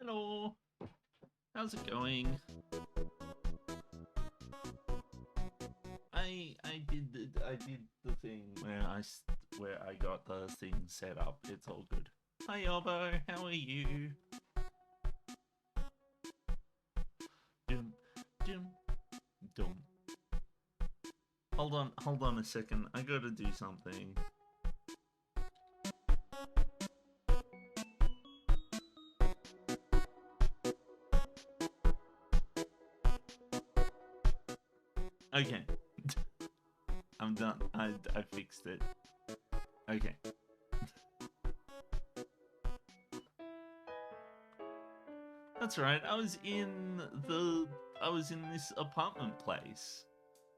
Hello, how's it going? I did the thing where I got the thing set up. It's all good. Hi Yobo, how are you? Dum dum dum. Hold on a second. I gotta do something. Okay, I'm done. I fixed it. Okay. That's right. I was in this apartment place.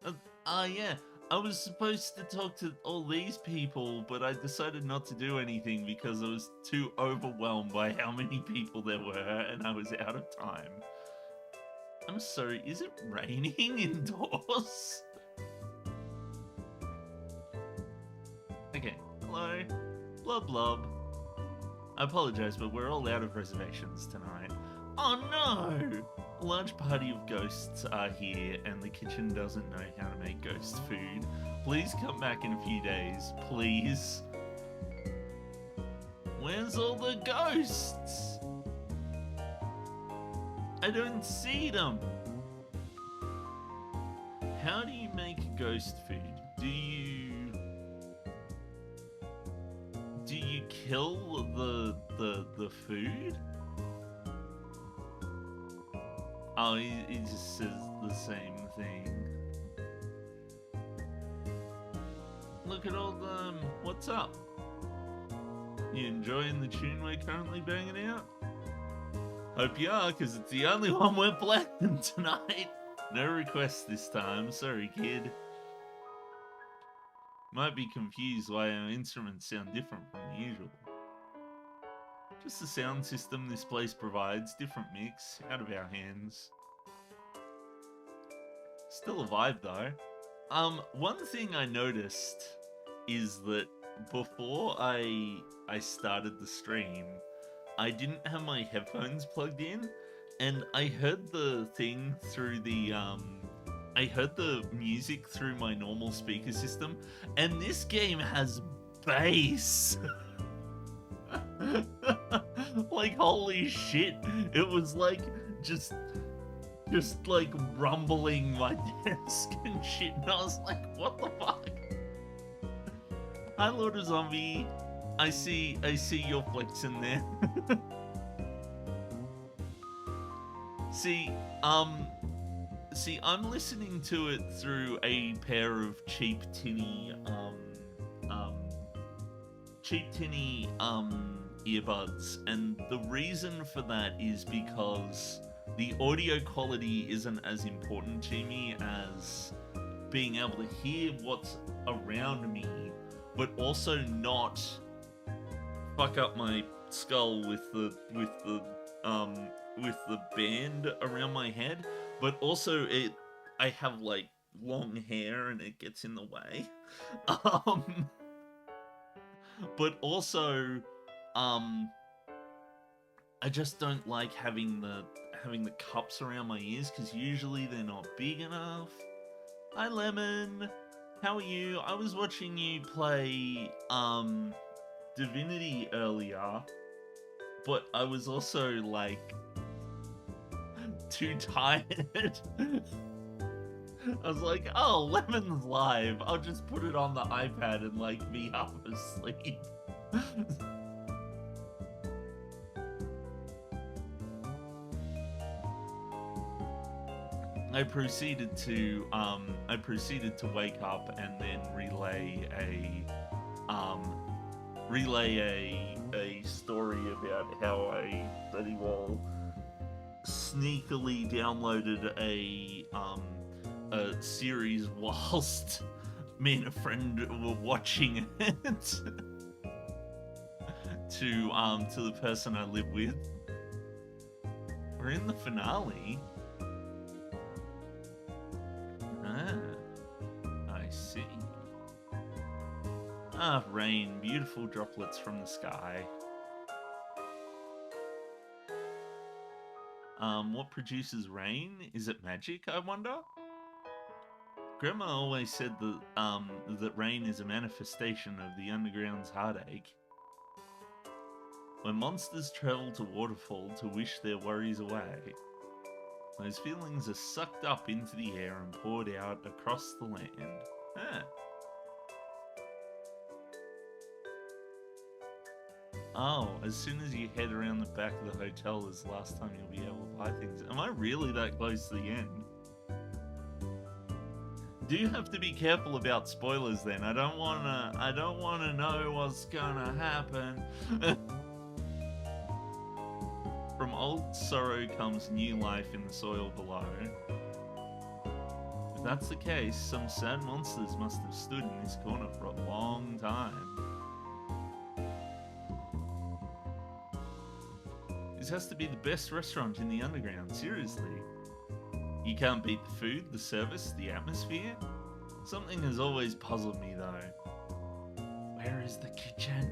Yeah. I was supposed to talk to all these people, but I decided not to do anything because I was too overwhelmed by how many people there were and I was out of time. I'm sorry, is it raining indoors? Okay, hello. Blub blub. I apologize, but we're all out of reservations tonight. Oh no! A large party of ghosts are here, and the kitchen doesn't know how to make ghost food. Please come back in a few days, please. Where's all the ghosts? I don't see them. How do you make ghost food? Do you kill the food? Oh, he just says the same thing. Look at all them. What's up? You enjoying the tune we're currently banging out? Hope you are, because it's the only one we're playing tonight. No requests this time. Sorry, kid. Might be confused why our instruments sound different from the usual. Just the sound system this place provides, different mix, out of our hands. Still a vibe though. One thing I noticed is that before I started the stream, I didn't have my headphones plugged in, and I heard the thing through the I heard the music through my normal speaker system, and this game has bass. Like holy shit, it was like just like rumbling my desk and shit, and I was like, what the fuck? Hi Lord of Zombie, I see your flex in there. see I'm listening to it through a pair of cheap tinny earbuds, and the reason for that is because the audio quality isn't as important to me as being able to hear what's around me, but also not fuck up my skull with the band around my head. But also I have like long hair and it gets in the way. But also I just don't like having the cups around my ears because usually they're not big enough. Hi Lemon, how are you? I was watching you play Divinity earlier. but I was also like too tired. I was like, oh, Lemon's live. I'll just put it on the iPad and like be half asleep. I proceeded to wake up and then relay a story about how I bloody well sneakily downloaded a series whilst me and a friend were watching it to the person I live with. We're in the finale. Ah, I see. Ah, rain, beautiful droplets from the sky. What produces rain? Is it magic, I wonder? Grandma always said that rain is a manifestation of the underground's heartache. When monsters travel to waterfall to wish their worries away, those feelings are sucked up into the air and poured out across the land. Ah. Oh, as soon as you head around the back of the hotel is the last time you'll be able to buy things. Am I really that close to the end? Do you have to be careful about spoilers then? I don't wanna know what's gonna happen. From old sorrow comes new life in the soil below. If that's the case, some sad monsters must have stood in this corner for a long time. This has to be the best restaurant in the underground, seriously. You can't beat the food, the service, the atmosphere. Something has always puzzled me though. Where is the kitchen?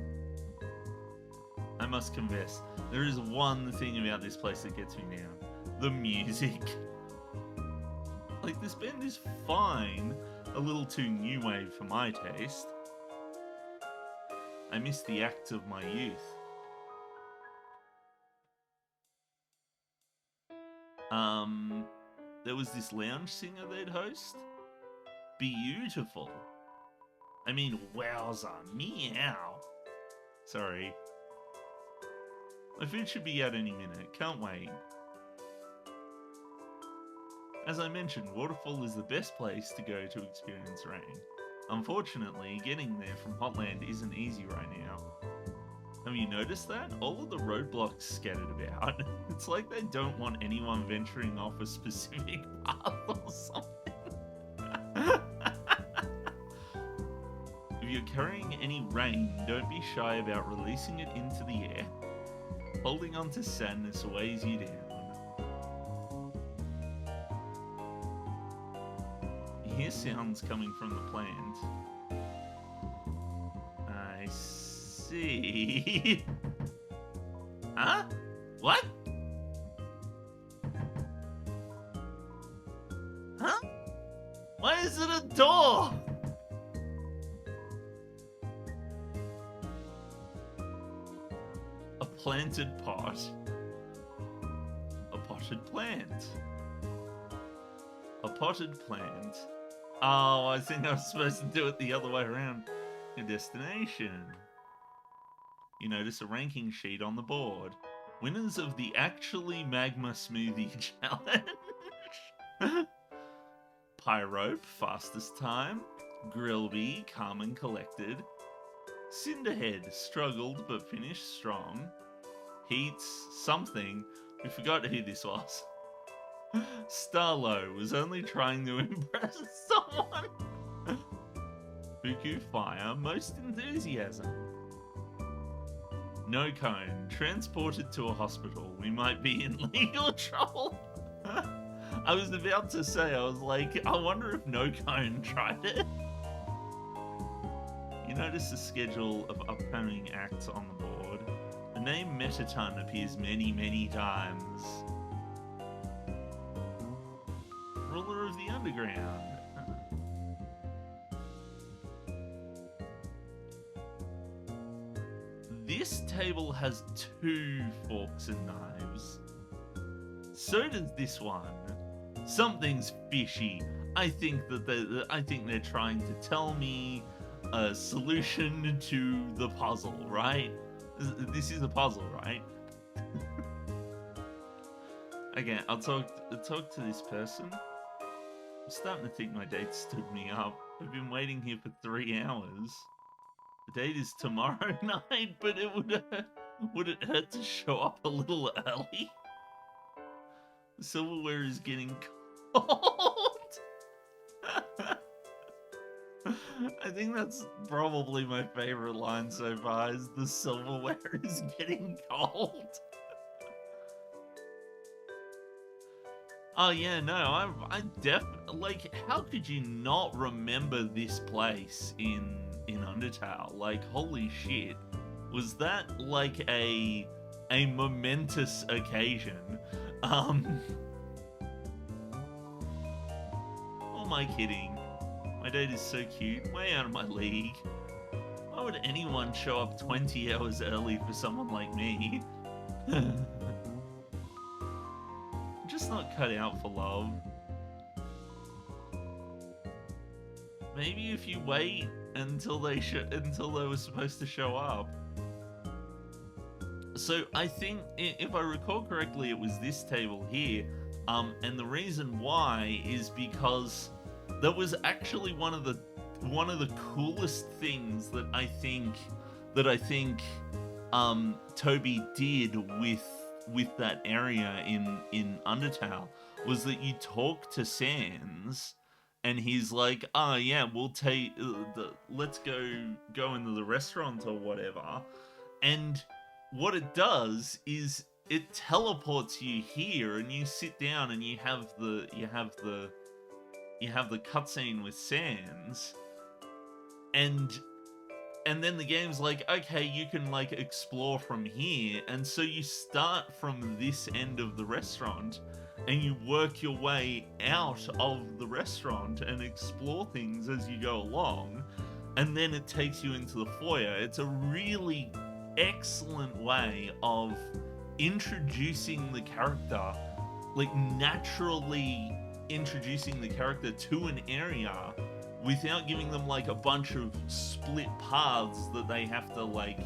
I must confess, there is one thing about this place that gets me down. The music. Like, this band is fine, a little too new wave for my taste. I miss the acts of my youth. There was this lounge singer they'd host. Beautiful. I mean, wowza, meow. Sorry. My food should be out any minute, can't wait. As I mentioned, Waterfall is the best place to go to experience rain. Unfortunately, getting there from Hotland isn't easy right now. Have you noticed that? All of the roadblocks scattered about. It's like they don't want anyone venturing off a specific path or something. If you're carrying any rain, don't be shy about releasing it into the air. Holding on to sadness weighs you down. You hear sounds coming from the plant. I see. Huh? What? Huh? Why is it a door? A planted pot. A potted plant. A potted plant. Oh, I think I was supposed to do it the other way around. Your destination. You notice a ranking sheet on the board. Winners of the Actually Magma Smoothie Challenge. Pyrope, fastest time. Grillby, calm and collected. Cinderhead, struggled but finished strong. Heats, something. We forgot who this was. Starlow was only trying to impress someone. Fuku Fire, most enthusiasm. No Cone, transported to a hospital. We might be in legal trouble. I was about to say, I was like, I wonder if No Cone tried it. You notice the schedule of upcoming acts on the board. The name Metaton appears many, many times. Ruler of the Underground. This table has 2 forks and knives. So does this one. Something's fishy. I think they're trying to tell me a solution to the puzzle, right? This is a puzzle, right? Okay, I'll talk to this person. I'm starting to think my date stood me up. I've been waiting here for 3 hours. The date is tomorrow night, but would it hurt to show up a little early? The silverware is getting cold. I think that's probably my favorite line so far, is the silverware is getting cold. Oh yeah, no, I like, how could you not remember this place in Undertale? Like, holy shit. Was that like a momentous occasion? Oh, am I kidding? My date is so cute, way out of my league. Why would anyone show up 20 hours early for someone like me? Just not cut out for love. Maybe if you wait until they were supposed to show up. So I think, if I recall correctly, it was this table here, and the reason why is because that was actually one of the coolest things that I think Toby did with that area in Undertale, was that you talk to Sans and he's like, oh yeah, we'll take let's go into the restaurant or whatever, and what it does is it teleports you here, and you sit down and you have the cutscene with Sans, and then the game's like, okay, you can like explore from here, and so you start from this end of the restaurant and you work your way out of the restaurant and explore things as you go along, and then it takes you into the foyer. It's a really excellent way of introducing the character, like naturally introducing the character to an area without giving them like a bunch of split paths that they have to like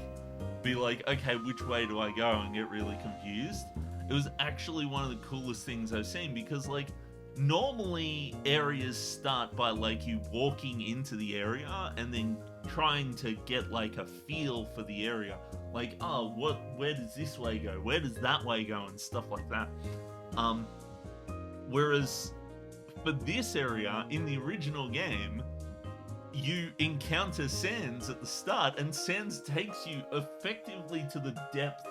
be like, okay, which way do I go, and get really confused. It was actually one of the coolest things I've seen, because like normally areas start by like you walking into the area and then trying to get like a feel for the area, like, oh, where does this way go, where does that way go, and stuff like that. Whereas for this area in the original game, you encounter Sans at the start, and Sans takes you effectively to the depth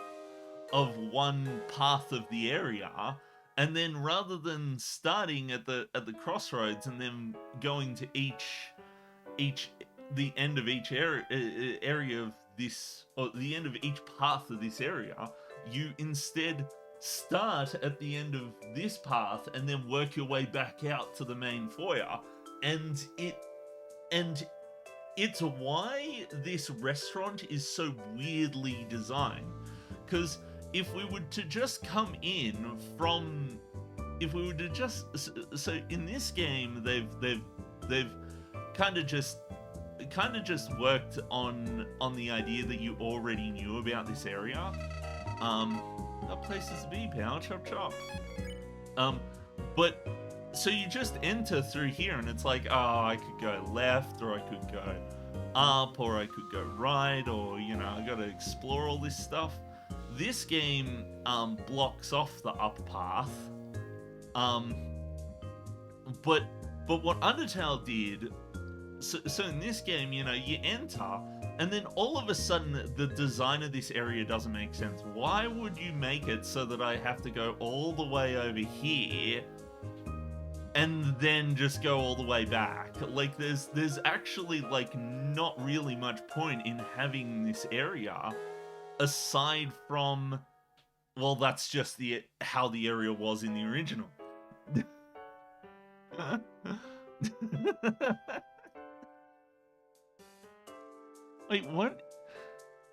of one path of the area, and then rather than starting at the crossroads and then going to the end of each area of this, or the end of each path of this area, you instead start at the end of this path and then work your way back out to the main foyer. And it's why this restaurant is so weirdly designed, because if we were to just come in from, if we were to just, so in this game they've kind of just worked on the idea that you already knew about this area. Got places to be, pal. Chop chop. But so you just enter through here, and it's like, oh, I could go left, or I could go up, or I could go right, or, you know, I gotta explore all this stuff. This game blocks off the up path. But what Undertale did, so in this game, you know, you enter, and then all of a sudden the design of this area doesn't make sense. Why would you make it so that I have to go all the way over here and then just go all the way back? Like, there's actually like not really much point in having this area, aside from, well, that's just how the area was in the original. Wait, what?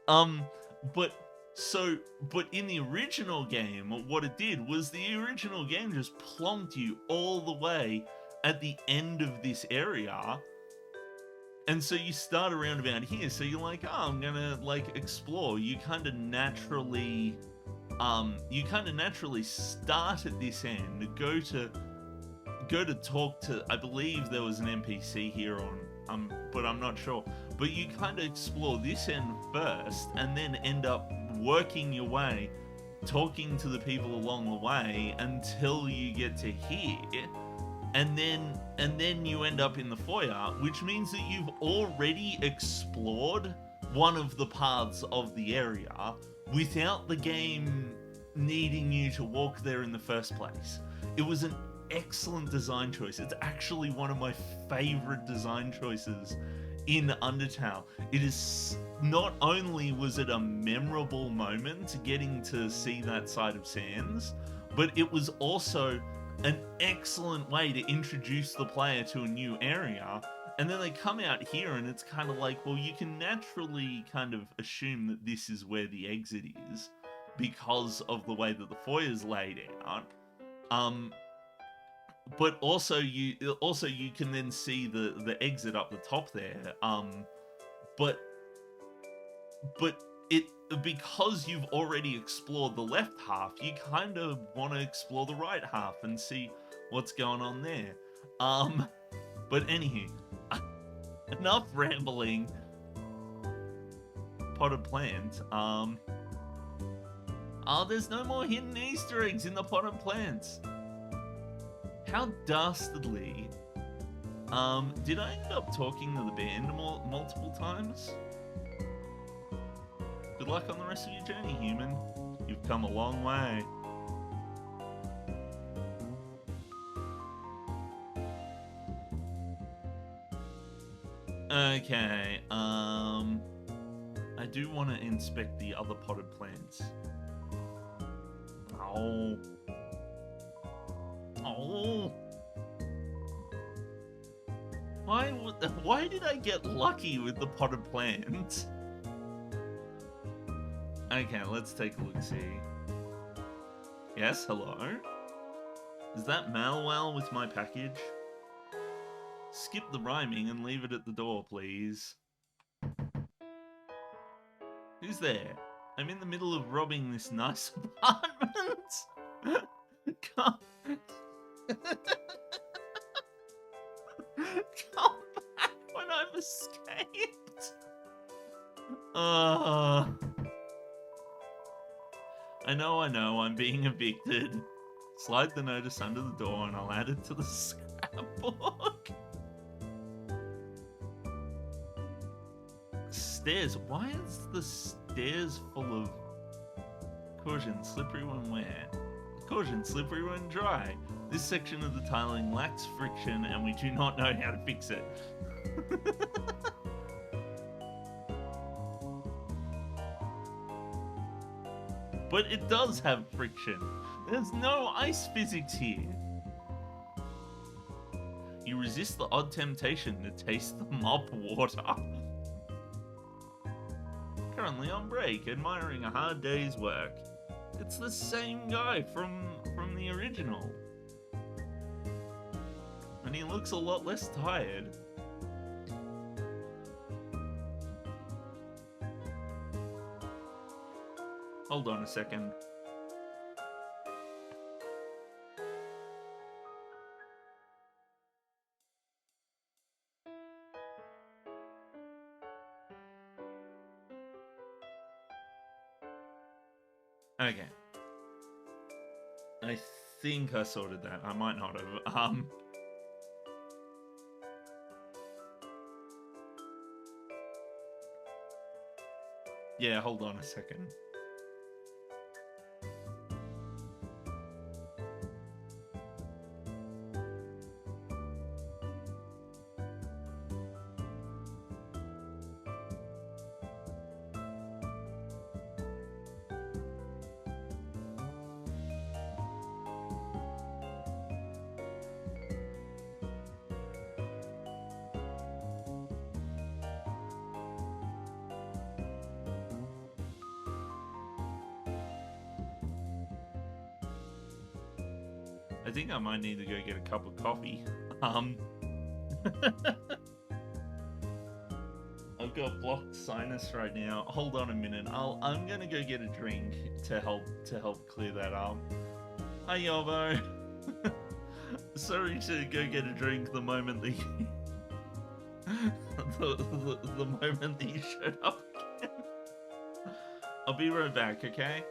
But So, but in the original game, what it did was the original game just plonked you all the way at the end of this area. And so you start around about here, so you're like, oh, I'm gonna like explore. You kind of naturally start at this end, go to talk to, I believe there was an NPC here on, but I'm not sure. But you kind of explore this end first, and then end up working your way, talking to the people along the way until you get to here. And then you end up in the foyer, which means that you've already explored one of the paths of the area without the game needing you to walk there in the first place. It was an excellent design choice. It's actually one of my favorite design choices in Undertale. It is, not only was it a memorable moment getting to see that side of Sans, but it was also an excellent way to introduce the player to a new area. And then they come out here and it's kind of like, well, you can naturally kind of assume that this is where the exit is because of the way that the foyer's laid out. But also you can then see the exit up the top there. But it, because you've already explored the left half, you kind of want to explore the right half and see what's going on there. But anywho, enough rambling. Potted plant. Oh, there's no more hidden Easter eggs in the potted plants. How dastardly. Did I end up talking to the band multiple times? Good luck on the rest of your journey, human. You've come a long way. Okay, I do want to inspect the other potted plants. Oh. Oh. Why did I get lucky with the potted plant? Okay, let's take a look-see. Yes, hello? Is that Malwell with my package? Skip the rhyming and leave it at the door, please. Who's there? I'm in the middle of robbing this nice apartment. Come. Come back when I've escaped. I know, I'm being evicted. Slide the notice under the door and I'll add it to the scrapbook. Stairs. Why is the stairs full of caution, slippery when wet? Caution, slippery when dry. This section of the tiling lacks friction and we do not know how to fix it. But it does have friction. There's no ice physics here. You resist the odd temptation to taste the mop water. Currently on break, admiring a hard day's work. It's the same guy from the original. And he looks a lot less tired. Hold on a second. Okay. I think I sorted that. I might not have. Yeah, hold on a second. I think I might need to go get a cup of coffee. I've got blocked sinus right now. Hold on a minute. I'm gonna go get a drink to help clear that up. Hi Yobo. Sorry to go get a drink the moment that you the moment that you showed up again. I'll be right back, okay?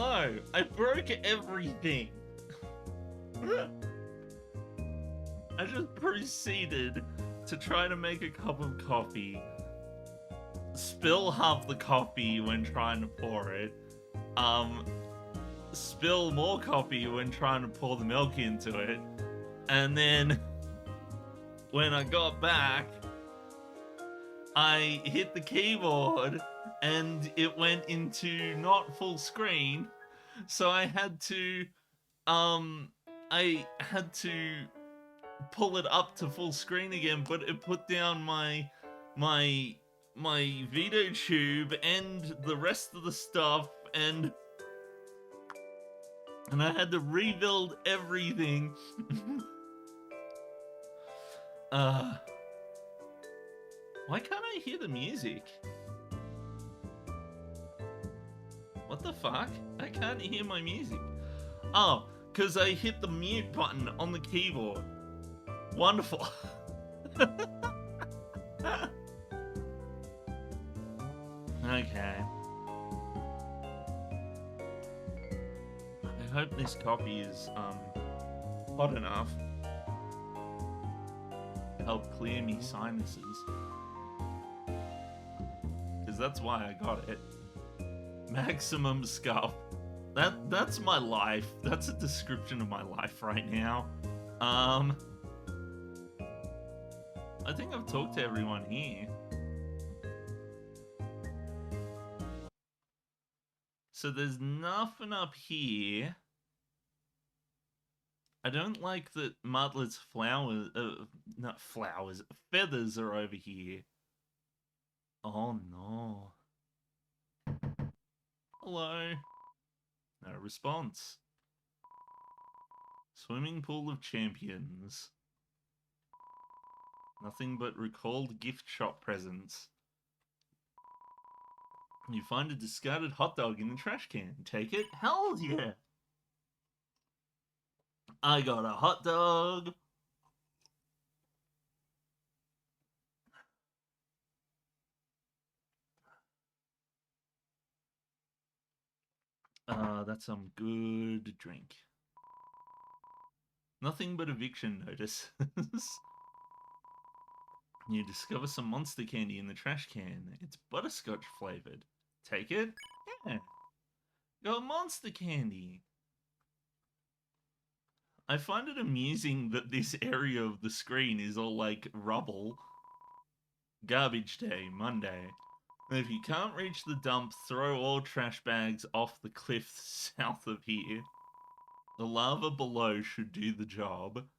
Hello, I broke everything. I just proceeded to try to make a cup of coffee, spill half the coffee when trying to pour it, spill more coffee when trying to pour the milk into it, and then when I got back, I hit the keyboard and it went into not full screen, so I had to pull it up to full screen again, but it put down my my Vito tube and the rest of the stuff, and I had to rebuild everything. Why can't I hear the music? What the fuck? I can't hear my music. Oh, because I hit the mute button on the keyboard. Wonderful. Okay. I hope this coffee is hot enough to help clear me sinuses. Because that's why I got it. Maximum scuff. That's my life. That's a description of my life right now. I think I've talked to everyone here. So there's nothing up here. I don't like that Martlet's flowers, not flowers, feathers are over here. Oh no. Hello. No response. Swimming pool of champions. Nothing but recalled gift shop presents. You find a discarded hot dog in the trash can. Take it? Hell yeah! I got a hot dog! That's some good drink. Nothing but eviction notice. You discover some monster candy in the trash can. It's butterscotch flavored. Take it? Yeah. Got monster candy. I find it amusing that this area of the screen is all like rubble. Garbage day, Monday. And if you can't reach the dump, throw all trash bags off the cliff south of here. The lava below should do the job.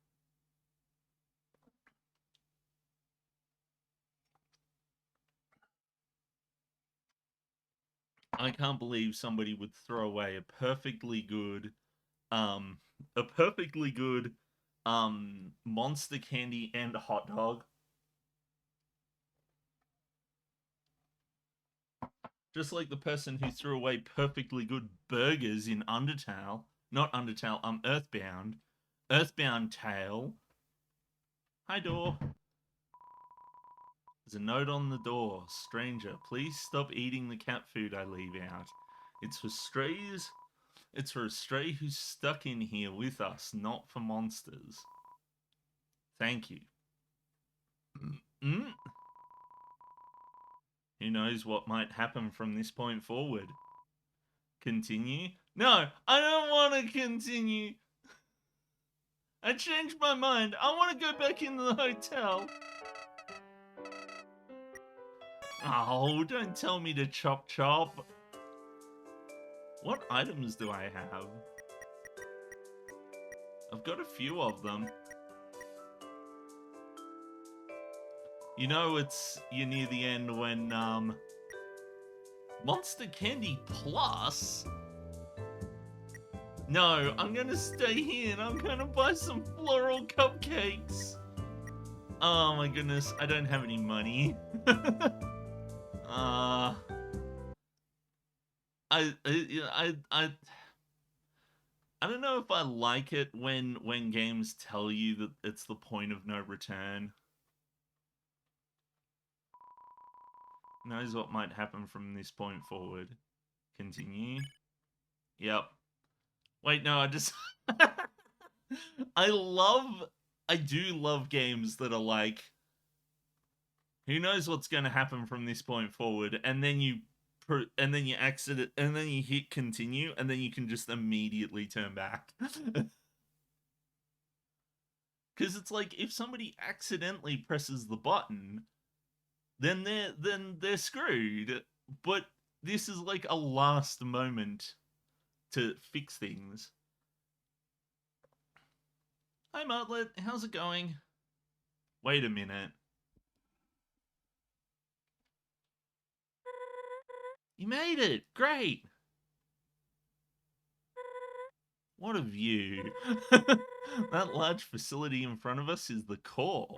I can't believe somebody would throw away a perfectly good monster candy and a hot dog. Just like the person who threw away perfectly good burgers in Undertale. Not Undertale, Earthbound. Earthbound Tale. Hi, door. There's a note on the door. Stranger, please stop eating the cat food I leave out. It's for strays. It's for a stray who's stuck in here with us, not for monsters. Thank you. Mm? Who knows what might happen from this point forward? Continue? No, I don't want to continue. I changed my mind. I want to go back into the hotel. Oh, don't tell me to chop chop. What items do I have? I've got a few of them. You know, you're near the end when, Monster Candy Plus? No, I'm gonna stay here and I'm gonna buy some floral cupcakes. Oh my goodness, I don't have any money. I don't know if I like it when games tell you that it's the point of no return. Knows what might happen from this point forward. Continue. Yep. Wait, no, I just I do love games that are like, who knows what's going to happen from this point forward, and then you exit, and then you hit continue, and then you can just immediately turn back. Because it's like, if somebody accidentally presses the button, then they're screwed. But this is like a last moment to fix things. Hi Martlet, how's it going? Wait a minute. You made it! Great! What a view. That large facility in front of us is the core.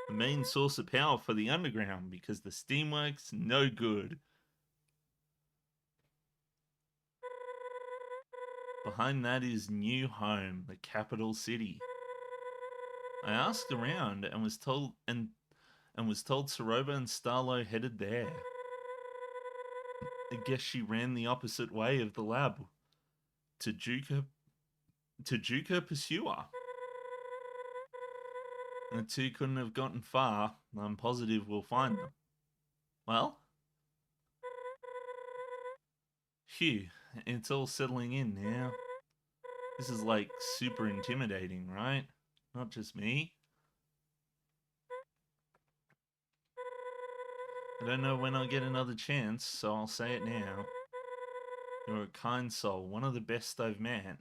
The main source of power for the underground, because the steamworks no good. Behind that is New Home, the capital city. I asked around and was told Soroba and Starlo headed there. I guess she ran the opposite way of the lab. To Juka Pursuer. The two couldn't have gotten far. I'm positive we'll find them. Well? Phew, it's all settling in now. This is like super intimidating, right? Not just me. I don't know when I'll get another chance, so I'll say it now. You're a kind soul, one of the best I've met.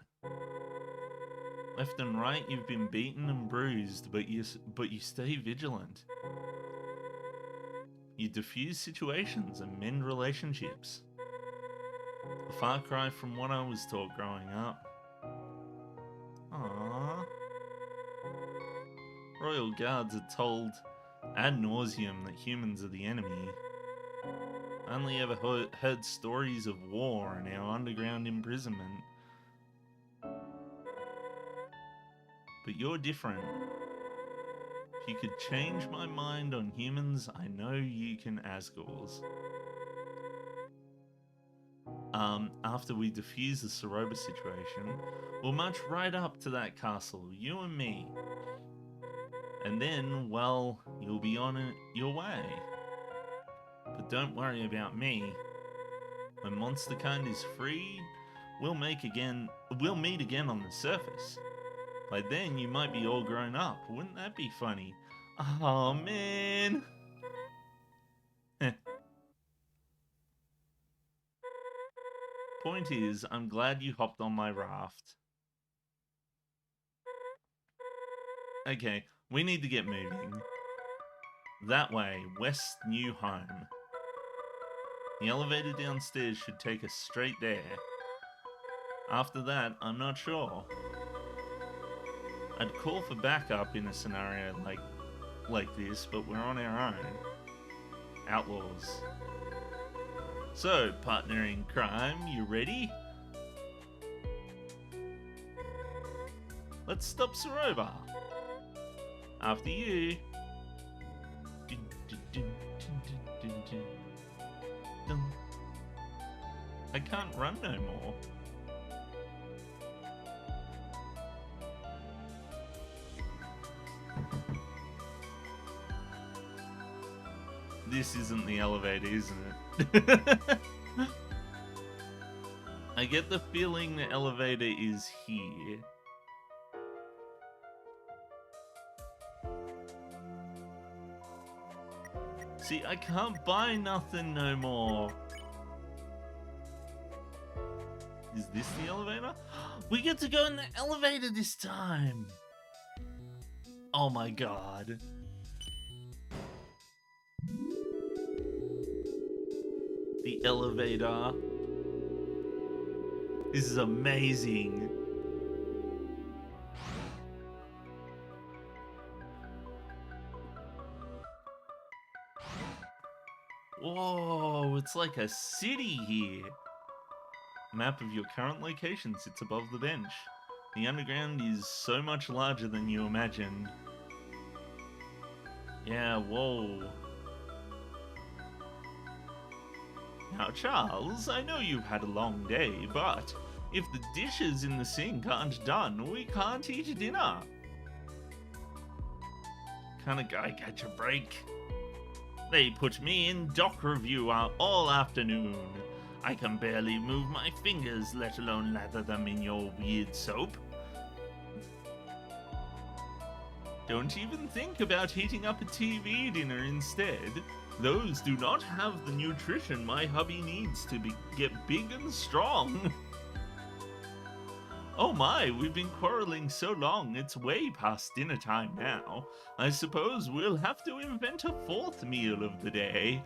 Left and right, you've been beaten and bruised, but you stay vigilant. You diffuse situations and mend relationships. A far cry from what I was taught growing up. Aww. Royal guards are told ad nauseum that humans are the enemy. I only ever heard stories of war and our underground imprisonment. But you're different. If you could change my mind on humans, I know you can, Asgores. After we defuse the Soroba situation, we'll march right up to that castle, you and me. And then, well, you'll be on your way. But don't worry about me. When Monsterkind is free, we'll meet again on the surface. By then, you might be all grown up. Wouldn't that be funny? Oh, man. Point is, I'm glad you hopped on my raft. Okay, we need to get moving. That way, West New Home. The elevator downstairs should take us straight there. After that, I'm not sure. I'd call for backup in a scenario like this, but we're on our own. Outlaws. So, partner in crime, you ready? Let's stop Soroba. After you. I can't run no more. This isn't the elevator, isn't it? I get the feeling the elevator is here. See, I can't buy nothing no more. Is this the elevator? We get to go in the elevator this time. Oh my god. The elevator. This is amazing. Whoa, it's like a city here. Map of your current location sits above the bench. The underground is so much larger than you imagined. Yeah, whoa. Now, Charles, I know you've had a long day, but if the dishes in the sink aren't done, we can't eat dinner. Can a guy catch a break? They put me in doc review all afternoon. I can barely move my fingers, let alone lather them in your weird soap. Don't even think about heating up a TV dinner instead. Those do not have the nutrition my hubby needs to get big and strong. Oh my, we've been quarreling so long, it's way past dinner time now. I suppose we'll have to invent a fourth meal of the day.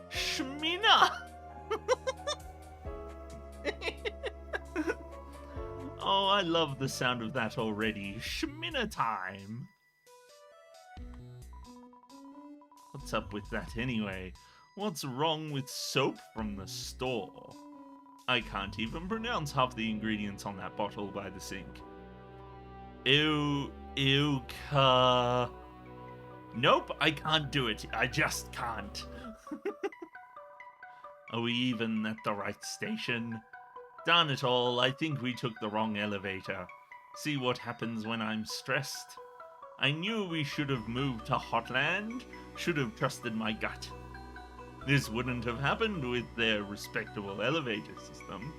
Shmina! Oh, I love the sound of that already. Shmina time! What's up with that anyway? What's wrong with soap from the store? I can't even pronounce half the ingredients on that bottle by the sink. Ka. Nope, I can't do it. I just can't. Are we even at the right station? Darn it all, I think we took the wrong elevator. See what happens when I'm stressed? I knew we should have moved to Hotland, should have trusted my gut. This wouldn't have happened with their respectable elevator system.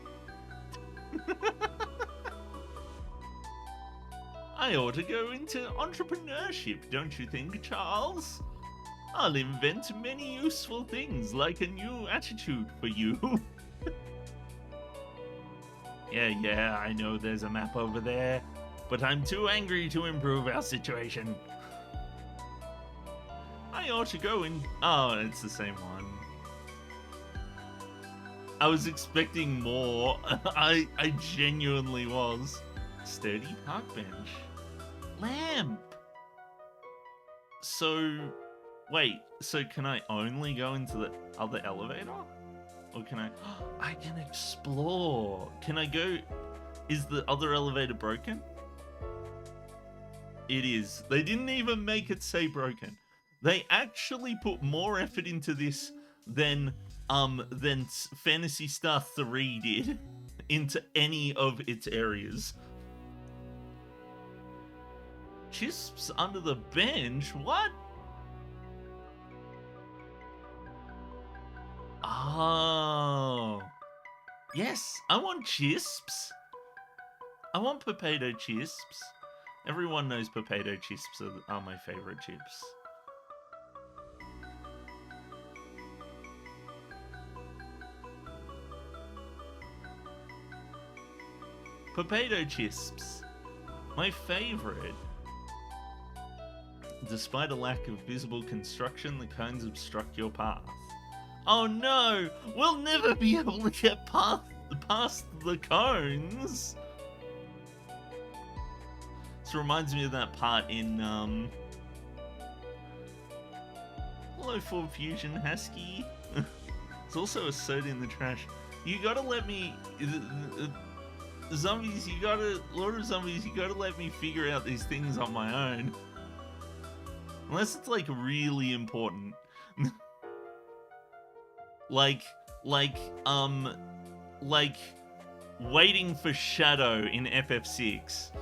I ought to go into entrepreneurship, don't you think, Charles? I'll invent many useful things, like a new attitude for you. Yeah, I know there's a map over there, but I'm too angry to improve our situation. I ought to go in... Oh, it's the same one. I was expecting more. I genuinely was. Sturdy park bench. Lamp! So... Wait, so can I only go into the other elevator? Or can I... I can explore. Can I go... Is the other elevator broken? It is. They didn't even make it say broken. They actually put more effort into this than Phantasy Star 3 did into any of its areas. Chisps under the bench? What? Oh. Yes, I want chisps. I want potato chisps. Everyone knows potato chisps are my favorite chips. Potato chisps. My favorite. Despite a lack of visible construction, the cones obstruct your path. Oh no! We'll never be able to get past the cones! This reminds me of that part in, Hello, Full Fusion Husky. There's also a soda in the trash. You gotta let me... Zombies, Lord of Zombies, you gotta let me figure out these things on my own. Unless it's, like, really important. like, waiting for Shadow in FF6.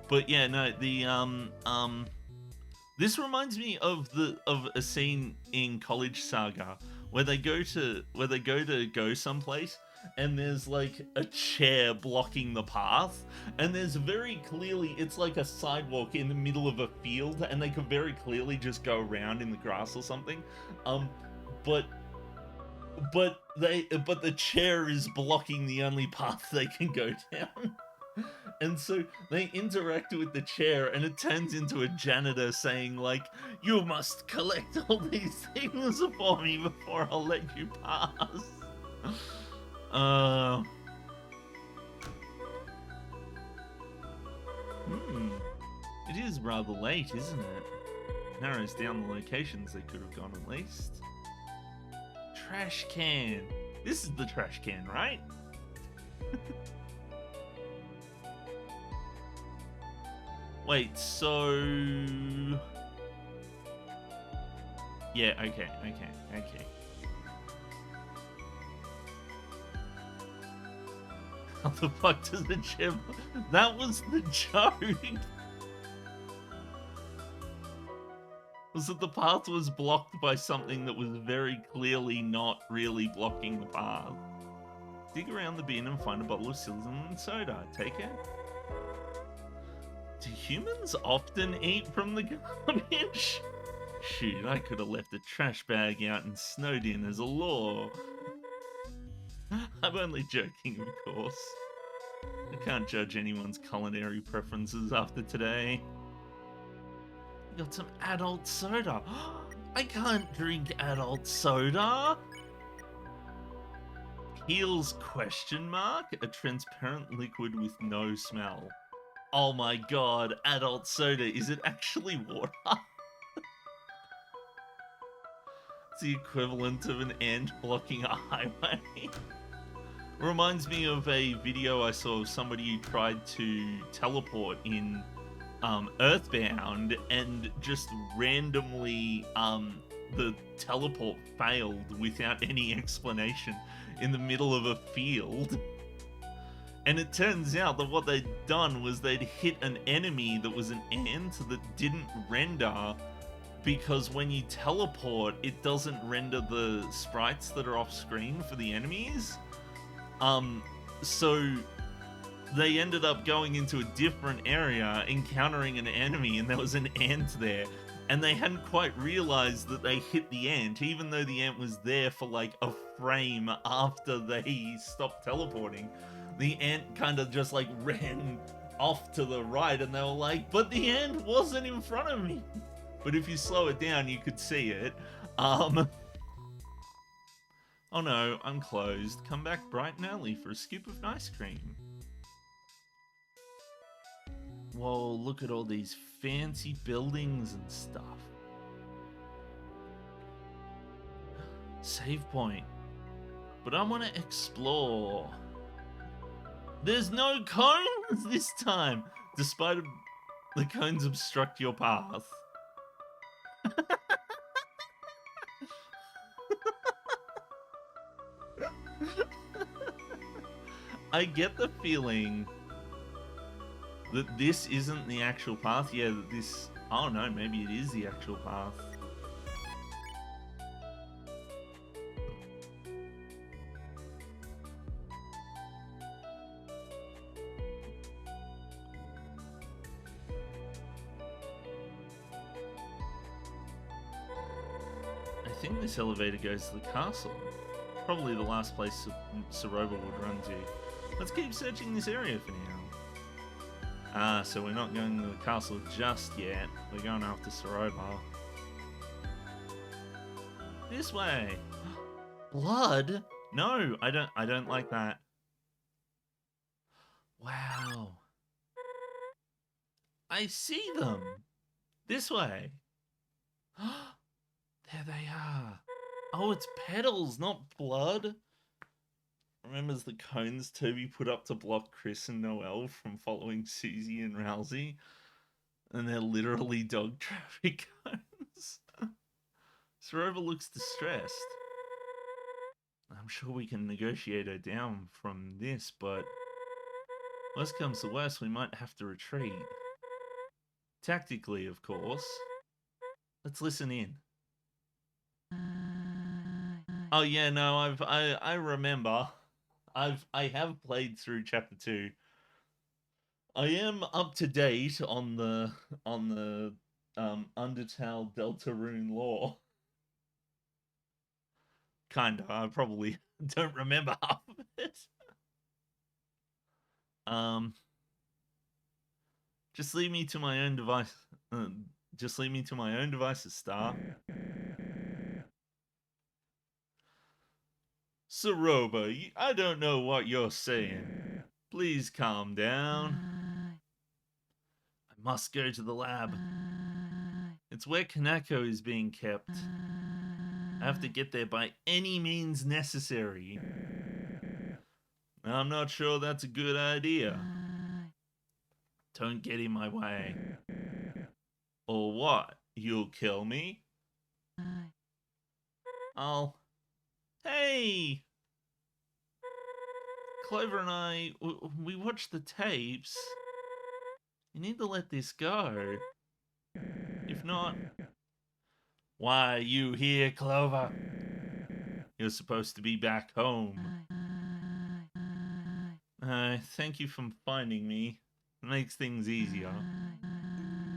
But yeah, no, this reminds me of a scene in College Saga where they go to go someplace and there's like a chair blocking the path, and there's very clearly, it's like a sidewalk in the middle of a field, and they could very clearly just go around in the grass or something. But the chair is blocking the only path they can go down. And so they interact with the chair, and it turns into a janitor saying, like, you must collect all these things for me before I'll let you pass. It is rather late, isn't it? Narrows down the locations they could have gone at least. Trash can. This is the trash can, right? Wait, so... Yeah, okay. How the fuck does the gem... That was the joke! Was that the path was blocked by something that was very clearly not really blocking the path. Dig around the bin and find a bottle of sizzling soda. Take it. Do humans often eat from the garbage? Shoot, I could have left a trash bag out and snowed in as a law. I'm only joking, of course. I can't judge anyone's culinary preferences after today. I got some adult soda. I can't drink adult soda. Heels question mark? A transparent liquid with no smell. Oh my god, adult soda. Is it actually water? It's the equivalent of an ant blocking a highway. Reminds me of a video I saw of somebody who tried to teleport in Earthbound, and just randomly the teleport failed without any explanation in the middle of a field. And it turns out that what they'd done was they'd hit an enemy that was an ant that didn't render, because when you teleport, it doesn't render the sprites that are off screen for the enemies. So they ended up going into a different area, encountering an enemy, and there was an ant there. And they hadn't quite realized that they hit the ant, even though the ant was there for like a frame after they stopped teleporting. The ant kind of just like ran off to the right, and they were like, but the ant wasn't in front of me. But if you slow it down, you could see it. Oh no, I'm closed. Come back bright and early for a scoop of ice cream. Whoa, look at all these fancy buildings and stuff. Save point. But I want to explore. There's no cones this time, despite the cones obstruct your path. I get the feeling that this isn't the actual path. Yeah, that this... Oh no, maybe it is the actual path. I think this elevator goes to the castle. Probably the last place Soroba would run to. Let's keep searching this area for now. Ah, so we're not going to the castle just yet. We're going after Soroba. This way. Blood? No, I don't like that. Wow. I see them. This way. There they are. Oh, it's petals, not blood. Remembers the cones Toby put up to block Chris and Noelle from following Susie and Rousey? And they're literally dog traffic cones. Soroba looks distressed. I'm sure we can negotiate her down from this, but worst comes to worst, we might have to retreat. Tactically, of course. Let's listen in. Oh yeah, no, I remember. I have played through chapter 2. I am up to date on the Undertale Deltarune lore. Kinda. I probably don't remember half of it. Just leave me to my own device. Just leave me to my own devices, Star. Soroba, I don't know what you're saying. Please calm down. I must go to the lab. It's where Kanako is being kept. I have to get there by any means necessary. I'm not sure that's a good idea. Don't get in my way. Or what? You'll kill me? I'll... Hey! Clover and I, we watched the tapes. You need to let this go. If not... Why are you here, Clover? You're supposed to be back home. Thank you for finding me. It makes things easier.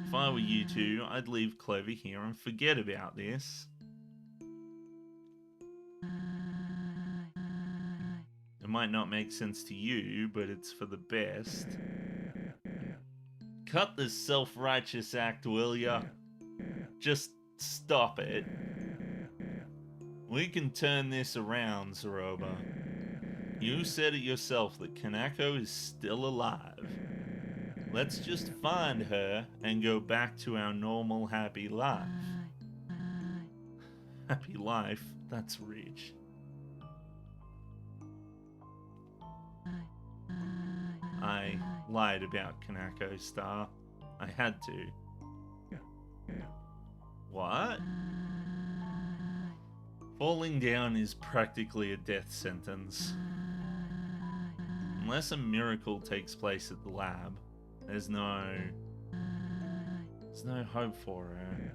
If I were you two, I'd leave Clover here and forget about this. It might not make sense to you, but it's for the best. Cut this self-righteous act, will ya? Just stop it. We can turn this around, Zoroba. You said it yourself that Kanako is still alive. Let's just find her and go back to our normal happy life. Happy life? That's rich. I lied about Kanako, Star. I had to. What? Falling down is practically a death sentence. Unless a miracle takes place at the lab, there's no hope for her.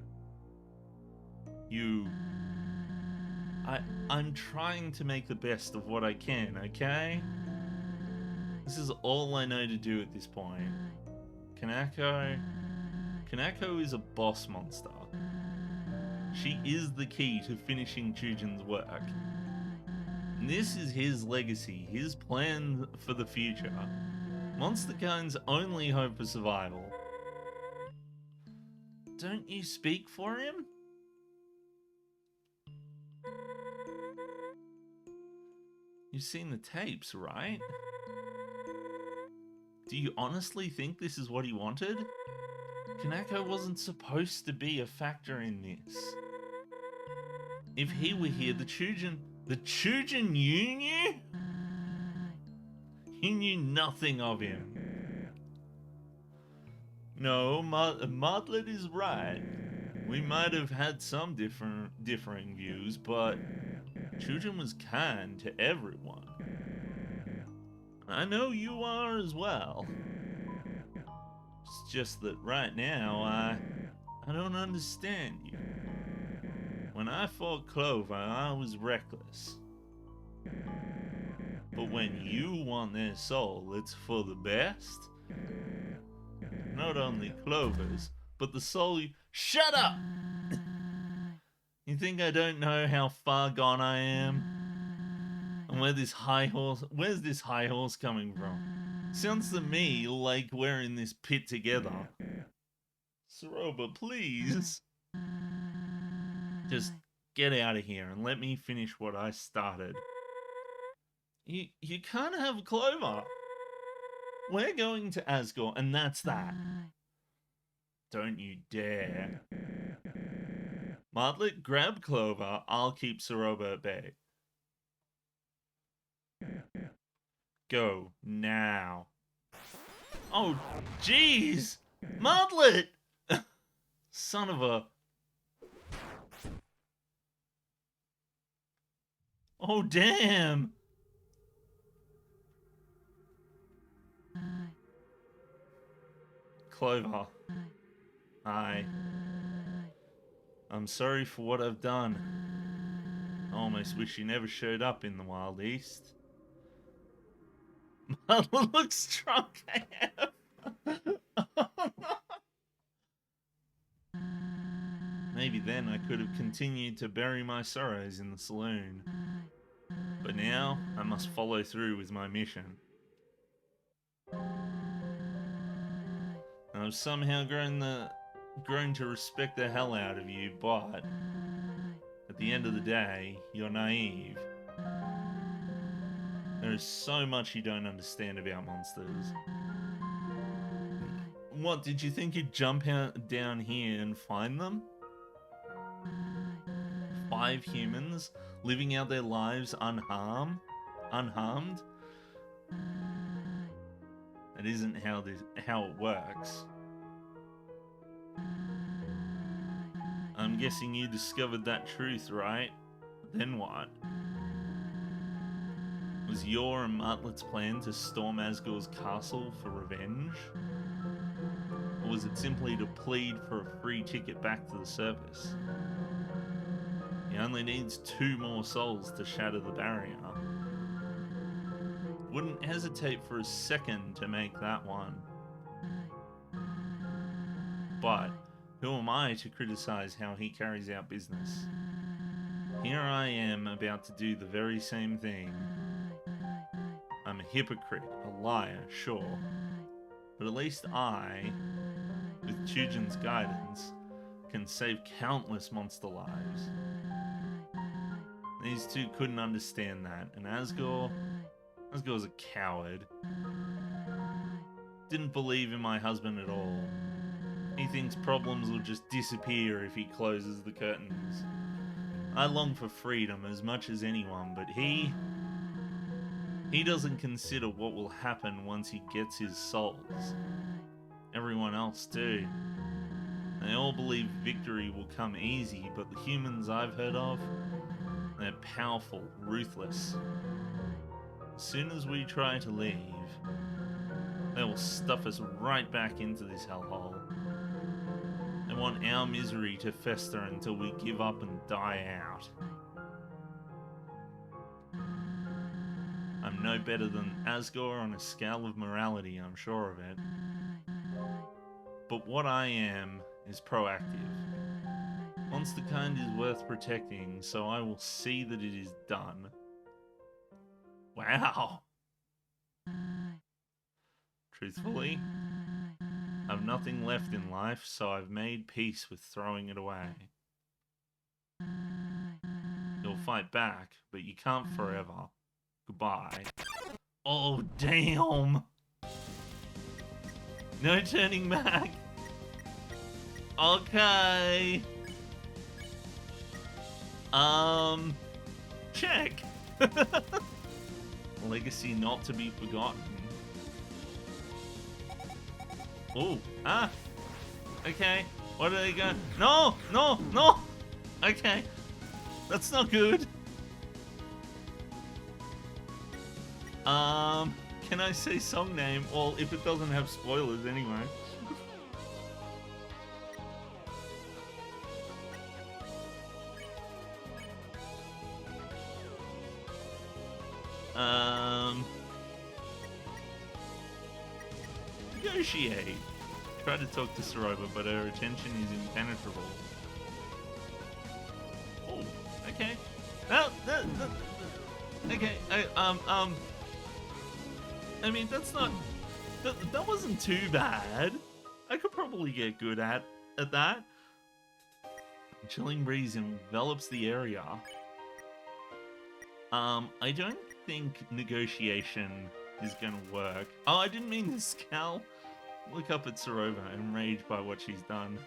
I'm trying to make the best of what I can, okay? This is all I know to do at this point. Kanako is a boss monster. She is the key to finishing Chujin's work. And this is his legacy, his plan for the future. Monsterkind's only hope for survival. Don't you speak for him? You've seen the tapes, right? Do you honestly think this is what he wanted? Kanako wasn't supposed to be a factor in this. If he were here, the Chujin you knew? He knew nothing of him. No, Martlet is right. We might have had some differing views, but Chujin was kind to everyone. I know you are as well. It's just that right now, I don't understand you. When I fought Clover, I was reckless. But when you want their soul, it's for the best. Not only Clover's, but the soul you... Shut up! You think I don't know how far gone I am? And where's this high horse coming from? Sounds to me like we're in this pit together. Zoroba, please. Just get out of here and let me finish what I started. You can't have Clover. We're going to Asgore, and that's that. Don't you dare. Martlet, grab Clover. I'll keep Zoroba at bay. Go now. Oh, jeez! Martlet! Son of a... Oh, damn! Clover. Hi. I'm sorry for what I've done. I almost wish you never showed up in the Wild East. Martlet looks drunk AF. Oh, no. Maybe then I could have continued to bury my sorrows in the saloon. But now, I must follow through with my mission. I've somehow grown to respect the hell out of you, but at the end of the day, you're naive. There is so much you don't understand about monsters. What, did you think you'd jump down here and find them? 5 humans living out their lives unharmed? That isn't how it works. I'm guessing you discovered that truth, right? Then what? Was your and Martlet's plan to storm Asgore's castle for revenge? Or was it simply to plead for a free ticket back to the surface? He only needs 2 more souls to shatter the barrier. Wouldn't hesitate for a second to make that one. But who am I to criticize how he carries out business? Here I am about to do the very same thing. I'm a hypocrite, a liar, sure. But at least I, with Chujin's guidance, can save countless monster lives. These two couldn't understand that, and Asgore's a coward. Didn't believe in my husband at all. He thinks problems will just disappear if he closes the curtains. I long for freedom as much as anyone, but he doesn't consider what will happen once he gets his souls. Everyone else do. They all believe victory will come easy, but the humans I've heard of, they're powerful, ruthless. As soon as we try to leave, they will stuff us right back into this hellhole. They want our misery to fester until we give up and die out. I'm no better than Asgore on a scale of morality, I'm sure of it. But what I am is proactive. Monster kind is worth protecting, so I will see that it is done. Wow! Truthfully, I've nothing left in life, so I've made peace with throwing it away. You'll fight back, but you can't forever. Goodbye. Oh, damn! No turning back! Okay! Check! Legacy not to be forgotten. Oh, okay. What are they going? No, no, no. Okay, that's not good. Can I say song name? Well, if it doesn't have spoilers, anyway. Negotiate. Try to talk to Sorova, but her attention is impenetrable. Oh, okay. No, okay. I mean, that's not. That wasn't too bad. I could probably get good at that. A chilling breeze envelops the area. I don't think negotiation is gonna work. Oh, I didn't mean to scowl. Look up at Sorova, enraged by what she's done.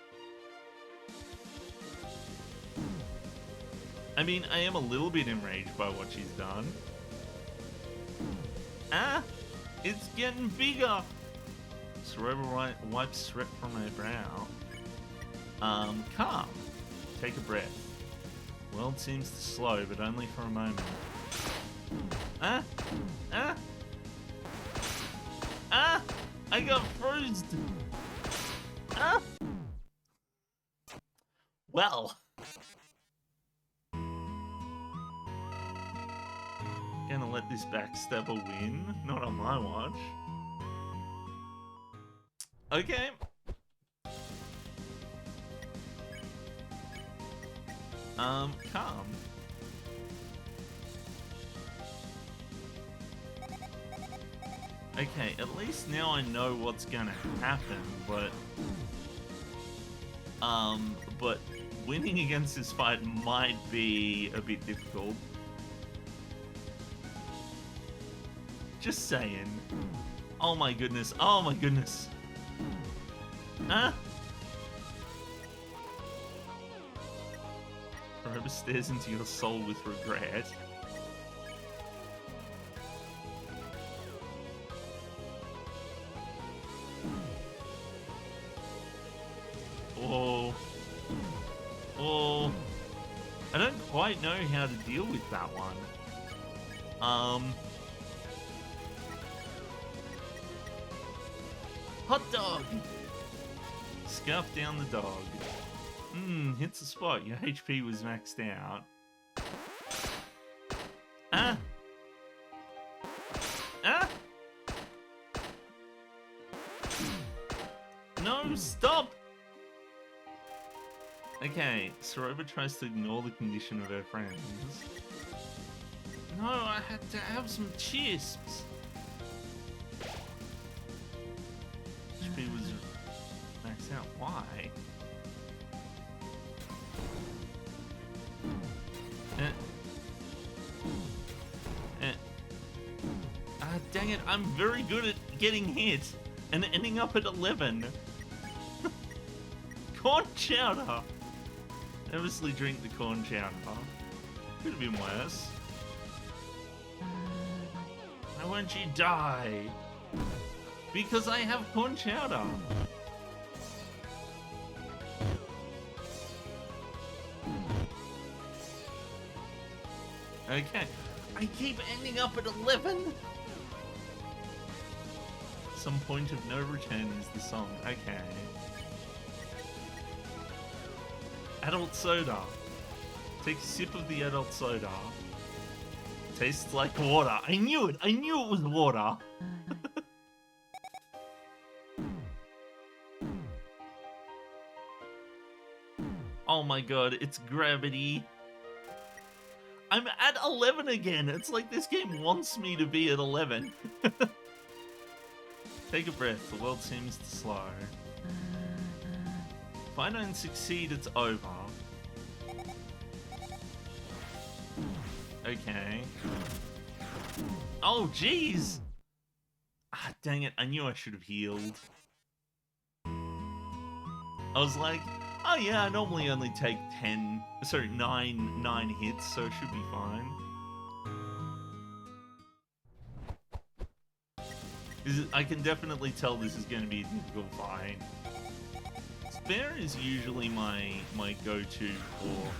I mean, I am a little bit enraged by what she's done. Ah! It's getting bigger! Sorova wipes sweat from her brow. Calm. Take a breath. World seems to slow, but only for a moment. Ah! Ah! Ah! I got frozen! Ah! Well. Gonna let this backstabber win? Not on my watch. Okay. Calm. Okay, at least now I know what's gonna happen, but winning against this fight might be a bit difficult. Just saying. Oh my goodness, oh my goodness. Huh? Forever stares into your soul with regret. Oh. Oh. I don't quite quite know how to deal with that one. Hot dog! Scarf down the dog. Hits the spot. Your HP was maxed out. Ah! Ah! No, stop! Okay, Soroba tries to ignore the condition of her friends. No, I had to have some chisps. HP was maxed out. Why? Dang it, I'm very good at getting hit and ending up at 11. Corn chowder! Nervously drink the corn chowder. Could have been worse. Why won't you die? Because I have corn chowder. Okay. I keep ending up at 11. Some point of no return is the song. Okay. Adult soda. Take a sip of the adult soda. Tastes like water. I knew it. I knew it was water. Oh my god, it's gravity. I'm at 11 again. It's like this game wants me to be at 11. Take a breath. The world seems too slow. If I don't succeed, it's over. Okay. Oh, jeez! Ah, dang it. I knew I should have healed. I was like, oh yeah, I normally only take 9 hits, so it should be fine. I can definitely tell this is going to be a difficult fight. Spare is usually my go-to for...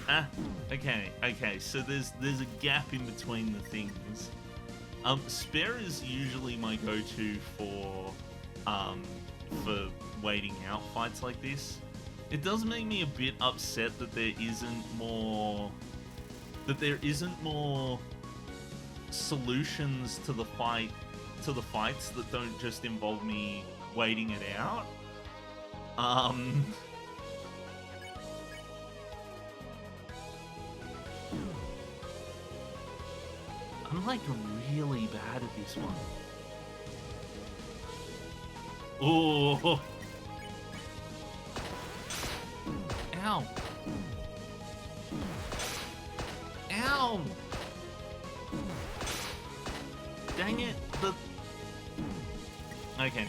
Ah, okay, so there's a gap in between the things. Spare is usually my go-to for waiting out fights like this. It does make me a bit upset that there isn't more solutions to the fights that don't just involve me waiting it out. I'm like really bad at this one. Oh. Ow. Ow. Dang it. Okay.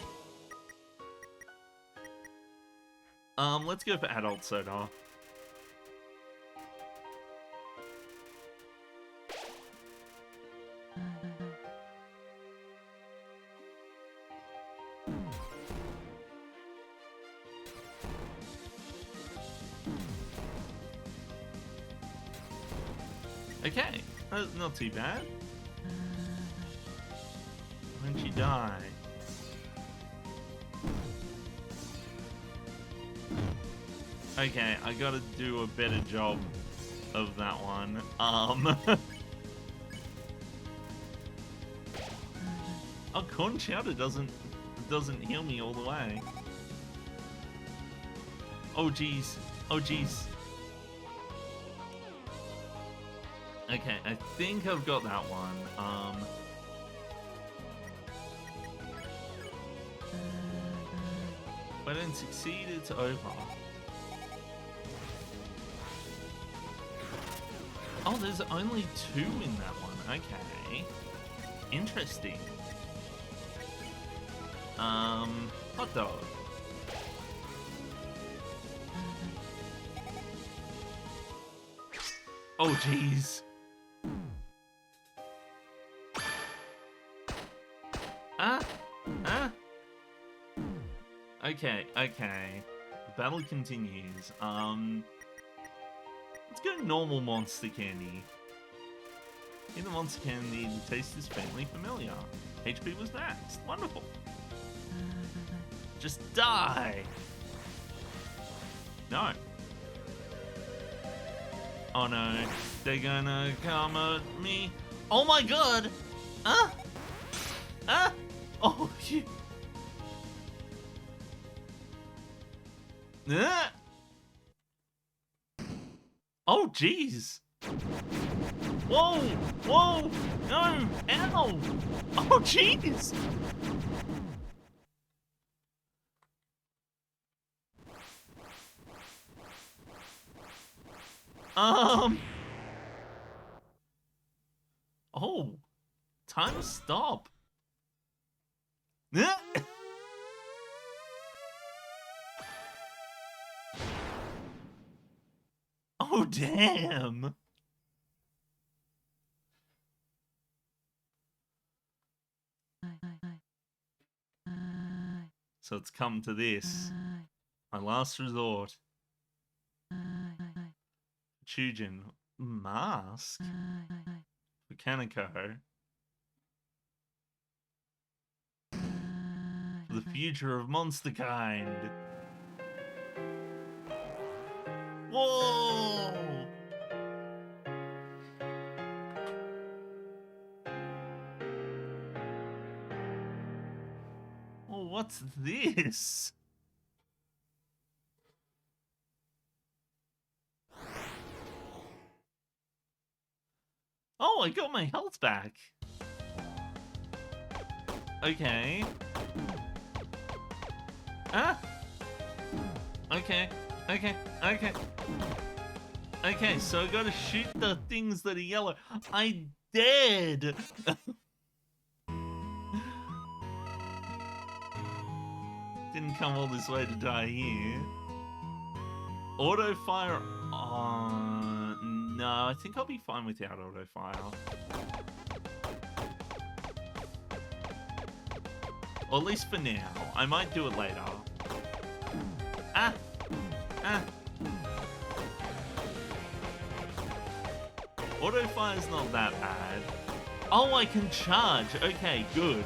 Let's go for adult soda. Okay, that's not too bad. When she die? Okay, I gotta do a better job of that one. Oh, corn chowder doesn't heal me all the way. Oh jeez. Oh jeez. Okay, I think I've got that one. If I don't succeed, it's over. Oh, there's only 2 in that one. Okay. Interesting. Hot dog. Oh, jeez. Okay. The battle continues. Let's Let's go normal monster candy. In the monster candy, the taste is faintly familiar. HP was maxed. Wonderful. Just die. No. Oh no. They're gonna come at me. Oh my god. Oh shit. Oh jeez. Whoa! Whoa! No! Ow! Oh jeez! Oh! Time stop! Oh damn! So it's come to this. My last resort. Chujin. Mask? Mechanico. For the future of monster kind. Whoa! Oh, what's this? Oh, I got my health back. Okay. Okay. Okay, so I gotta shoot the things that are yellow. I dead! Didn't come all this way to die here. Auto fire. No, I think I'll be fine without auto fire. Or at least for now. I might do it later. Auto fire's not that bad. Oh, I can charge. Okay, good.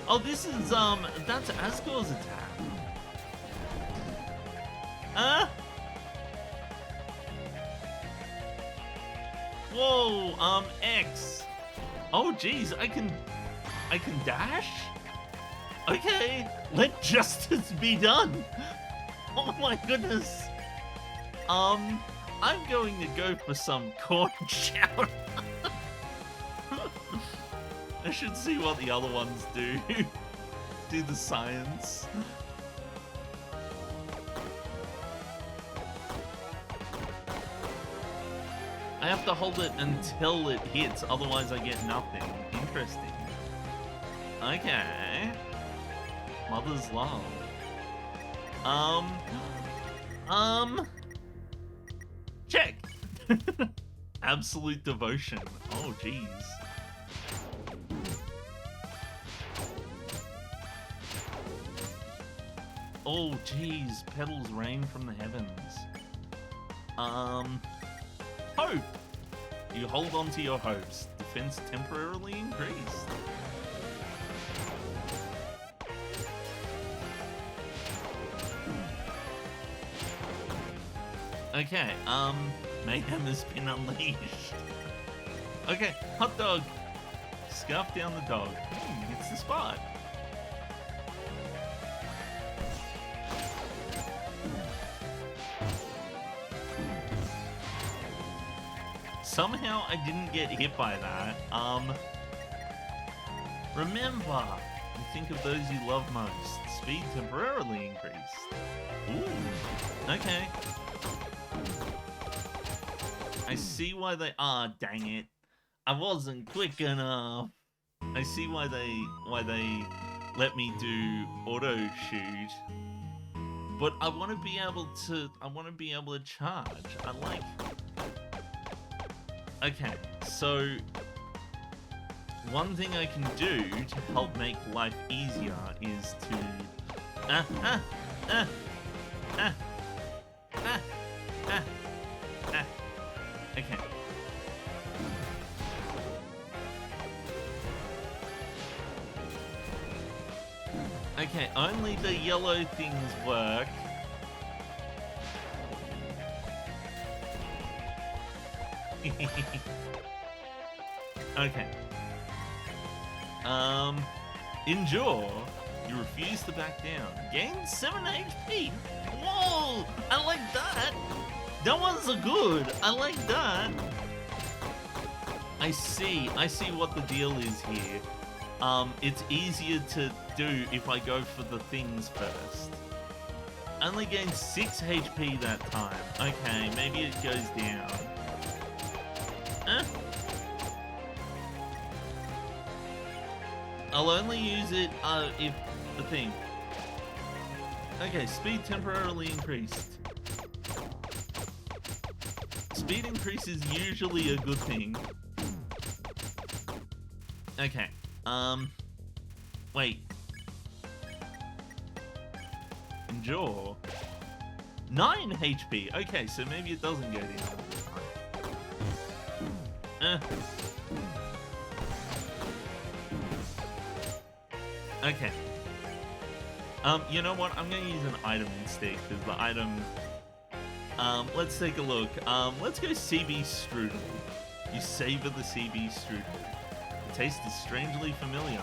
Oh, this is, that's Asgore's attack. Whoa, X. Oh, geez, I can dash? Okay, let justice be done. Oh my goodness. I'm going to go for some corn shower. I should see what the other ones do. Do the science. I have to hold it until it hits, otherwise I get nothing. Interesting. Okay. Mother's love. Check. Absolute devotion. Oh, jeez. Oh, jeez. Petals rain from the heavens. Hope. You hold on to your hopes. Defense temporarily increased. Okay, mayhem has been unleashed. Okay, hot dog. Scarf down the dog. It's the spot. Somehow I didn't get hit by that. Remember, you think of those you love most. Speed temporarily increased. Ooh, okay. I see why they are. Dang it! I wasn't quick enough. I see why they let me do auto shoot. But I want to be able to charge. I like. Okay, so one thing I can do to help make life easier is to Okay, only the yellow things work. Okay. Endure. You refuse to back down. Gain 7 HP. Whoa! I like that. That one's a good. I like that. I see what the deal is here. It's easier to do if I go for the things first. Only gained 6 HP that time. Okay, maybe it goes down. I'll only use it if the thing. Okay, speed temporarily increased. Speed increase is usually a good thing. Okay, wait. Endure. 9 HP. Okay, so maybe it doesn't go down. Okay. You know what? I'm gonna use an item instead, because the item... let's take a look. Let's go CB Strudel. You savor the CB Strudel. The taste is strangely familiar.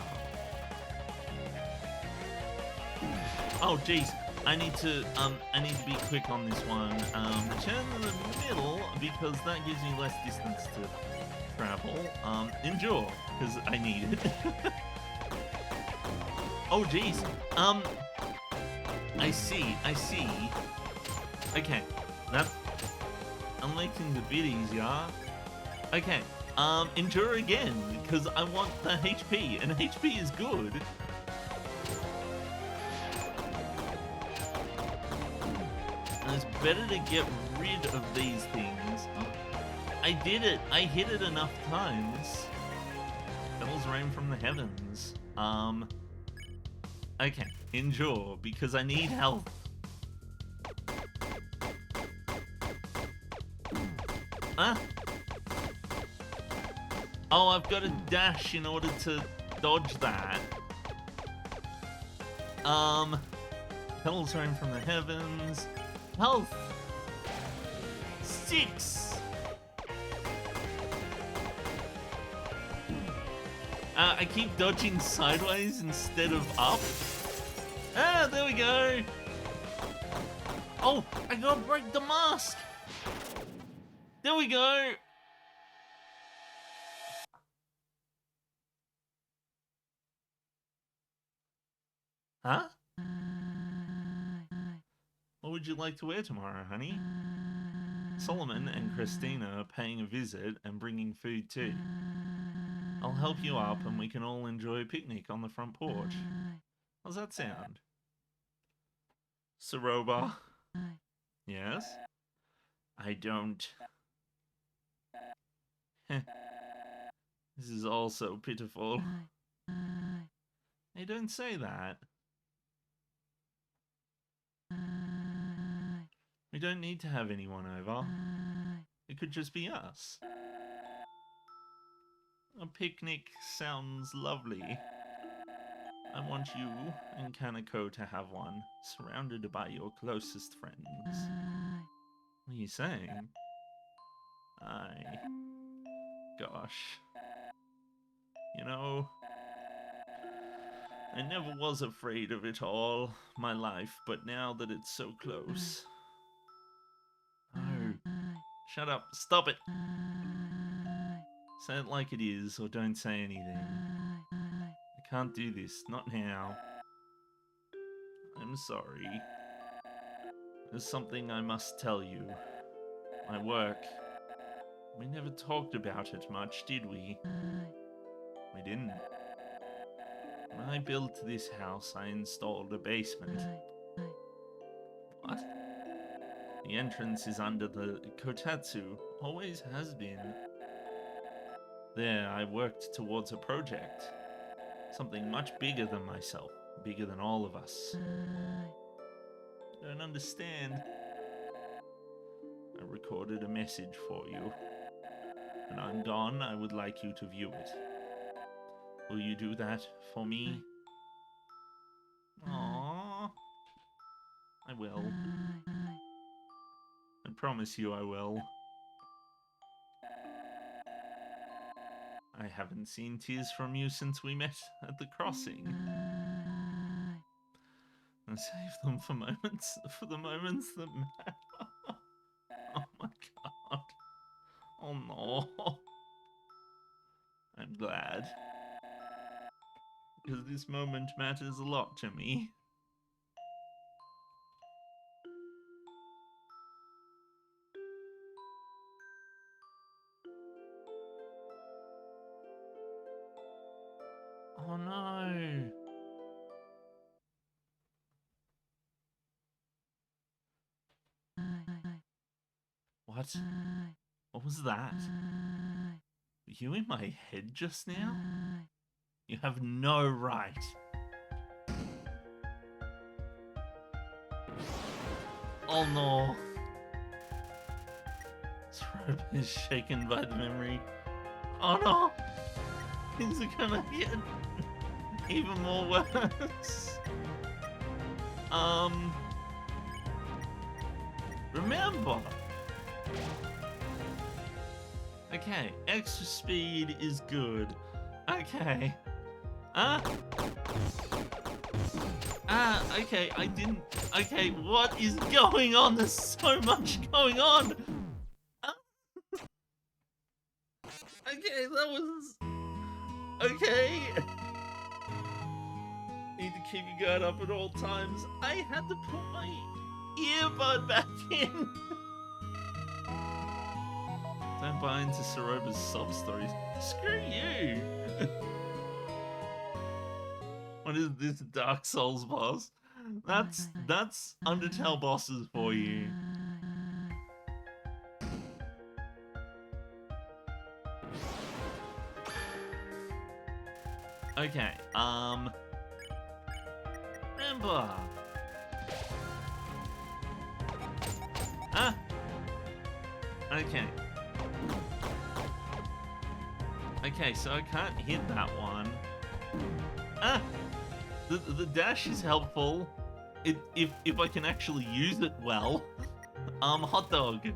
Oh, jeez. I need to be quick on this one. Return to the middle, because that gives me less distance to travel. Endure, because I need it. Oh, jeez. I see. Okay, that... I'll make things a bit easier. Okay, endure again, because I want the HP, and HP is good. And it's better to get rid of these things. I did it! I hit it enough times. Petals rain from the heavens. Okay, endure, because I need health. Oh, I've got to dash in order to dodge that. Petals rain from the heavens. Health! 6! I keep dodging sideways instead of up. Ah, there we go! Oh, I gotta break the mask! There we go! Huh? What would you like to wear tomorrow, honey? Solomon and Christina are paying a visit and bringing food too. I'll help you up and we can all enjoy a picnic on the front porch. How's that sound? Saroba? Yes? I don't... This is all so pitiful. Hey, don't say that. We don't need to have anyone over. It could just be us. A picnic sounds lovely. I want you and Kaneko to have one, surrounded by your closest friends. What are you saying? Gosh. You know, I never was afraid of it all my life, but now that it's so close... No. Shut up. Stop it. Say it like it is, or don't say anything. I can't do this. Not now. I'm sorry. There's something I must tell you. My work. We never talked about it much, did we? We didn't. When I built this house, I installed a basement. What? The entrance is under the kotatsu. Always has been. There, I worked towards a project. Something much bigger than myself. Bigger than all of us. I don't understand. I recorded a message for you. When I'm gone, I would like you to view it. Will you do that for me? will. I promise you I will. I haven't seen tears from you since we met at the crossing. I save them for the moments that matter. Oh my god. Oh no. I'm glad. Because this moment matters a lot to me. Oh no. What? What was that? Were you in my head just now? You have no right. Oh no. This rope is shaken by the memory. Oh no. Things are gonna get even more worse. Remember. Okay, extra speed is good. Okay. Okay, I didn't... Okay, what is going on? There's so much going on! Okay, that was... Okay. Need to keep your guard up at all times. I had to put my earbud back in. Don't buy into Soroba's sub-stories. Screw you! What is this Dark Souls boss? That's Undertale bosses for you. Okay, remember. Okay. Okay, so I can't hit that one. The dash is helpful. If I can actually use it well. Hot dog.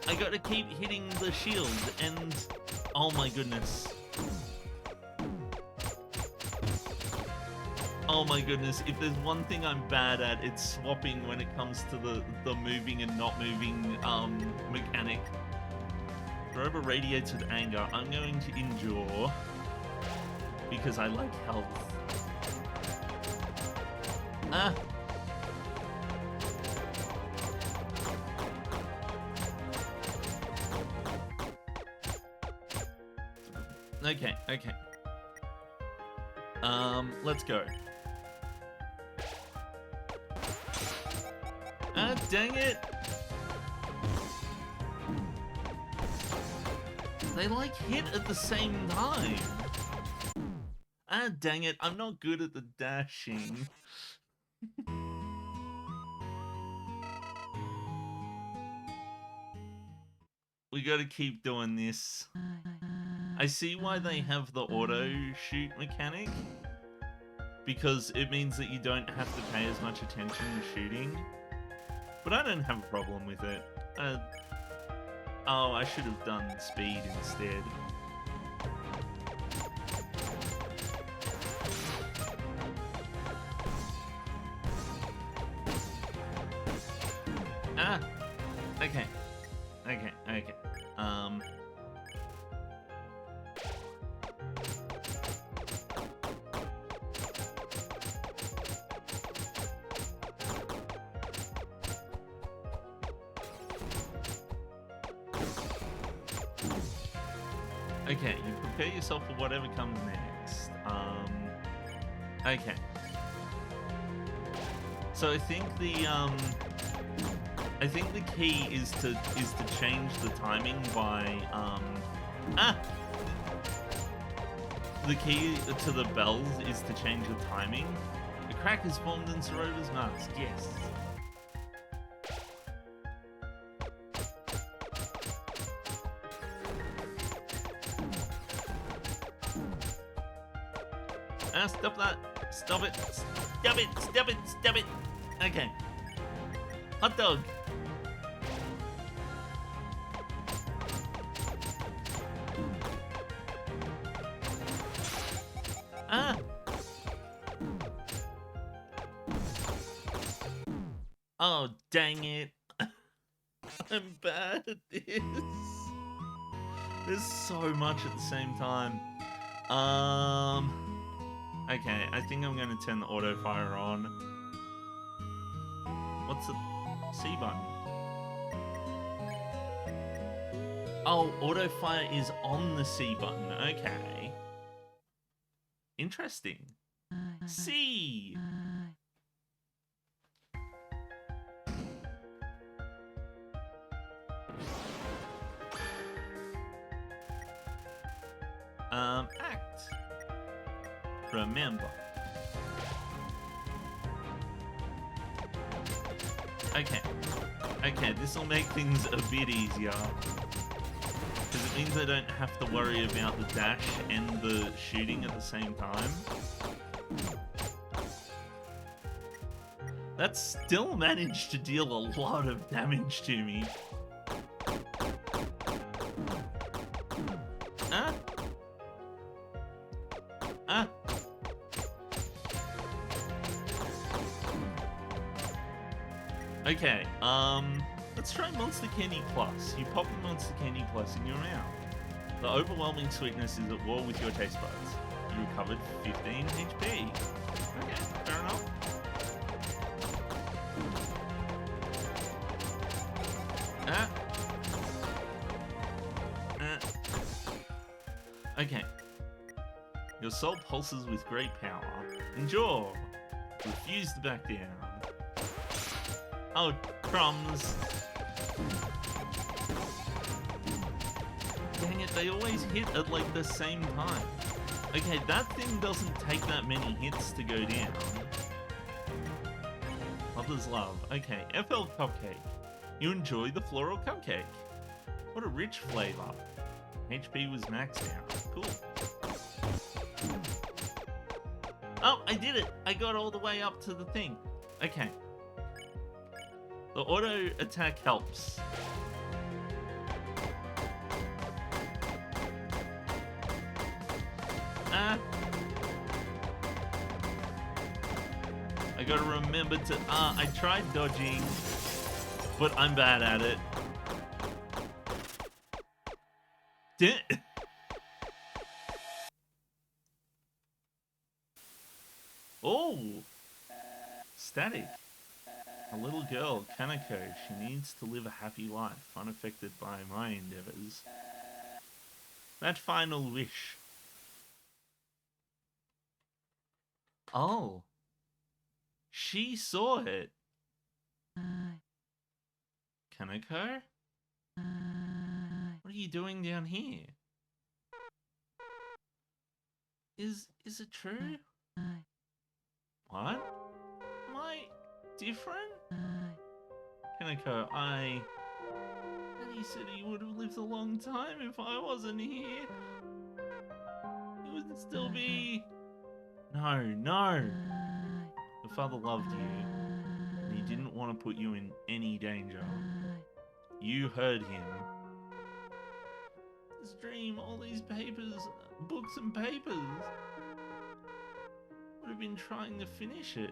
I gotta keep hitting the shield and... Oh my goodness. Oh my goodness, if there's one thing I'm bad at, it's swapping when it comes to the moving and not moving mechanic. Robo radiates with anger. I'm going to endure because I like health. Okay. Let's go. Dang it! They like hit at the same time. Dang it, I'm not good at the dashing. We gotta keep doing this. I see why they have the auto shoot mechanic. Because it means that you don't have to pay as much attention to shooting. But I don't have a problem with it. Oh, I should have done speed instead. Okay. Okay, you prepare yourself for whatever comes next. Okay. So I think the key is to change the timing by the key to the bells is to change the timing. A crack is formed in Soroba's mask. Yes. Stop that. Stop it. Stop it. Stop it. Stop it. Okay. Hot dog. Ah. Oh, dang it. I'm bad at this. There's so much at the same time. Okay, I think I'm going to turn the auto fire on. What's the C button? Oh, auto fire is on the C button. Okay. Interesting. C. Act. Remember. Okay. Okay, this will make things a bit easier. Because it means I don't have to worry about the dash and the shooting at the same time. That still managed to deal a lot of damage to me. Ah. Ah. Okay, let's try Monster Candy Plus. You pop the Monster Candy Plus in your mouth. The overwhelming sweetness is at war with your taste buds. You recovered 15 HP. Okay, fair enough. Ah. Okay. Your soul pulses with great power. Endure. Refuse to back down. Oh, crumbs. Dang it, they always hit at like the same time. Okay, that thing doesn't take that many hits to go down. Mother's love. Okay, FL Cupcake. You enjoy the floral cupcake. What a rich flavor. HP was maxed out. Cool. Oh, I did it! I got all the way up to the thing. Okay. The auto attack helps. Ah. I gotta remember to... I tried dodging, but I'm bad at it. Oh! Static. A little girl, Kanako. She needs to live a happy life, unaffected by my endeavors. That final wish. Oh. She saw it. Kanako? What are you doing down here? Is it true? What? Am I different? Kanako, Daddy said he would have lived a long time if I wasn't here. He would still be... No. Your father loved you, and he didn't want to put you in any danger. You heard him. This dream, all these papers, books and papers. Would have been trying to finish it.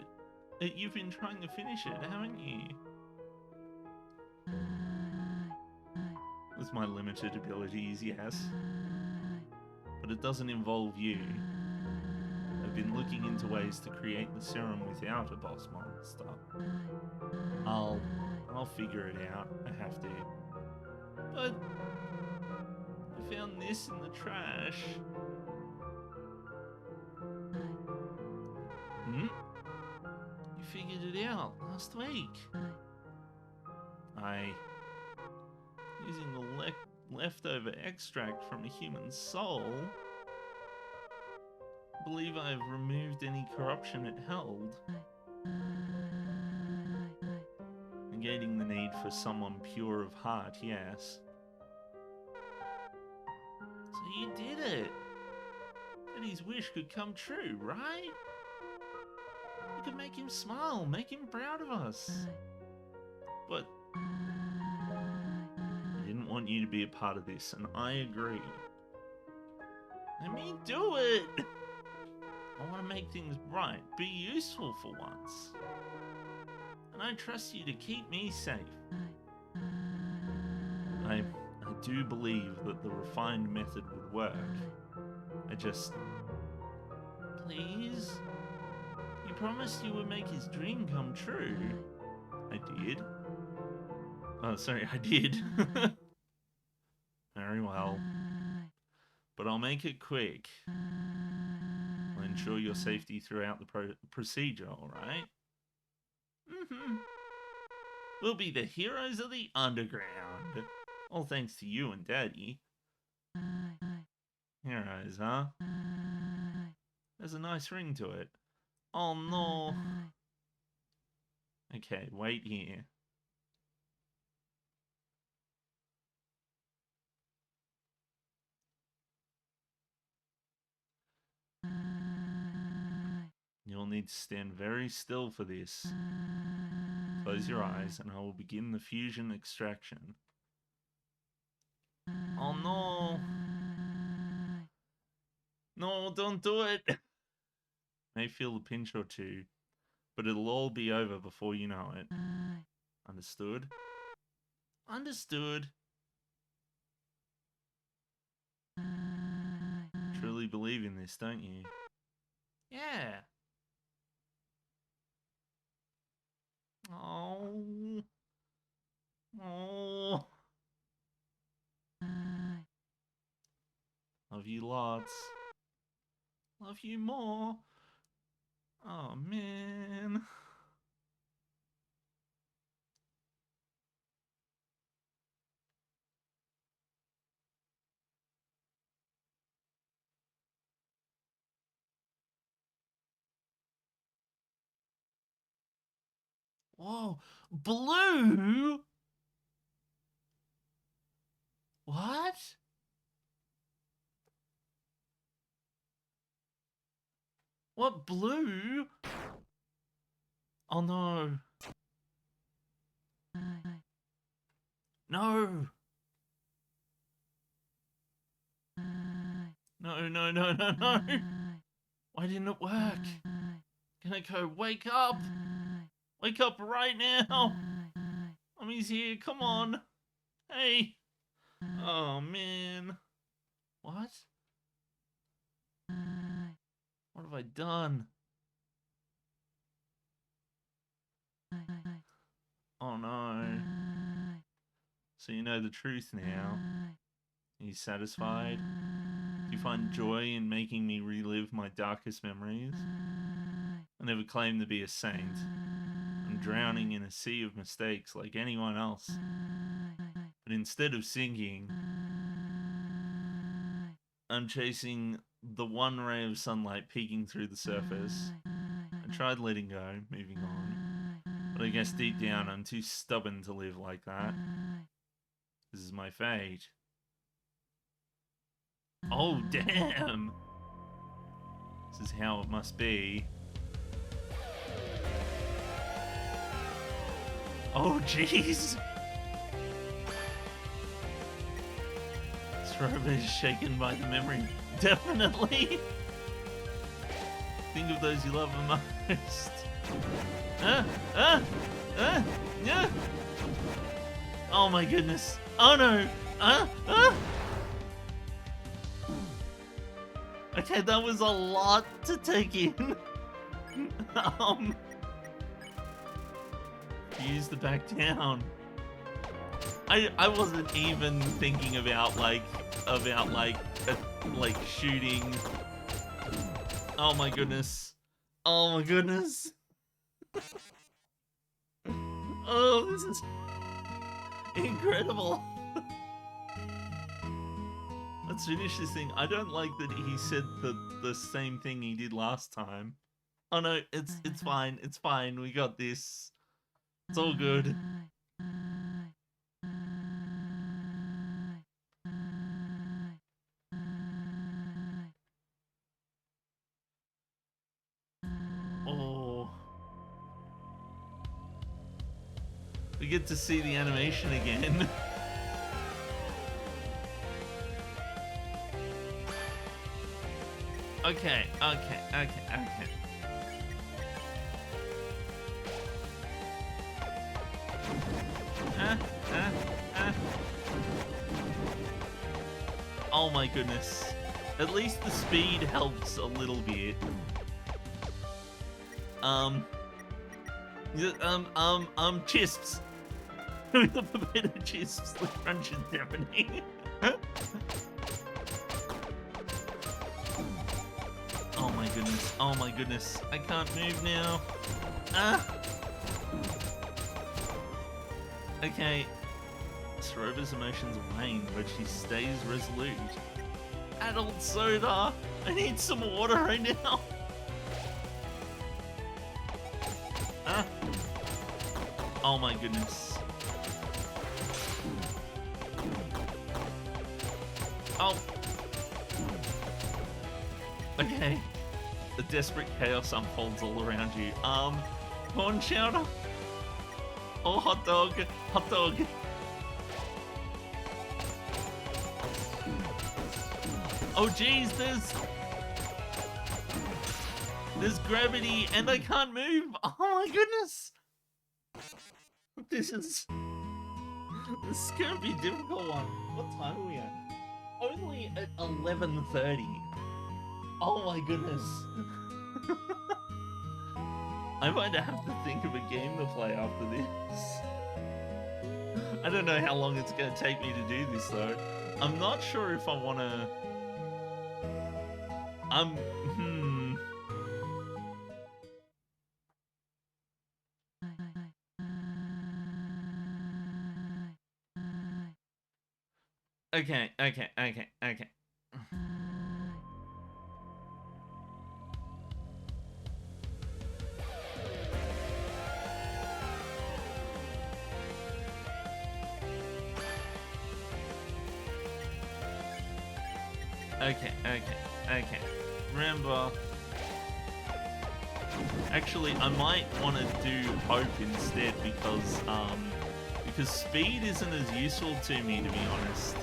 You've been trying to finish it, haven't you? With my limited abilities, yes. But it doesn't involve you. I've been looking into ways to create the serum without a boss monster. I'll figure it out. I have to. But I found this in the trash. You figured it out last week. Using the leftover extract from a human soul, I believe I've removed any corruption it held, negating the need for someone pure of heart, yes. So you did it! Daddy's wish could come true, right? We could make him smile, make him proud of us. But I didn't want you to be a part of this, and I agree. Let me do it! I want to make things right, be useful for once. And I trust you to keep me safe. I do believe that the refined method would work. I just... Please? You promised you would make his dream come true. I did. Oh, sorry, I did. Very well. But I'll make it quick. I'll ensure your safety throughout the procedure, alright? Mm-hmm. We'll be the heroes of the underground. All thanks to you and Daddy. Heroes, huh? There's a nice ring to it. Oh no. Okay, wait here. You'll need to stand very still for this. Close your eyes and I will begin the fusion extraction. Oh no! No, don't do it! May feel a pinch or two, but it'll all be over before you know it. Understood? Understood! Truly believe in this, don't you? Yeah! Oh. Oh. Love you lots. Love you more. Oh, man. Whoa. Blue? What? What, blue? Oh, no. No. No, no, no, no, no. Why didn't it work? Kaneko, wake up. Wake up right now. Mommy's here. Come on. Hey. Oh, man. What? What have I done? Oh, no. So you know the truth now. Are you satisfied? Do you find joy in making me relive my darkest memories? I never claimed to be a saint. I'm drowning in a sea of mistakes like anyone else. But instead of sinking, I'm chasing the one ray of sunlight peeking through the surface. I tried letting go, moving on. But I guess deep down I'm too stubborn to live like that. This is my fate. Oh, damn! This is how it must be. Oh, jeez! This room is shaken by the memory. Definitely! Think of those you love the most. Yeah! Oh my goodness. Oh no! Okay, that was a lot to take in. Use the back down. I wasn't even thinking about like shooting. Oh my goodness. Oh my goodness. Oh, this is incredible. Let's finish this thing. I don't like that he said the same thing he did last time. Oh no, it's fine. It's fine. We got this. It's all good. Oh. get to see the animation again. Okay. Oh my goodness. At least the speed helps a little bit. Chisps. The potato chisps, the crunch is happening. Oh my goodness. I can't move now. Okay. Soroba's emotions wane, but she stays resolute. Adult soda! I need some water right now! Oh my goodness. Oh! Okay. The desperate chaos unfolds all around you. Corn chowder? Oh, hot dog! Hot dog! Oh geez, there's gravity and I can't move. Oh my goodness. This is gonna be a difficult one. What time are we at? Only at 11:30. Oh my goodness. I might have to think of a game to play after this. I don't know how long it's gonna take me to do this though. I'm not sure if I wanna... Okay. Okay. Remember... Actually, I might want to do Hope instead because speed isn't as useful to me, to be honest.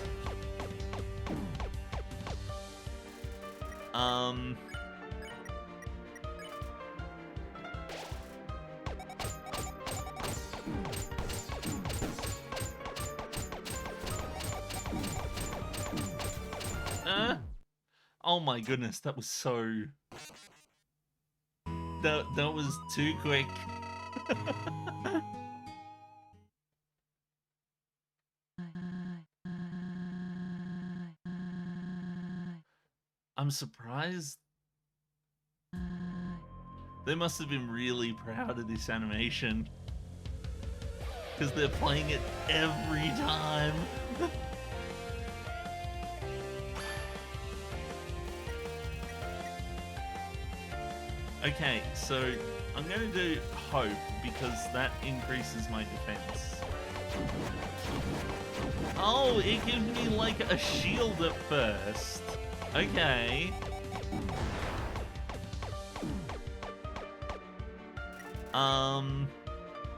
Oh my goodness, that was so... That was too quick. I'm surprised. They must have been really proud of this animation. Because they're playing it every time. Okay, so I'm going to do Hope because that increases my defense. Oh, it gives me like a shield at first. Okay.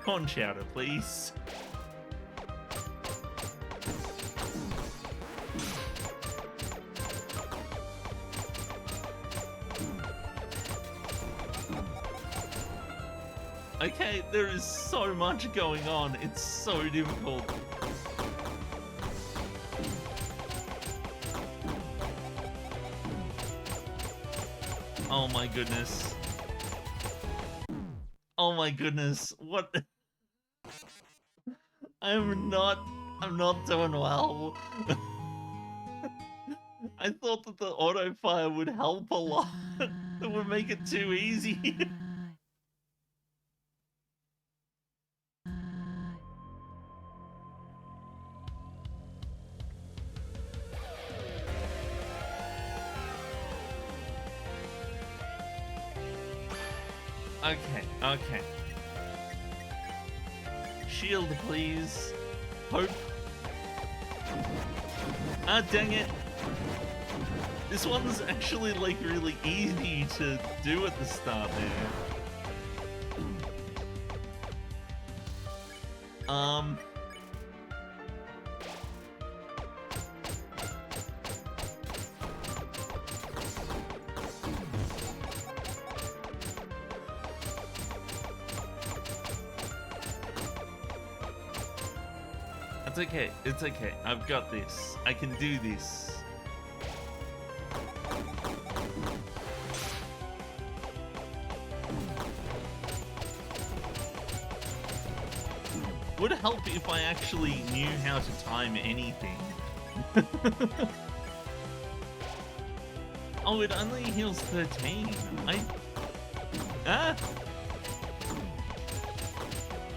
Corn chowder, please. Okay, there is so much going on. It's so difficult. Oh my goodness. Oh my goodness. What? I'm not doing well. I thought that the auto fire would help a lot. It would make it too easy. Okay. Shield, please. Hope. Ah, dang it. This one's actually, like, really easy to do at the start there. Um... It's okay, it's okay. I've got this. I can do this. Would help if I actually knew how to time anything. Oh, it only heals 13. Ah!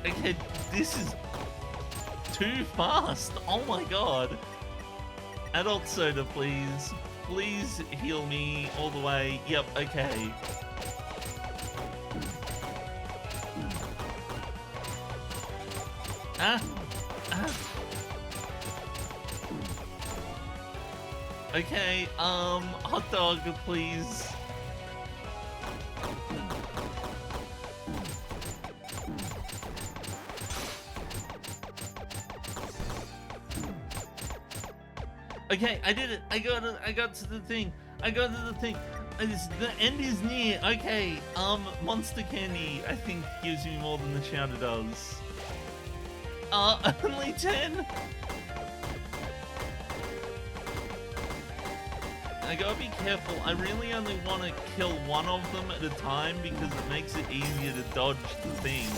Okay, this is too fast. Oh my god. Adult soda, please. Please heal me all the way. Yep, okay. Ah! Ah! Okay, hot dog, please. Okay, I did it. I got to the thing. The end is near. Okay, monster candy, I think, gives me more than the chowder does. Only 10? I gotta be careful. I really only want to kill one of them at a time because it makes it easier to dodge the thing.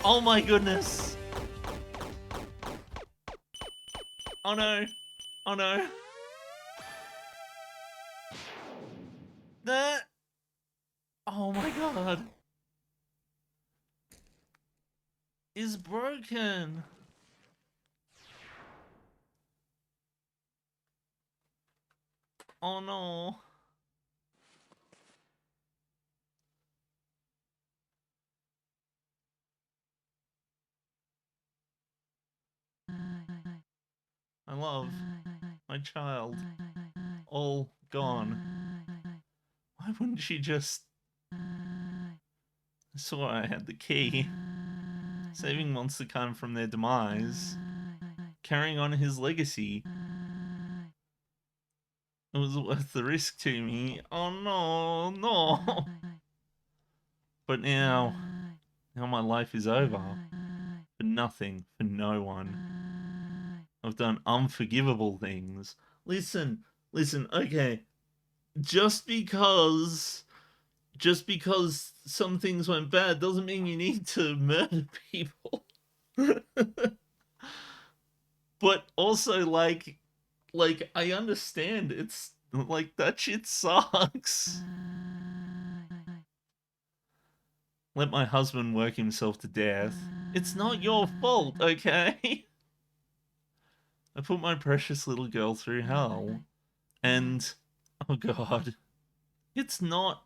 Oh my goodness! Oh no! Oh no! That! Oh my god! Is broken! Oh no! I love my child. All gone. Why wouldn't she just... I saw I had the key. Saving Monster Kind from their demise. Carrying on his legacy. It was worth the risk to me. Oh no, no. But now my life is over. For nothing, for no one. I've done unforgivable things. Listen, okay. Just because some things went bad doesn't mean you need to murder people. But also, like I understand it's like that shit sucks. Let my husband work himself to death. It's not your fault, okay? I put my precious little girl through hell. And, oh god, it's not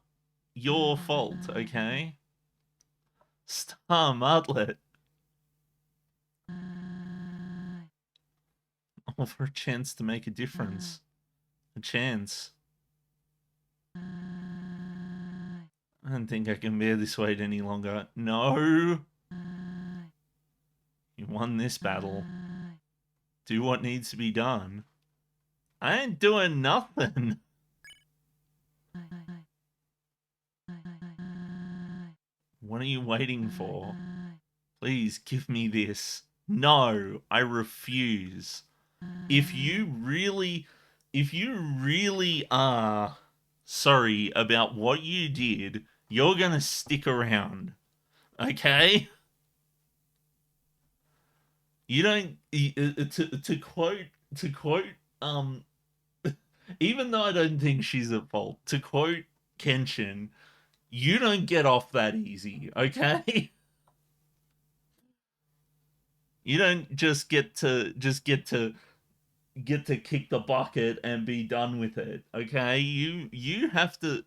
your fault, okay? Star Martlet. All for a chance to make a difference. A chance. I don't think I can bear this weight any longer. No! You won this battle. Do what needs to be done. I ain't doing nothing. What are you waiting for? Please give me this. No, I refuse. If you really are sorry about what you did, you're gonna stick around. Okay? You don't to quote even though I don't think she's at fault, to quote Kenshin, you don't get off that easy, okay? You don't just get to kick the bucket and be done with it, okay? You have to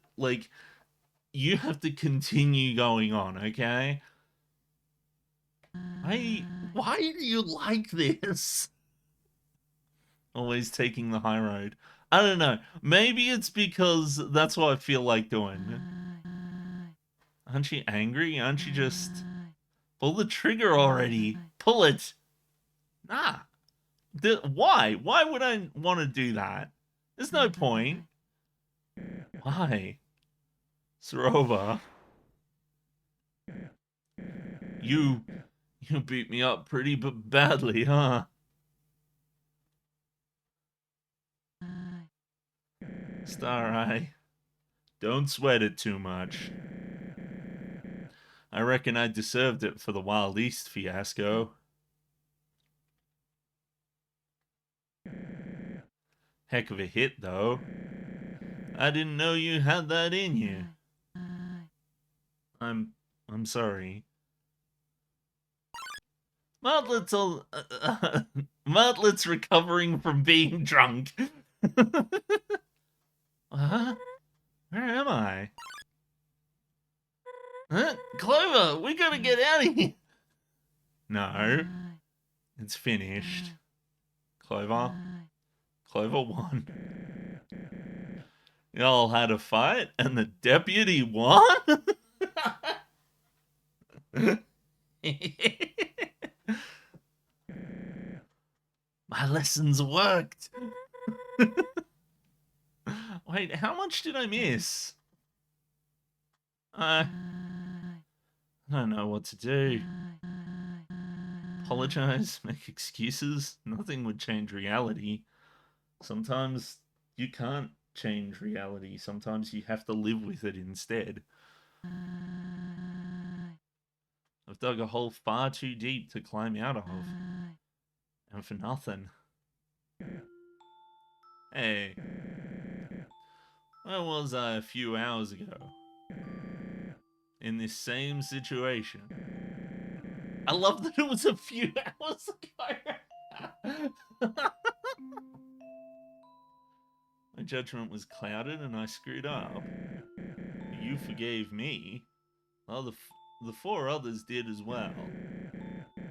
continue going on, okay? Why do you like this? Always taking the high road. I don't know. Maybe it's because that's what I feel like doing. Aren't you angry? Aren't you just... Pull the trigger already. Pull it. Nah. Why? Why would I want to do that? There's no point. Why? Sarova, you beat me up pretty badly, huh? Star Eye, don't sweat it too much. I reckon I deserved it for the Wild East fiasco. Heck of a hit, though. I didn't know you had that in you. I'm sorry. Martlet's recovering from being drunk. Huh? Where am I? Huh? Clover, we gotta get out of here. No, it's finished. Clover. Clover won. Y'all had a fight and the deputy won? My lessons worked. Wait, how much did I miss? I don't know what to do. Apologize, make excuses. Nothing would change reality. Sometimes you can't change reality. Sometimes you have to live with it instead. I've dug a hole far too deep to climb out of. And for nothing. Hey, where was I a few hours ago? In this same situation. I love that it was a few hours ago. My judgment was clouded and I screwed up. You forgave me. Well, the four others did as well.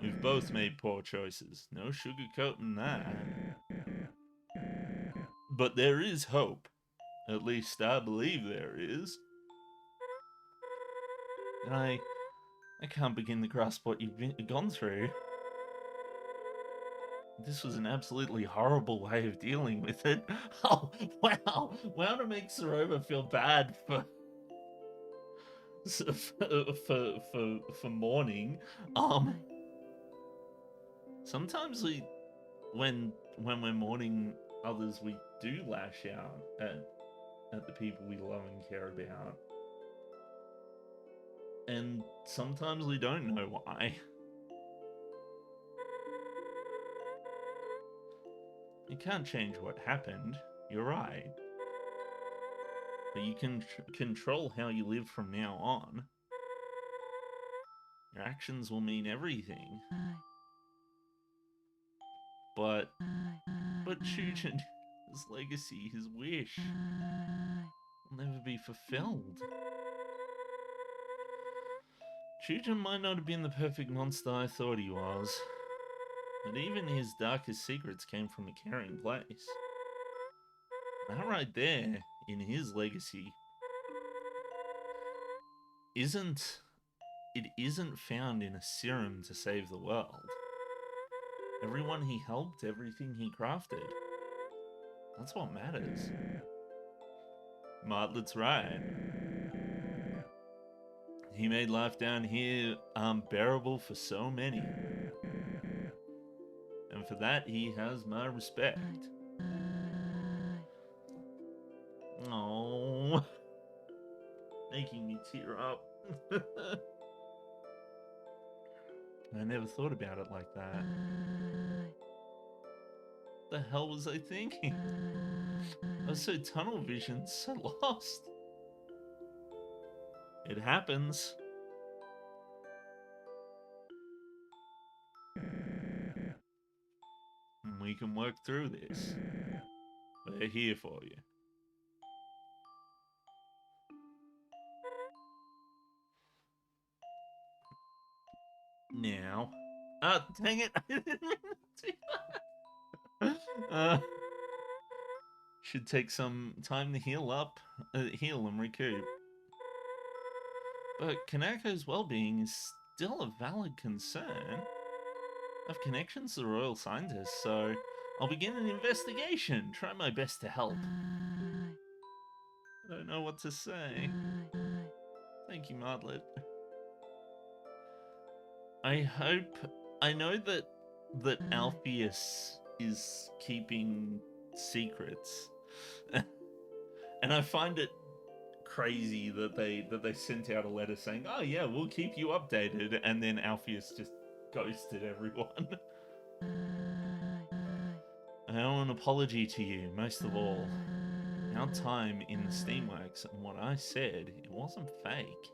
We've both made poor choices. No sugarcoating that. But there is hope. At least I believe there is. And I can't begin to grasp what you've gone through. This was an absolutely horrible way of dealing with it. Oh, wow. Wow, to make Sarova feel bad for mourning. Sometimes when we're mourning others, we do lash out at the people we love and care about. And sometimes we don't know why. You can't change what happened, you're right. But you can control how you live from now on. Your actions will mean everything. But Chujin, his legacy, his wish, will never be fulfilled. Chujin might not have been the perfect monster I thought he was, but even his darkest secrets came from a caring place. That right there, in his legacy, isn't found in a serum to save the world. Everyone he helped, everything he crafted. That's what matters. Martlet's right. He made life down here unbearable for so many. And for that, he has my respect. Oh, making me tear up. I never thought about it like that. What the hell was I thinking? I was so tunnel vision, so lost. It happens. And we can work through this. We're here for you. Now. Dang it. I didn't mean to do that. Should take some time to heal and recoup. But Kanako's well-being is still a valid concern. have connections to the royal scientists, so I'll begin an investigation. Try my best to help. I don't know what to say. Thank you, Martlet. I know that Alpheus is keeping secrets, and I find it crazy that they sent out a letter saying, "Oh yeah, we'll keep you updated," and then Alpheus just ghosted everyone. I owe an apology to you, most of all. Our time in the Steamworks and what I said, it wasn't fake.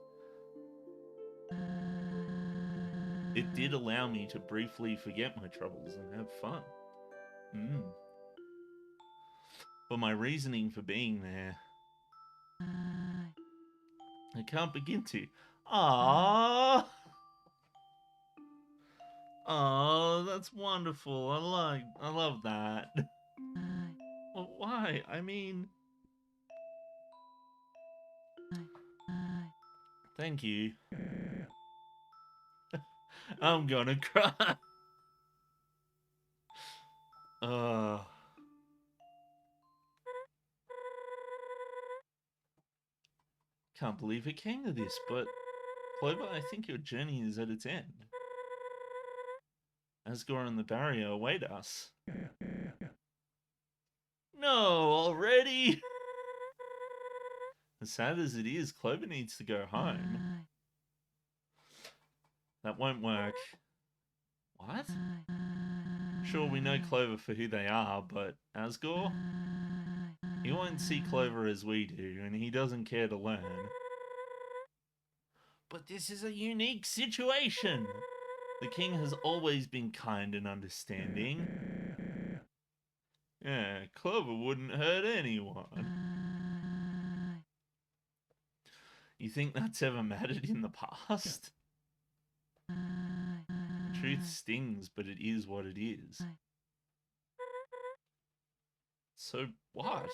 It did allow me to briefly forget my troubles and have fun. But my reasoning for being there, I can't begin to. Ah, oh, that's wonderful. I love that. Well, why? I mean, thank you. I'm gonna cry. Uh, can't believe it came to this, but Clover, I think your journey is at its end. Asgore and the barrier await us. No, already? As sad as it is, Clover needs to go home. That won't work. What? Sure, we know Clover for who they are, but Asgore? He won't see Clover as we do, and he doesn't care to learn. But this is a unique situation. The king has always been kind and understanding. Yeah, Clover wouldn't hurt anyone. You think that's ever mattered in the past? The truth stings, but it is what it is. So what?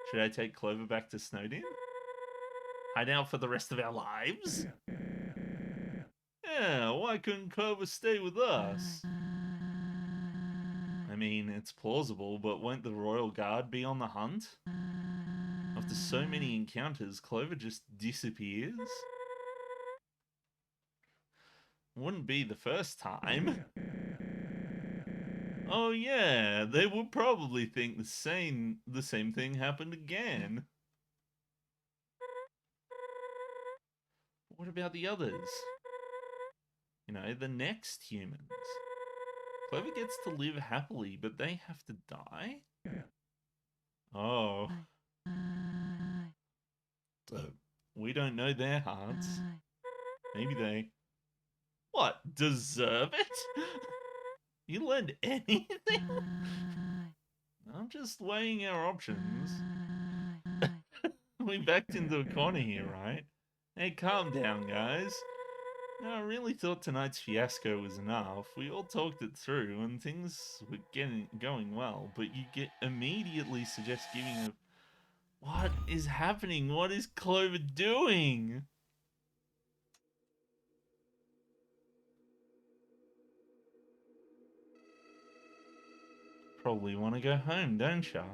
Should I take Clover back to Snowdin? Hide out for the rest of our lives? Yeah, why couldn't Clover stay with us? I mean, it's plausible, but won't the Royal Guard be on the hunt? After so many encounters, Clover just disappears? Wouldn't be the first time. Oh yeah, they would probably think the same thing happened again. What about the others? You know, the next humans. Clover gets to live happily, but they have to die? Oh. We don't know their hearts. Maybe they... What, deserve it? You learned anything? I'm just weighing our options. We backed into a corner here, right? Hey, calm down, guys. No, I really thought tonight's fiasco was enough. We all talked it through, and things were going well. But you immediately suggest giving a... What is happening? What is Clover doing? Probably want to go home, don't ya?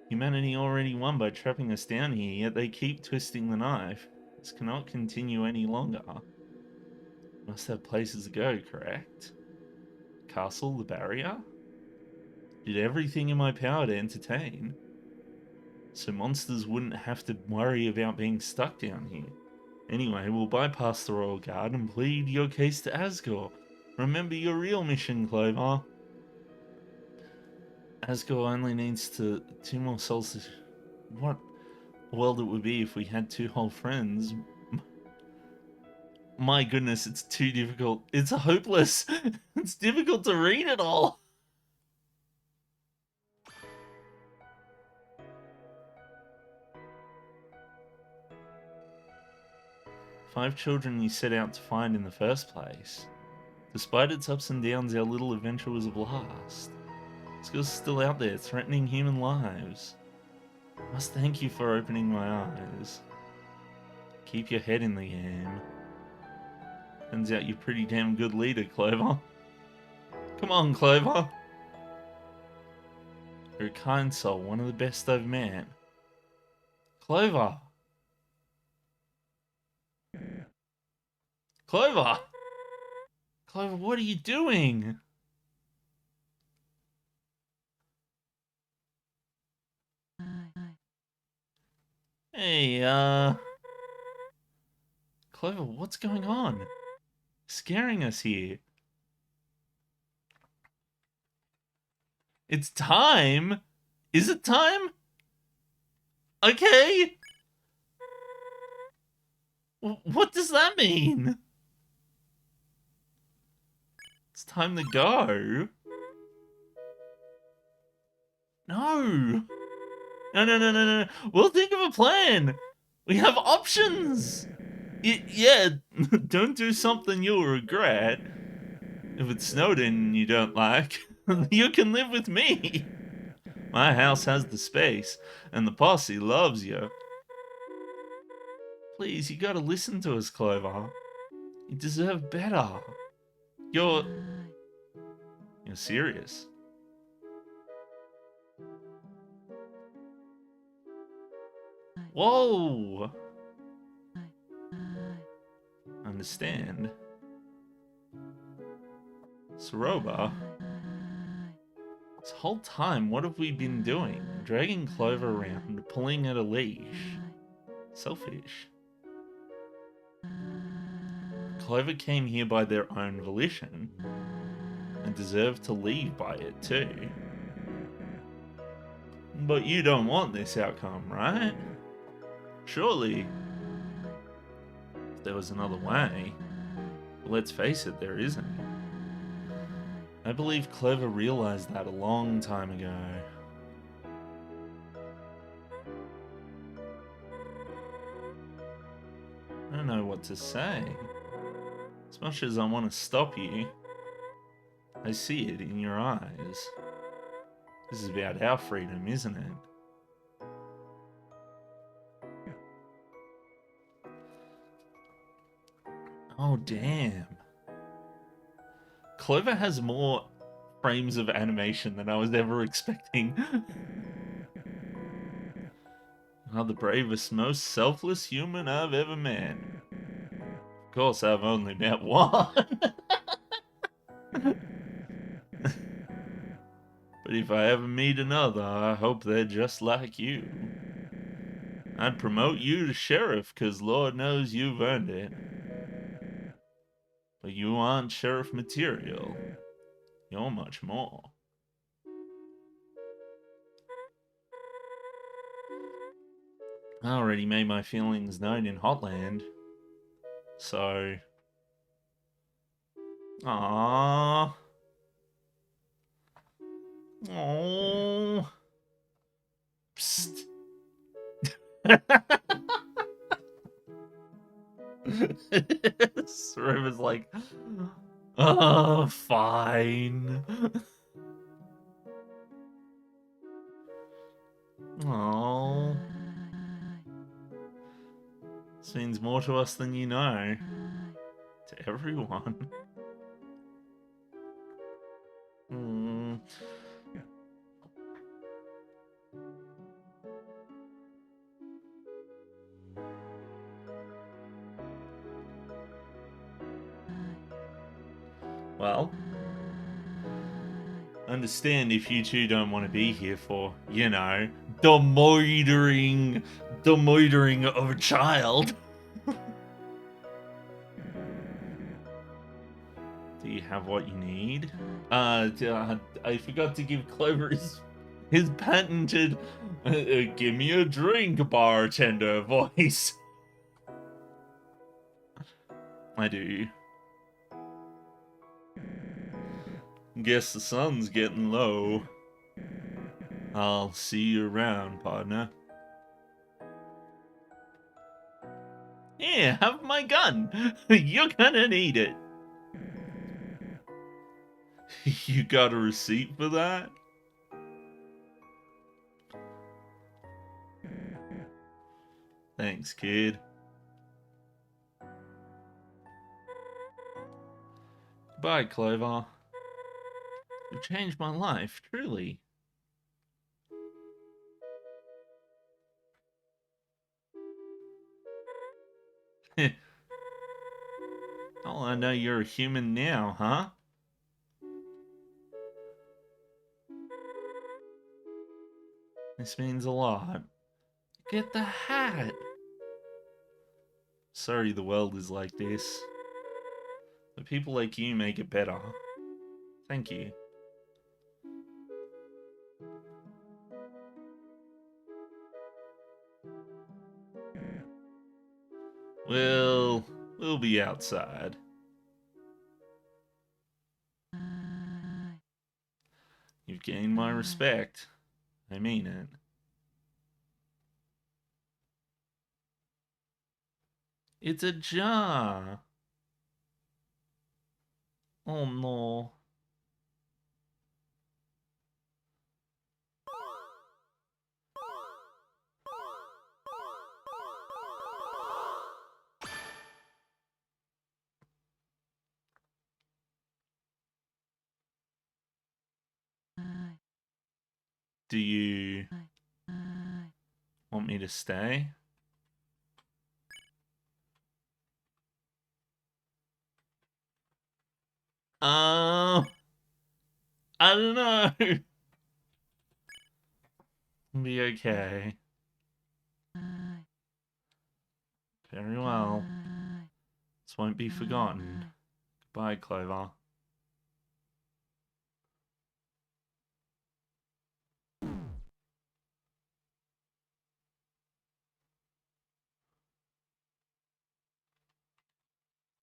Humanity already won by trapping us down here, yet they keep twisting the knife. This cannot continue any longer. Must have places to go, correct? Castle, the barrier? Did everything in my power to entertain. So monsters wouldn't have to worry about being stuck down here. Anyway, we'll bypass the Royal Guard and plead your case to Asgore. Remember your real mission, Clover. Asgore only needs two more souls to... What a world it would be if we had two whole friends. My goodness, it's too difficult. It's hopeless. It's difficult to read it all. Five children you set out to find in the first place. Despite its ups and downs, our little adventure was a blast. Skill's still out there, threatening human lives. I must thank you for opening my eyes. Keep your head in the game. Turns out you're a pretty damn good leader, Clover. Come on, Clover. You're a kind soul, one of the best I've met. Clover. Clover! Clover, what are you doing? Hey, Clover, what's going on? Scaring us here. It's time? Is it time? Okay. What does that mean? It's time to go. No. No. We'll think of a plan. We have options. Yeah, don't do something you'll regret. If it's Snowden you don't like, you can live with me. My house has the space, and the posse loves you. Please, you gotta listen to us, Clover. You deserve better. You're serious. Whoa! Understand. Soroba? This whole time, what have we been doing? Dragging Clover around, pulling at a leash. Selfish. Clover came here by their own volition, and deserve to leave by it too. But you don't want this outcome, right? Surely, if there was another way. But let's face it, there isn't. I believe Clover realized that a long time ago. I don't know what to say. As much as I want to stop you, I see it in your eyes. This is about our freedom, isn't it? Oh, damn. Clover has more frames of animation than I was ever expecting. The bravest, most selfless human I've ever met. Of course, I've only met one. But if I ever meet another, I hope they're just like you. I'd promote you to sheriff, because Lord knows you've earned it. But you aren't sheriff material. You're much more. I already made my feelings known in Hotland. So... Aww. Aww. Psst. River's like, oh, fine. Oh, this means more to us than you know. To everyone. Mm. Well, understand if you two don't want to be here for, you know, the moitering of a child. Do you have what you need? I forgot to give Clover his patented give me a drink, bartender voice. I do. Guess the sun's getting low. I'll see you around, partner. Here, have my gun. You're gonna need it. You got a receipt for that? Thanks, kid. Goodbye, Clover. You've changed my life, truly. Oh, I know you're a human now, huh? This means a lot. Get the hat! Sorry the world is like this. But people like you make it better. Thank you. We'll be outside. You've gained my respect. I mean it. It's a jar. Oh no. Do you want me to stay? I don't know. Be okay. Very well. This won't be forgotten. Goodbye, Clover.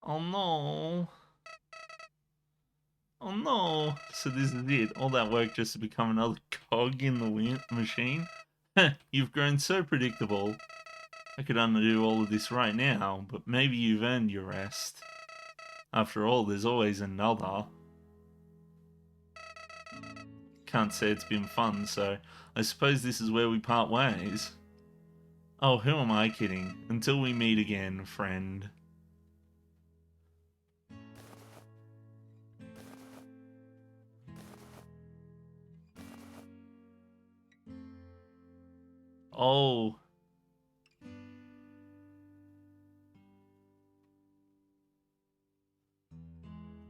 Oh no. Oh no. So this is it. All that work just to become another cog in the machine? You've grown so predictable. I could undo all of this right now, but maybe you've earned your rest. After all, there's always another. Can't say it's been fun, so I suppose this is where we part ways. Oh, who am I kidding? Until we meet again, friend. Oh.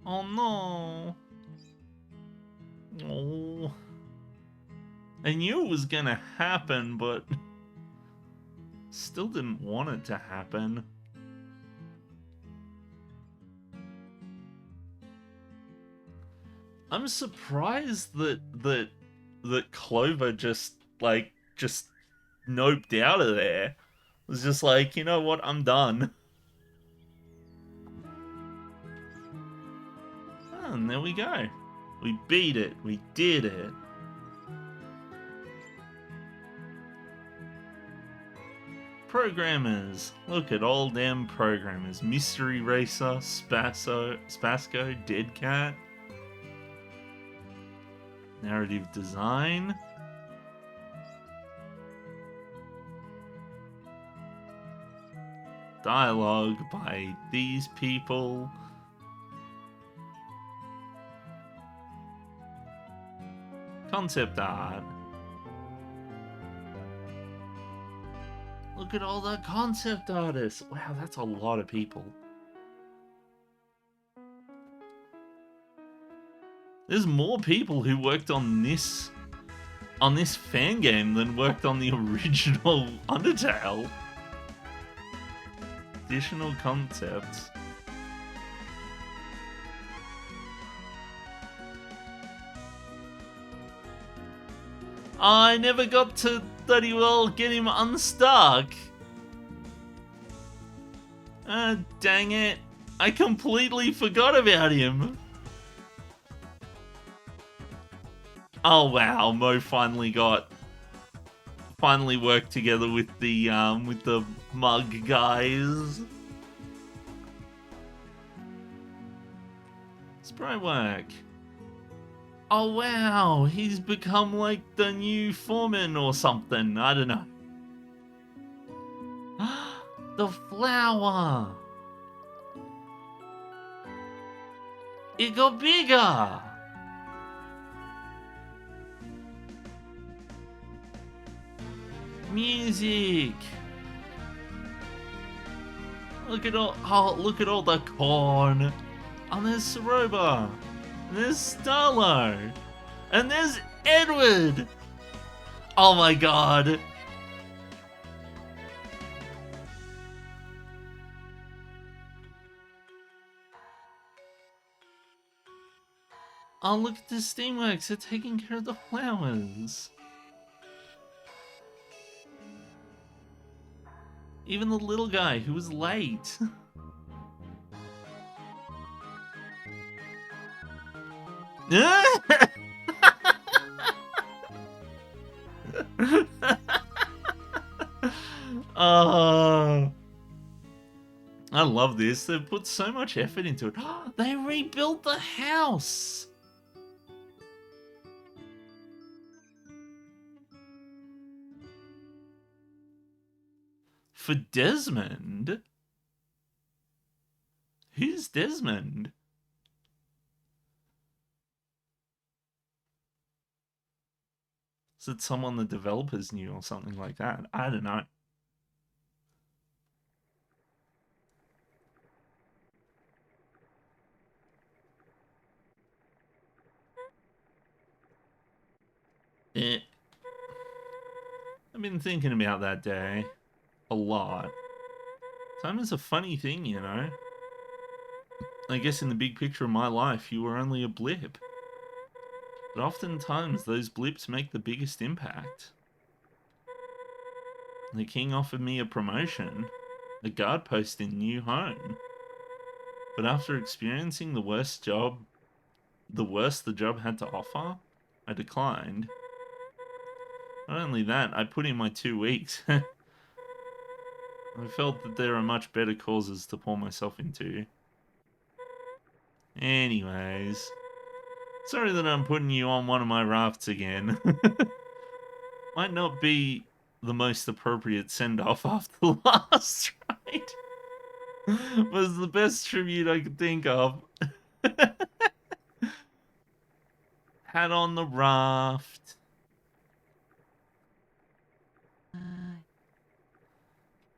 Oh no. Oh. I knew it was gonna happen, but still didn't want it to happen. I'm surprised that Clover just noped out of there. It was just like, you know what, I'm done. Oh, and there we go. We beat it. We did it. Programmers. Look at all them programmers. Mystery Racer, Spasco, Dead Cat. Narrative design. Dialogue by these people. Concept art. Look at all the concept artists. Wow, that's a lot of people. There's more people who worked on this fan game than worked on the original Undertale. Additional concepts. I never got to bloody well get him unstuck. Dang it. I completely forgot about him. Oh wow, Mo finally worked together with the mug guys. Sprite work. Oh wow, he's become like the new foreman or something. I don't know. The flower. It got bigger! Music! Look at all the corn! And there's Soroba! And there's Starlo! And there's Edward! Oh my god! Oh, look at the Steamworks, they're taking care of the flowers. Even the little guy who was late. Oh, I love this. They've put so much effort into it. They rebuilt the house. For Desmond? Who's Desmond? Is it someone the developers knew or something like that? I don't know. Eh. I've been thinking about that day a lot. Time is a funny thing, you know. I guess in the big picture of my life, you were only a blip. But oftentimes, those blips make the biggest impact. The king offered me a promotion, a guard post in New Home. But after experiencing the worst the job had to offer, I declined. Not only that, I put in my 2 weeks. I felt that there are much better causes to pour myself into. Anyways, sorry that I'm putting you on one of my rafts again. Might not be the most appropriate send-off after the last ride. Was the best tribute I could think of. Hat on the raft.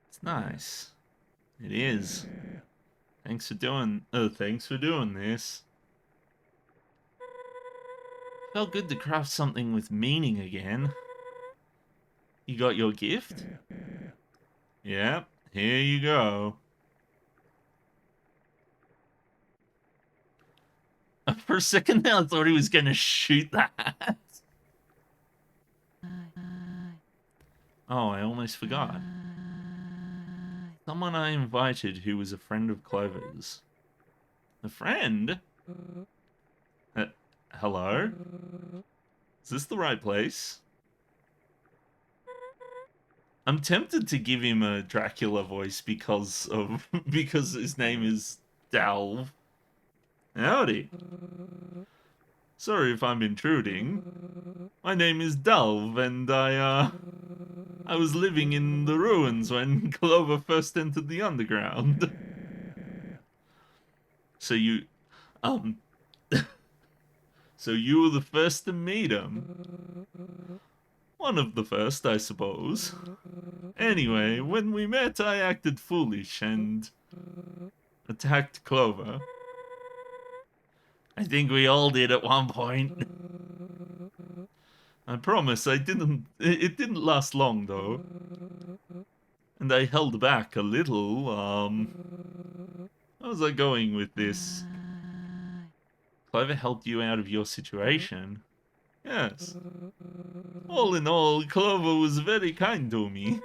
It's nice. It is. Thanks for doing this. Felt good to craft something with meaning again. You got your gift? Yep, here you go. For a second there, I thought he was gonna shoot that. Oh, I almost forgot. Someone I invited who was a friend of Clover's. A friend? Hello? Is this the right place? I'm tempted to give him a Dracula voice because his name is Dalv. Howdy. Sorry if I'm intruding. My name is Dalv, and I was living in the ruins when Clover first entered the underground. So you were the first to meet him. One of the first, I suppose. Anyway, when we met, I acted foolish and attacked Clover. I think we all did at one point. I promise it didn't last long though. And I held back a little, how was I going with this? Clover helped you out of your situation. Yes. All in all, Clover was very kind to me.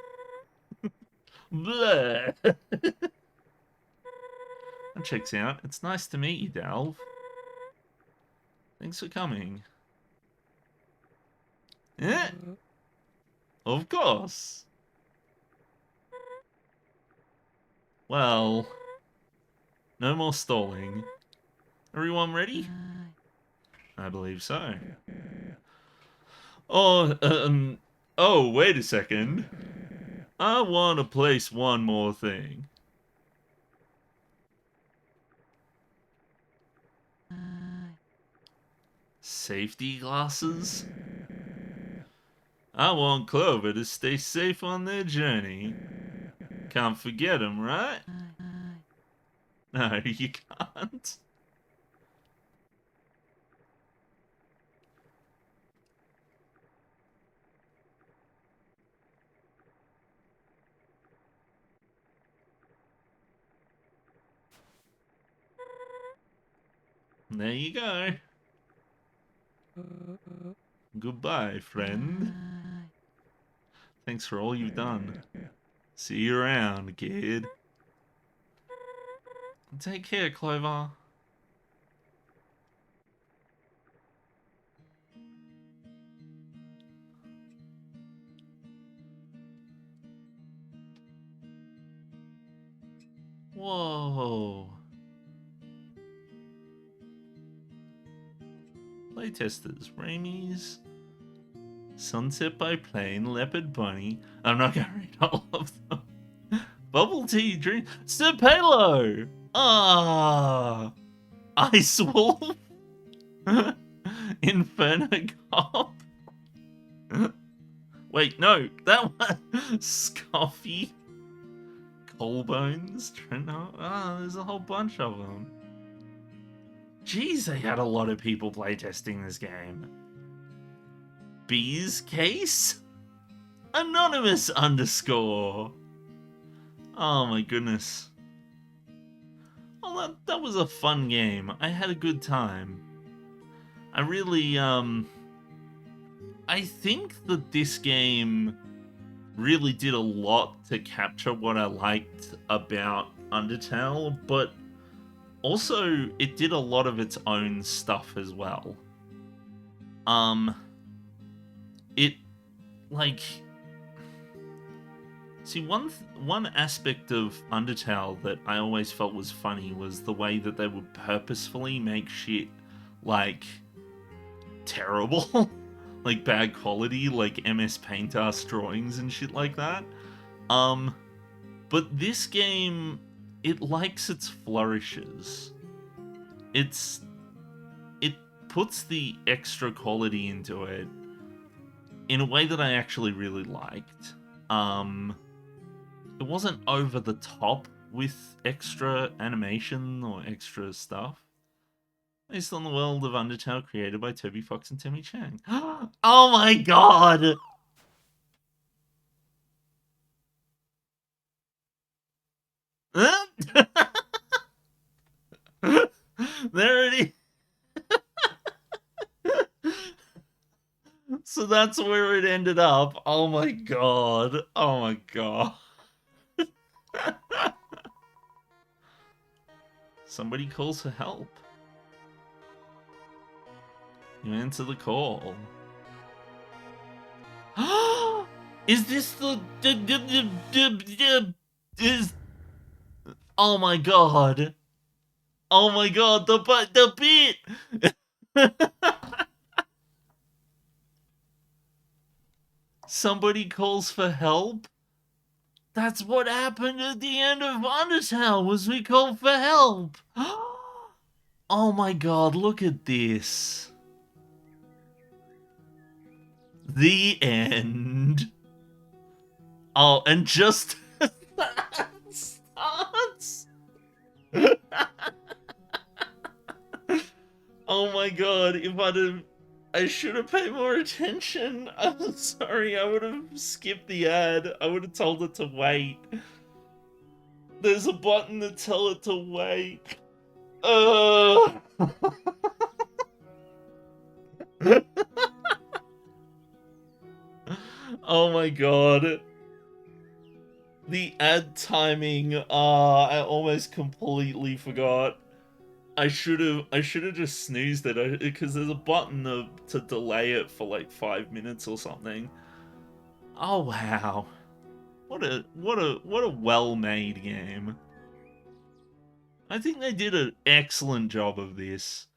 Blah. That checks out. It's nice to meet you, Dalv. Thanks for coming. Eh? Of course. Well, no more stalling. Everyone ready? I believe so. Oh, wait a second. I want to place one more thing. Safety glasses? I want Clover to stay safe on their journey. Can't forget 'em, right? No, you can't. There you go. Goodbye, friend. Thanks for all you've done. See you around, kid. Take care, Clover. Whoa. Playtesters, Ramie's, Sunset by Plane, Leopard Bunny. I'm not gonna read all of them. Bubble Tea Dream, Stapelo! Ah, Ice Wolf, Inferno Cop. Wait, no, that one. Scoffy, Colebones, Trent. There's a whole bunch of them. Jeez, they had a lot of people playtesting this game. Bees Case? Anonymous _. Oh my goodness. Well, that was a fun game. I had a good time. I really, I think that this game really did a lot to capture what I liked about Undertale, but also it did a lot of its own stuff as well. It, like... See, one aspect of Undertale that I always felt was funny was the way that they would purposefully make shit, like, terrible. Like, bad quality, like MS Paint ass drawings and shit like that. But this game, it likes its flourishes. It puts the extra quality into it in a way that I actually really liked. It wasn't over the top with extra animation or extra stuff. Based on the world of Undertale created by Toby Fox and Timmy Chang. Oh my god! There it is. So that's where it ended up. Oh my god. Oh my god. Somebody calls for help. You answer the call. Is this the is? Oh my god! Oh my god! The bit. Somebody calls for help. That's what happened at the end of Undertale. Was we called for help? Oh my god! Look at this. The end. Oh, and just that starts. Oh my god, I should have paid more attention. I'm sorry, I would have skipped the ad. I would have told it to wait. There's a button to tell it to wait. Oh my god. The ad timing, I almost completely forgot. I should have just snoozed it because there's a button to delay it for like 5 minutes or something. Oh wow. What a well-made game. I think they did an excellent job of this.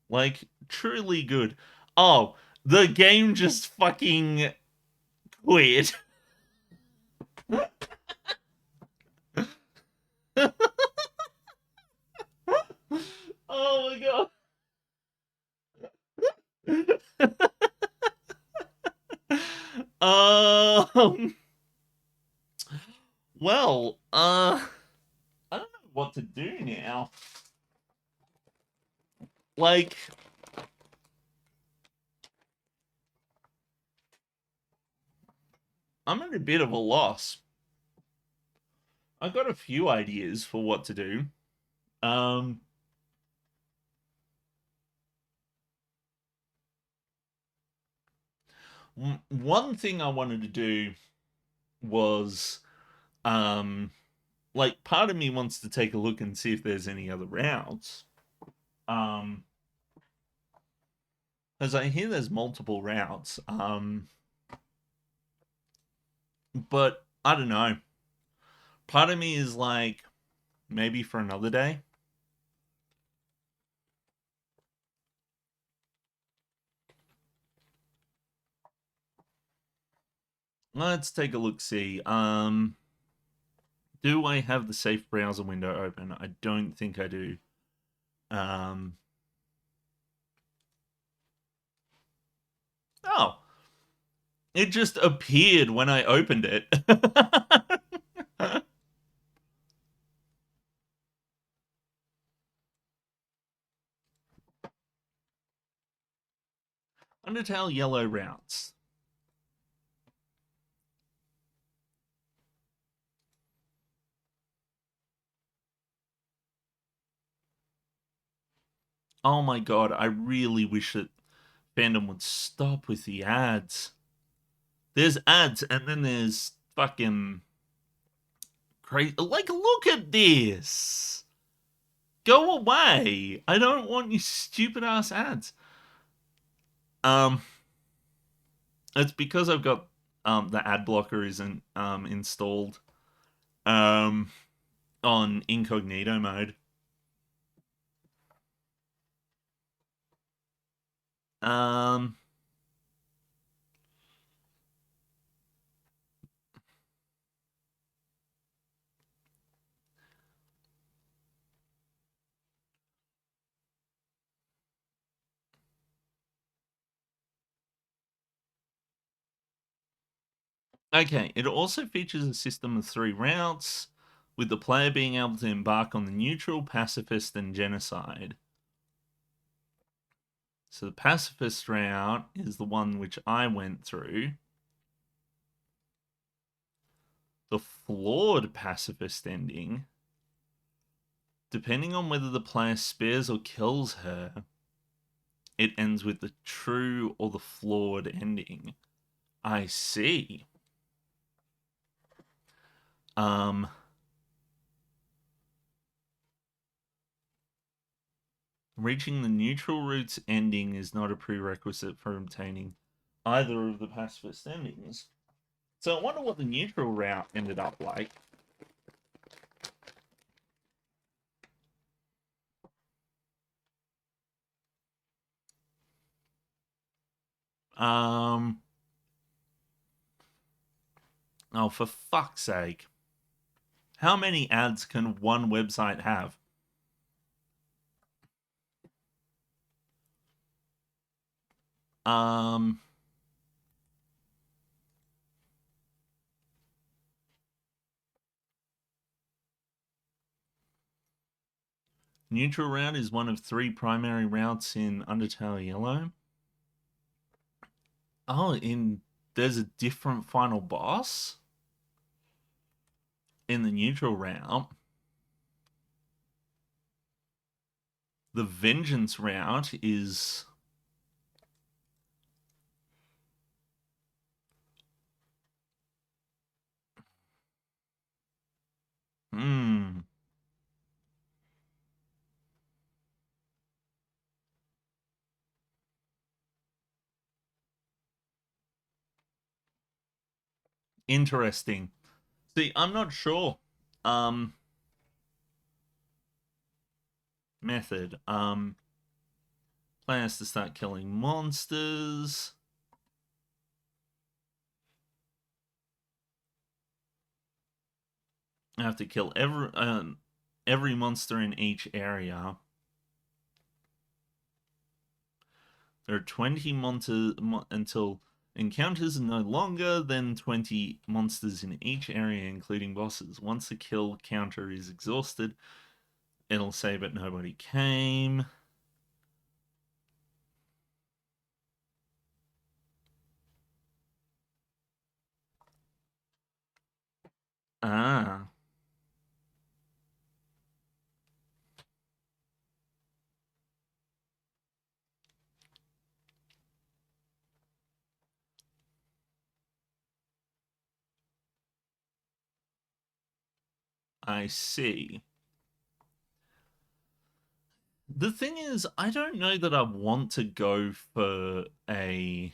Like, truly good. Oh, the game just fucking quit. Oh my god. Um. Well, I don't know what to do now. Like, I'm at a bit of a loss. I've got a few ideas for what to do. Um, One thing I wanted to do was, um, like, part of me wants to take a look and see if there's any other routes. Um, as I hear there's multiple routes. But I don't know. Part of me is like, maybe for another day. Let's take a look. See. Do I have the safe browser window open? I don't think I do. Um, oh, it just appeared when I opened it. Undertale yellow routes. Oh my god, I really wish that fandom would stop with the ads. There's ads, and then there's fucking crazy. Like, look at this. Go away. I don't want you stupid ass ads. Um, it's because I've got the ad blocker isn't installed um on incognito mode. Um, okay, it also features a system of 3 routes, with the player being able to embark on the neutral, pacifist, and genocide. So the pacifist route is the one which I went through. The flawed pacifist ending, depending on whether the player spares or kills her, it ends with the true or the flawed ending. I see. Um, Reaching the neutral route's ending is not a prerequisite for obtaining either of the pacifist endings. So I wonder what the neutral route ended up like. Um, oh, for fuck's sake. How many ads can one website have? Um, Neutral route is one of 3 primary routes in Undertale Yellow. Oh, there's a different final boss in the neutral route. The vengeance route is hmm. Interesting. See, I'm not sure. Um Method. Plans to start killing monsters. I have to kill every monster in each area. There are 20 monsters until Encounters are no longer than 20 monsters in each area, including bosses. Once the kill counter is exhausted, it'll say but nobody came. Ah, I see. The thing is, I don't know that I want to go for a.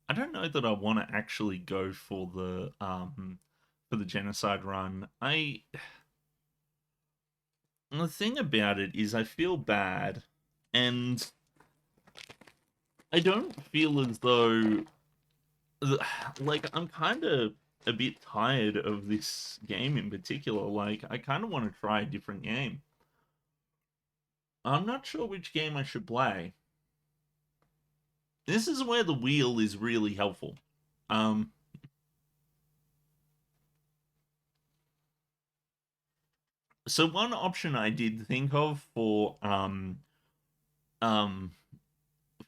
I don't know that I want to actually go for the genocide run. The thing about it is I feel bad, and I don't feel as though like I'm kind of a bit tired of this game in particular. Like I kind of want to try a different game. I'm not sure which game I should play. This is where the wheel is really helpful. Um, so one option I did think of um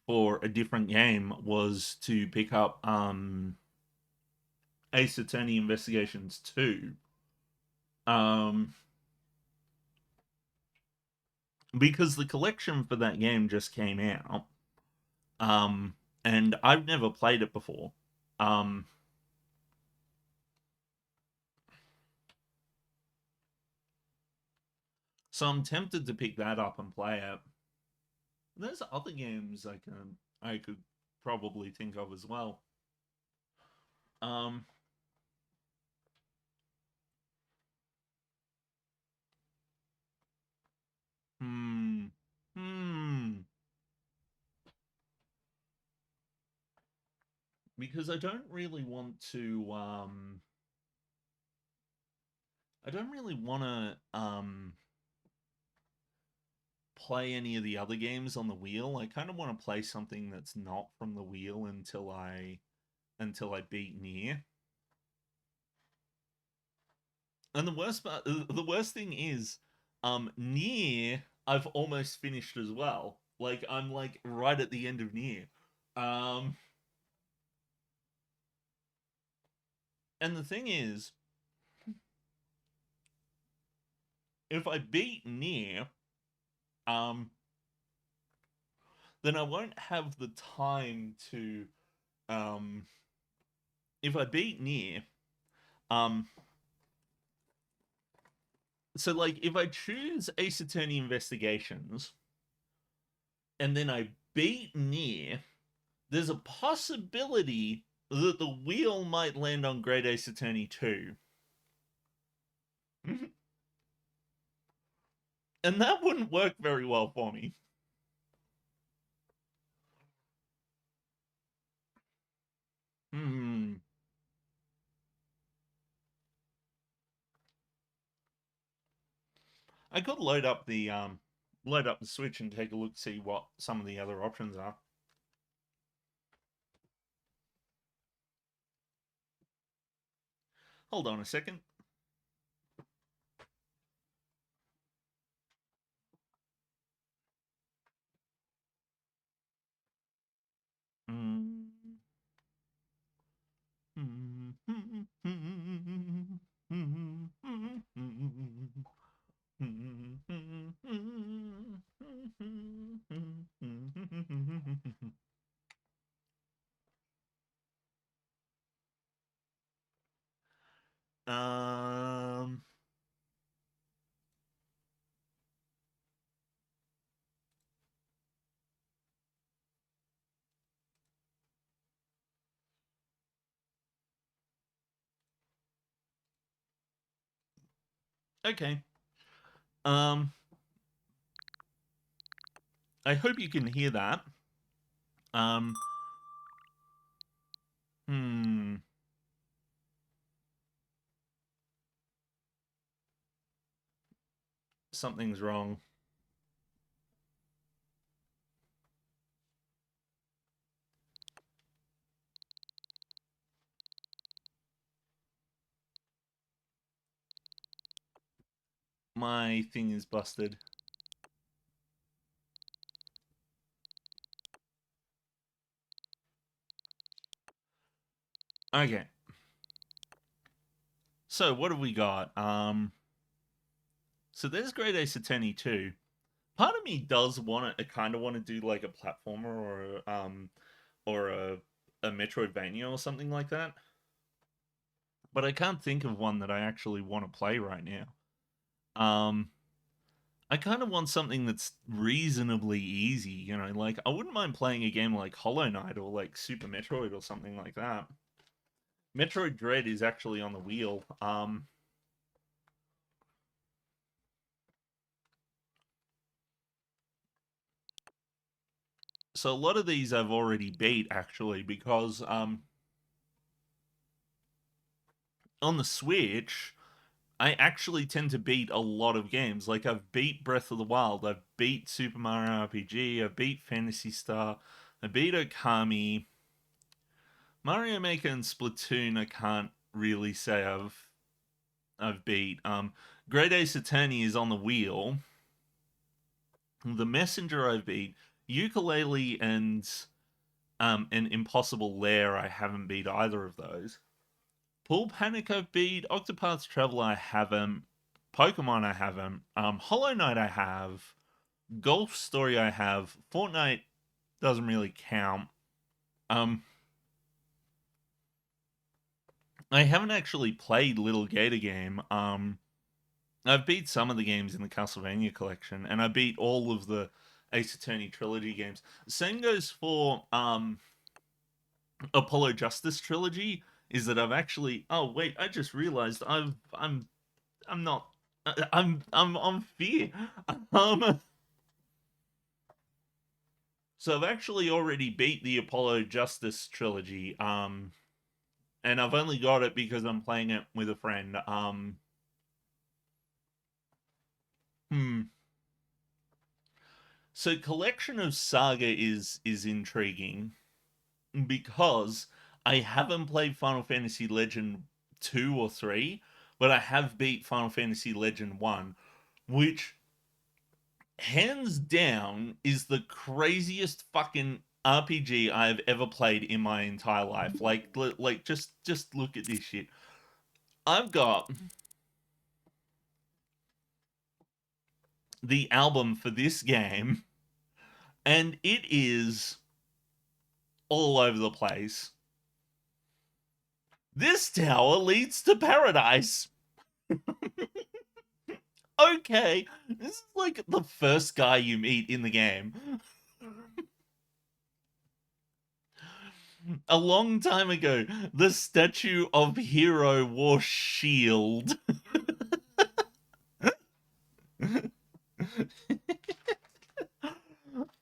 for a different game was to pick up Ace Attorney Investigations 2. Um, because the collection for that game just came out. Um, and I've never played it before. Um, so I'm tempted to pick that up and play it. There's other games I could probably think of as well. Um, hmm, hmm. Because I don't really want to. I don't really want to play any of the other games on the wheel. I kind of want to play something that's not from the wheel until I beat Near. And the worst thing is, Near I've almost finished as well. Like I'm like right at the end of Near. Um, and the thing is, if I beat Near, um, then I won't have the time to um. If I beat Near, um, so like if I choose Ace Attorney Investigations and then I beat Near, there's a possibility that the wheel might land on Great Ace Attorney 2. And that wouldn't work very well for me. Hmm. I could load up the Switch and take a look, see what some of the other options are. Hold on a second. Hmm. Um. Okay. Um. I hope you can hear that. Um. Hmm. Something's wrong. My thing is busted. Okay. So what have we got? So there's Great Ace Attorney 2. Part of me does want to, kind of want to do like a platformer or a Metroidvania or something like that. But I can't think of one that I actually want to play right now. I kind of want something that's reasonably easy, you know, like I wouldn't mind playing a game like Hollow Knight or like Super Metroid or something like that. Metroid Dread is actually on the wheel. So a lot of these I've already beat actually because on the Switch I actually tend to beat a lot of games. Like I've beat Breath of the Wild, I've beat Super Mario RPG, I've beat Phantasy Star, I beat Okami, Mario Maker and Splatoon. I can't really say I've beat. Great Ace Attorney is on the wheel. The Messenger I've beat. Ukulele and Impossible Lair I haven't beat either of those. Pool Panic I've beat. Octopath Traveler I haven't. Pokemon I haven't. Hollow Knight I have. Golf Story I have. Fortnite doesn't really count. I haven't actually played Little Gator Game. I've beat some of the games in the Castlevania collection, and I beat all of the Ace Attorney trilogy games. Same goes for Apollo Justice trilogy. Is that I've actually? Oh wait, I just realized I'm not. I'm on fear. Um, so I've actually already beat the Apollo Justice trilogy. And I've only got it because I'm playing it with a friend. Hmm. So Collection of Saga is intriguing because I haven't played Final Fantasy Legend 2 or 3, but I have beat Final Fantasy Legend 1, which hands down is the craziest fucking RPG I've ever played in my entire life. Like just look at this shit. I've got the album for this game and it is all over the place. This tower leads to paradise. Okay, this is like the first guy you meet in the game. A long time ago, the statue of Hero wore shield.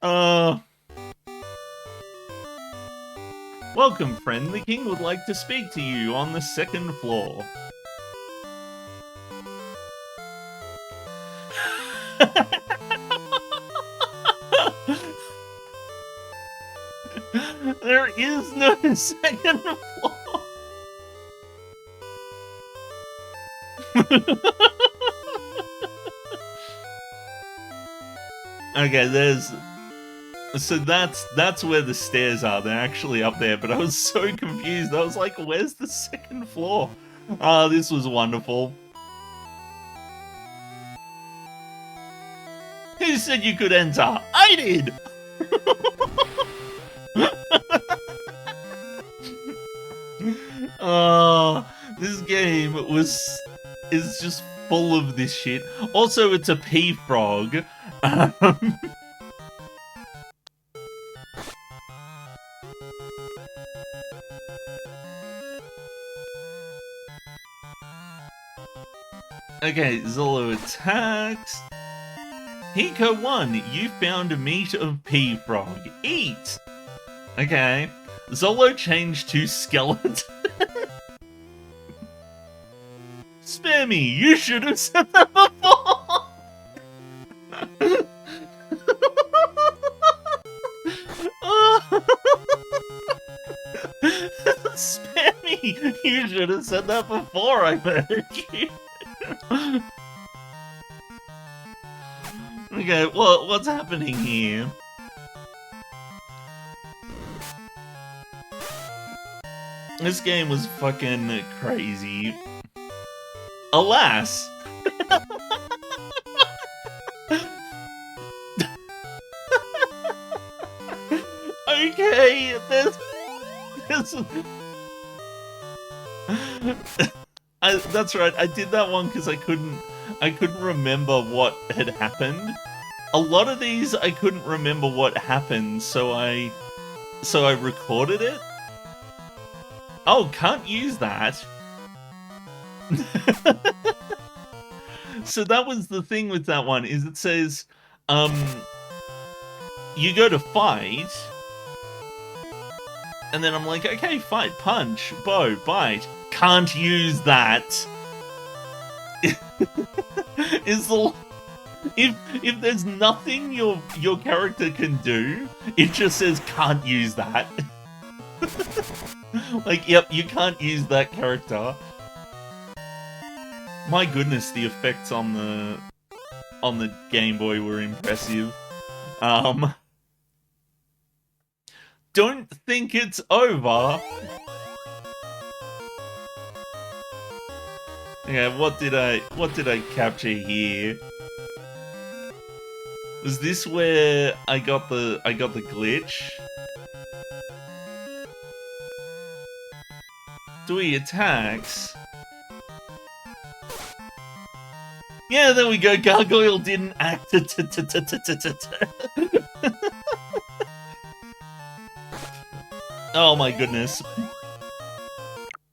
uh Welcome, friend. The king would like to speak to you on the second floor. There is no second floor. Okay, so that's where the stairs are. They're actually up there, but I was so confused. I was like, where's the second floor? This was wonderful. Who said you could enter? I did! This game is just full of this shit. Also, it's a pea frog. Okay, Zolo attacks. Hiko 1, you found a meat of pea frog. Eat! Okay. Zolo changed to skeleton. Spare me, you should have said that before! Spare me, you should have said that before I murdered you. Okay, well, what's happening here? This game was fucking crazy. Alas! Okay, there's that's right. I did that one because I couldn't remember what had happened. A lot of these I couldn't remember what happened, so I recorded it. Oh, can't use that. So that was the thing with that one, is it says, you go to fight, and then I'm like, okay, fight, punch, bow, bite. Can't use that. Is the if there's nothing your character can do, it just says can't use that. Like, yep, you can't use that character. My goodness, the effects on the Game Boy were impressive. Don't think it's over. Okay, what did I capture here? Was this where I got the glitch? Dewey attacks. Yeah, there we go. Gargoyle didn't act. Oh my goodness.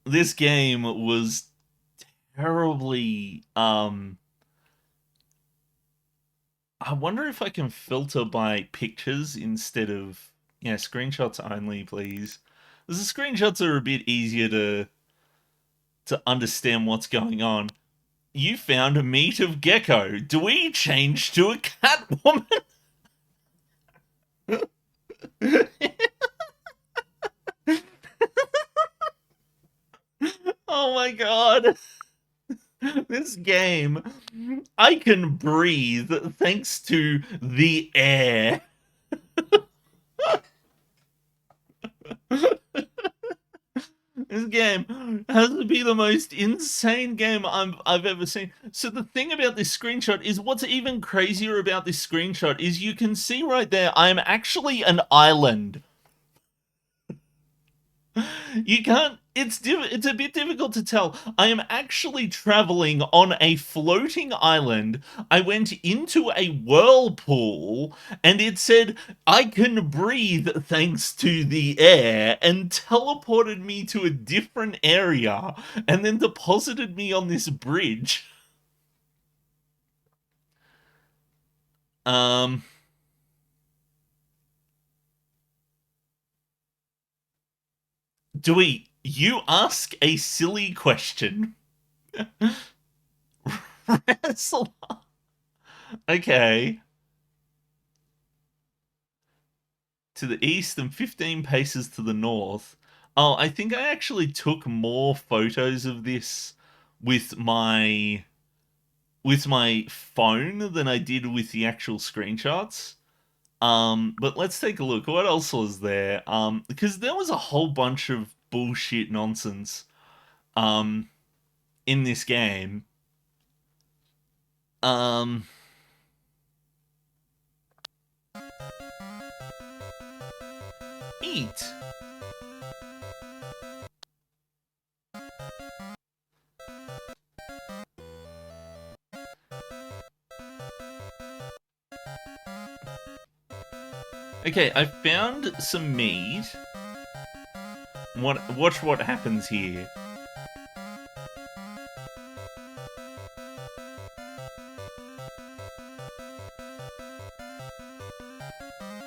This game was terribly, I wonder if I can filter by pictures instead of, yeah, screenshots only, please. The screenshots are a bit easier to understand what's going on. You found a meat of gecko. Do we change to a cat woman? Oh my god. This game, I can breathe thanks to the air. This game has to be the most insane game I've ever seen. So the thing about this screenshot is, what's even crazier about this screenshot is you can see right there, I'm actually an island. You can't, it's a bit difficult to tell. I am actually traveling on a floating island. I went into a whirlpool and it said I can breathe thanks to the air, and teleported me to a different area and then deposited me on this bridge. Dewey, you ask a silly question. Wrestle. Okay. To the east and 15 paces to the north. Oh, I think I actually took more photos of this with my phone than I did with the actual screenshots. But let's take a look. What else was there? Because there was a whole bunch of bullshit nonsense in this game. Eat. Okay, I found some meat. Watch what happens here.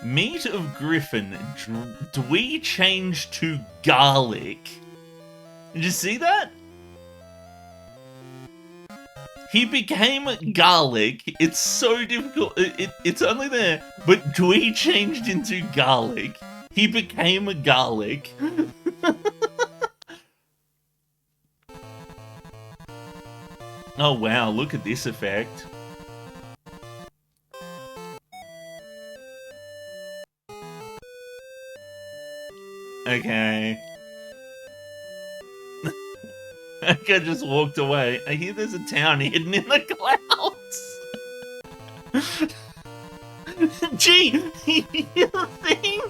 Meat of griffin. Do we change to garlic? Did you see that? He became garlic. It's so difficult. It's only there. But Dewey changed into garlic. He became a garlic. Oh wow, look at this effect. Okay. That guy just walked away. I hear there's a town hidden in the clouds. Gee, you think?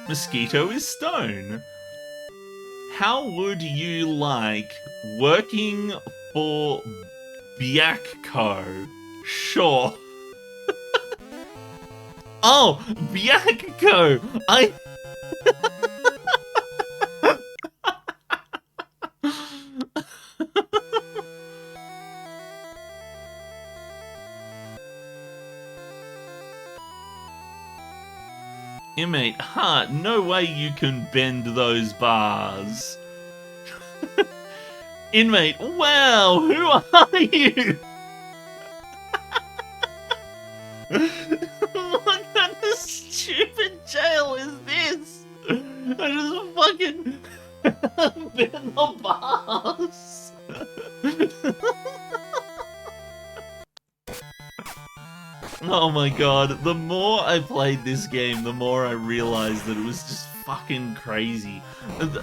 Mosquito is stone. How would you like working for Byakko? Sure. Oh, Byakko! Inmate, no way you can bend those bars. Inmate, wow, who are you? What kind of stupid jail is this? I just fucking bend the bars. Oh my god, the more I played this game, the more I realized that it was just fucking crazy.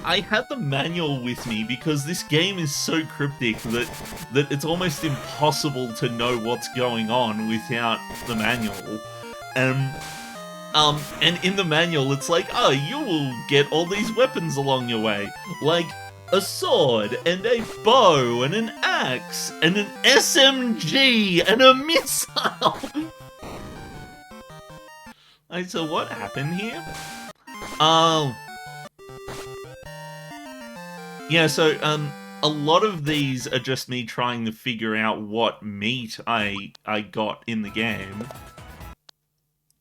I had the manual with me because this game is so cryptic that it's almost impossible to know what's going on without the manual. And in the manual it's like, oh, you will get all these weapons along your way. Like a sword, and a bow, and an axe, and an SMG, and a missile! So what happened here? Yeah, so, a lot of these are just me trying to figure out what meat I got in the game.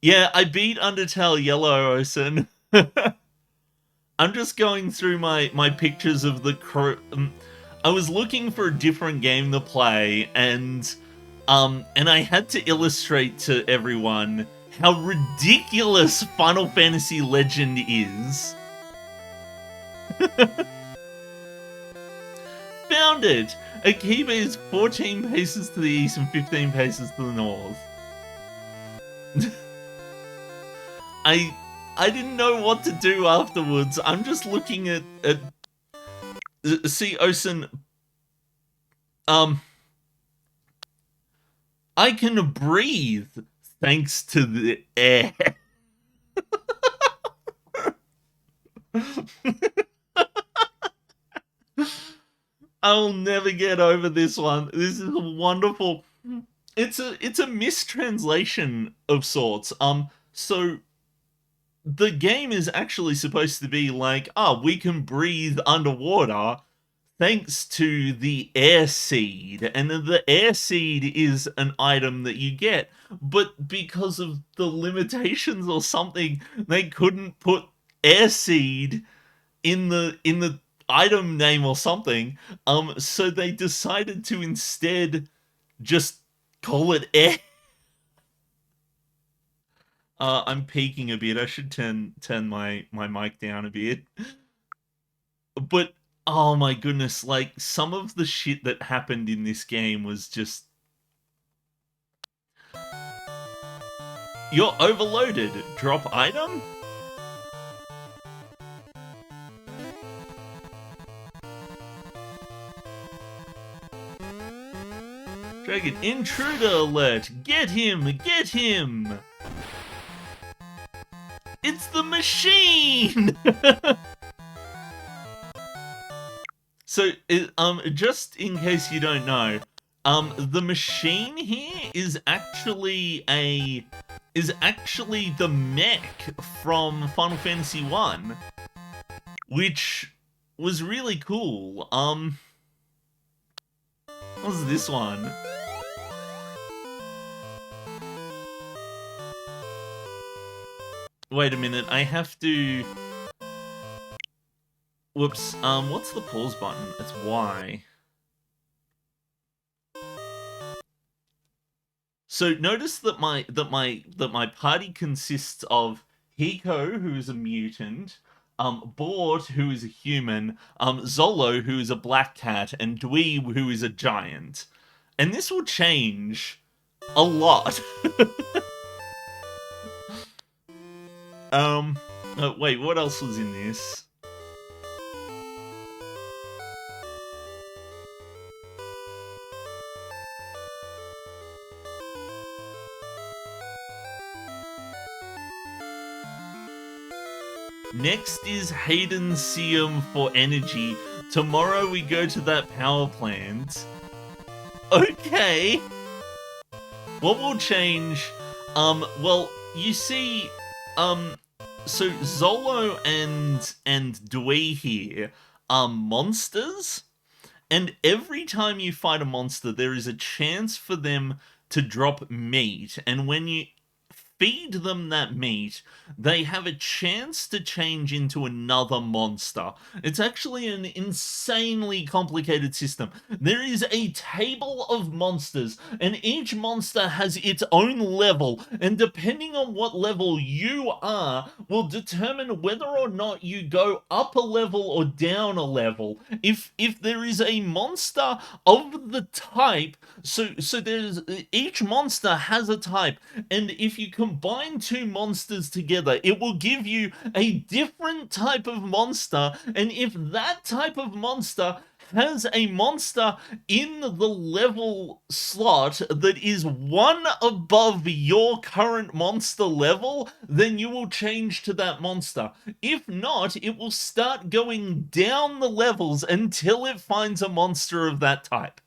Yeah, I beat Undertale Yellow, Ocean. I'm just going through my pictures of the crew. I was looking for a different game to play, and I had to illustrate to everyone how ridiculous Final Fantasy Legend is. Found it! Akiba is 14 paces to the east and 15 paces to the north. I didn't know what to do afterwards. I'm just looking at see, Osen, I can breathe thanks to the air. I'll never get over this one. This is wonderful. It's a mistranslation of sorts. So the game is actually supposed to be like, we can breathe underwater thanks to the air seed. And the air seed is an item that you get. But because of the limitations or something, they couldn't put air seed in the item name or something. So they decided to instead just call it air. I'm peeking a bit. I should turn my mic down a bit. But oh my goodness, like some of the shit that happened in this game was just, you're overloaded. Drop item? Dragon, intruder alert! Get him! Get him! It's the machine! So, just in case you don't know, the machine here is actually the mech from Final Fantasy 1, which was really cool. What was this one? Wait a minute, I have to... Whoops, what's the pause button? It's Y. So notice that my party consists of Hiko, who's a mutant, Bort, who is a human, Zolo, who is a black cat, and Dweeb, who is a giant. And this will change a lot. Wait, what else was in this? Next is Hayden Seum for energy. Tomorrow we go to that power plant. Okay. What will change? Well, you see, so Zolo and Dwee here are monsters, and every time you fight a monster, there is a chance for them to drop meat, and when you feed them that meat, they have a chance to change into another monster. It's actually an insanely complicated system. There is a table of monsters, and each monster has its own level, and depending on what level you are, will determine whether or not you go up a level or down a level. If there is a monster of the type, so there's each monster has a type, and if you combine two monsters together, it will give you a different type of monster, and if that type of monster has a monster in the level slot that is one above your current monster level, then you will change to that monster. If not, it will start going down the levels until it finds a monster of that type.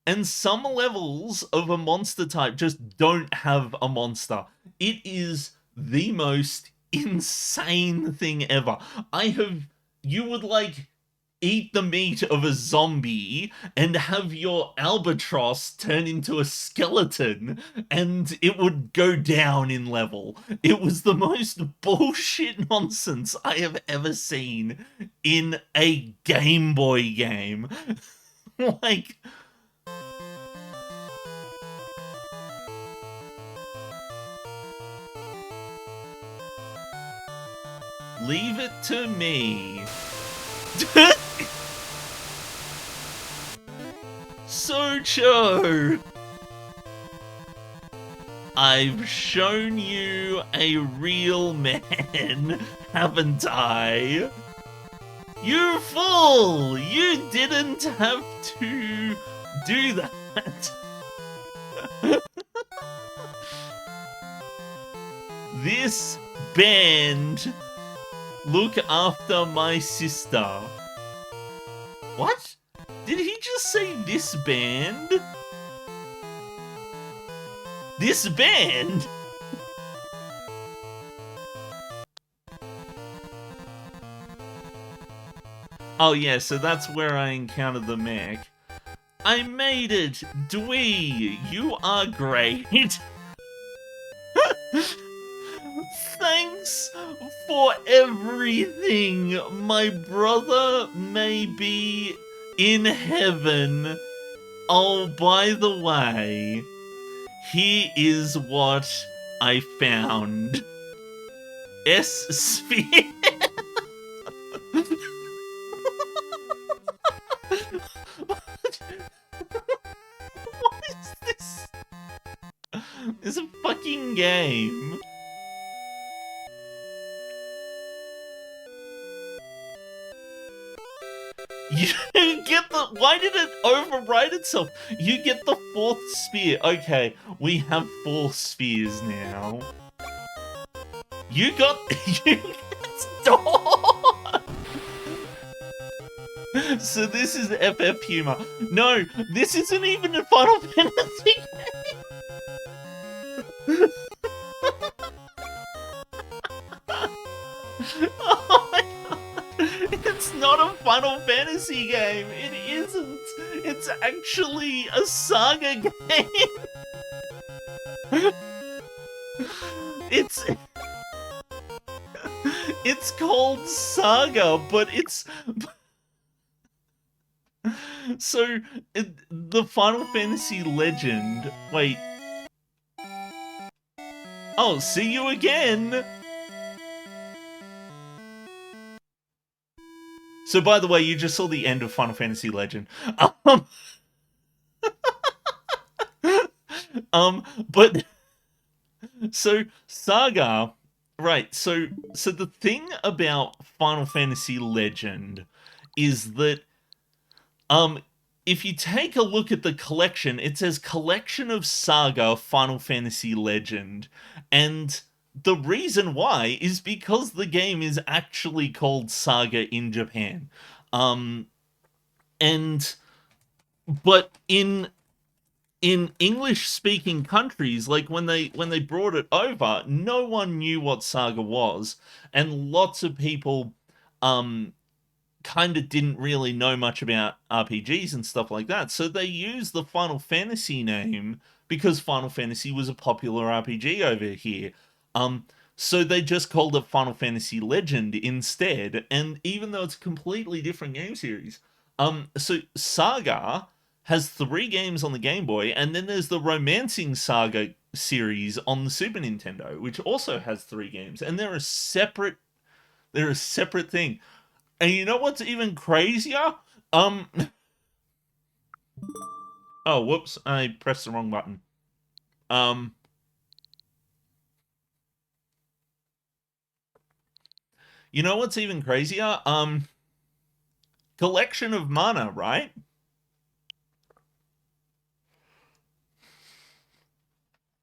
And some levels of a monster type just don't have a monster. It is the most insane thing ever. You would like eat the meat of a zombie and have your albatross turn into a skeleton and it would go down in level. It was the most bullshit nonsense I have ever seen in a Game Boy game. Like, leave it to me. Socho! I've shown you a real man, haven't I? You fool! You didn't have to do that. This band look after my sister. What? Did he just say this band? This band? Oh yeah, so that's where I encountered the mech. I made it! Dwee, you are great! Thanks for everything. My brother may be in heaven. Oh, by the way, here is what I found. S-sphere. What is this? It's a fucking game. You get the... Why did it override itself? You get the fourth sphere. Okay, we have 4 spheres now. You got... You get door! So this is FF humor. No, this isn't even a Final Fantasy game. Oh my god. It's not a Final Fantasy game. It isn't. It's actually a Saga game. It's called Saga, but it's... So, the Final Fantasy Legend... Wait. Oh, see you again! So, by the way, you just saw the end of Final Fantasy Legend. But so Saga, right? So the thing about Final Fantasy Legend is that um if you take a look at the collection, it says Collection of Saga Final Fantasy Legend, and the reason why is because the game is actually called Saga in Japan. Um and but in English speaking countries, like when they brought it over, no one knew what Saga was, and lots of people um kind of didn't really know much about RPGs and stuff like that. So they used the Final Fantasy name because Final Fantasy was a popular RPG over here. Um, so they just called it Final Fantasy Legend instead. And even though it's a completely different game series, so Saga has 3 games on the Game Boy, and then there's the Romancing Saga series on the Super Nintendo, which also has 3 games, and they're a separate thing. And you know what's even crazier? Um oh, whoops, I pressed the wrong button. Um you know what's even crazier? Collection of Mana, right?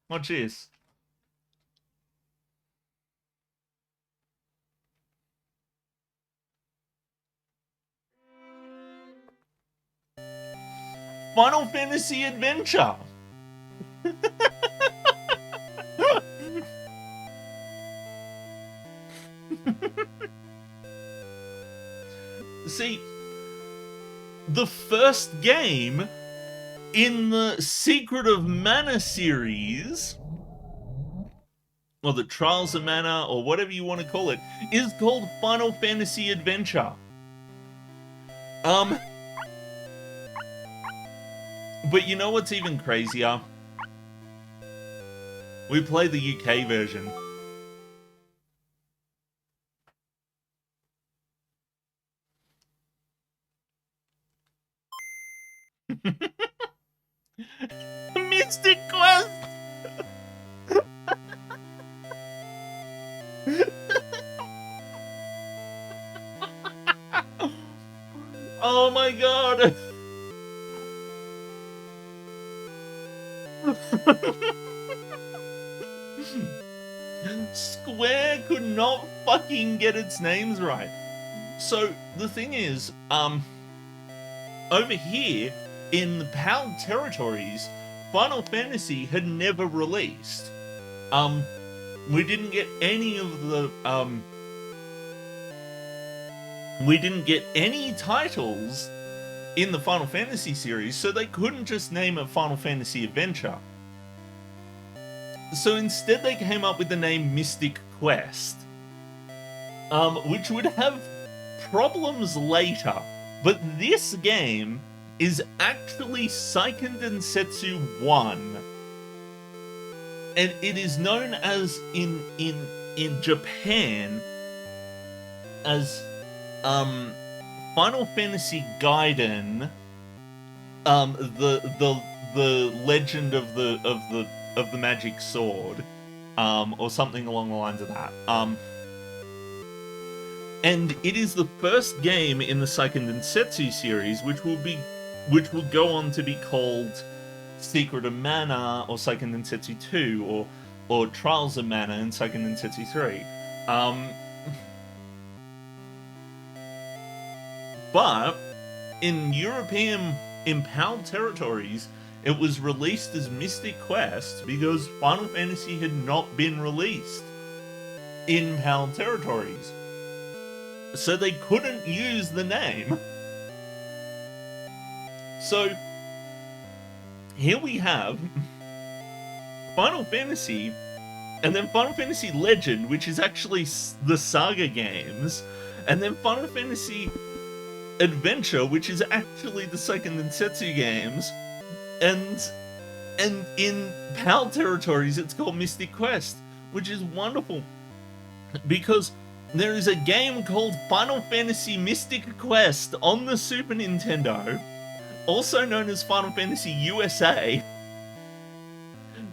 Watch this. Final Fantasy Adventure. See, the first game in the Secret of Mana series, or the Trials of Mana, or whatever you want to call it, is called Final Fantasy Adventure. Um, but you know what's even crazier? We play the UK version. Mystic Quest! Oh my god! Square could not fucking get its names right. So the thing is, over here in the PAL territories, Final Fantasy had never released. Um, we didn't get any of the we didn't get any titles in the Final Fantasy series, so they couldn't just name it Final Fantasy Adventure. So instead, they came up with the name Mystic Quest, which would have problems later. But this game is actually Seiken Densetsu 1, and it is known as in Japan as Final Fantasy Gaiden, the legend of the magic sword, or something along the lines of that. And it is the first game in the Seiken Densetsu series, which will go on to be called Secret of Mana, or Seiken Densetsu 2, or Trials of Mana and Seiken Densetsu 3. But in PAL territories, it was released as Mystic Quest because Final Fantasy had not been released in PAL territories. So they couldn't use the name. So here we have Final Fantasy, and then Final Fantasy Legend, which is actually the Saga games, and then Final Fantasy Adventure, which is actually the Seiken Densetsu games, and in PAL territories it's called Mystic Quest, which is wonderful because there is a game called Final Fantasy Mystic Quest on the Super Nintendo, also known as Final Fantasy USA,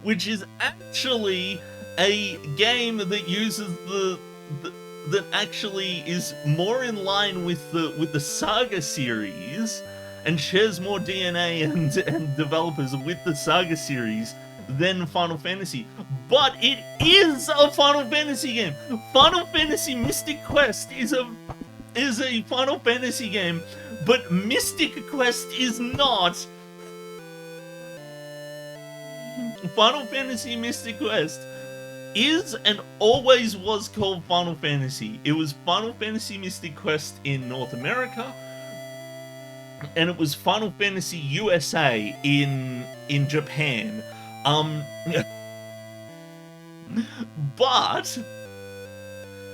which is actually a game that uses that actually is more in line with the Saga series and shares more DNA and developers with the Saga series than Final Fantasy. But it is a Final Fantasy game. Final Fantasy Mystic Quest is a Final Fantasy game, but Mystic Quest is not. Final Fantasy Mystic Quest is and always was called Final Fantasy. It was Final Fantasy Mystic Quest in North America, and it was Final Fantasy USA in Japan. But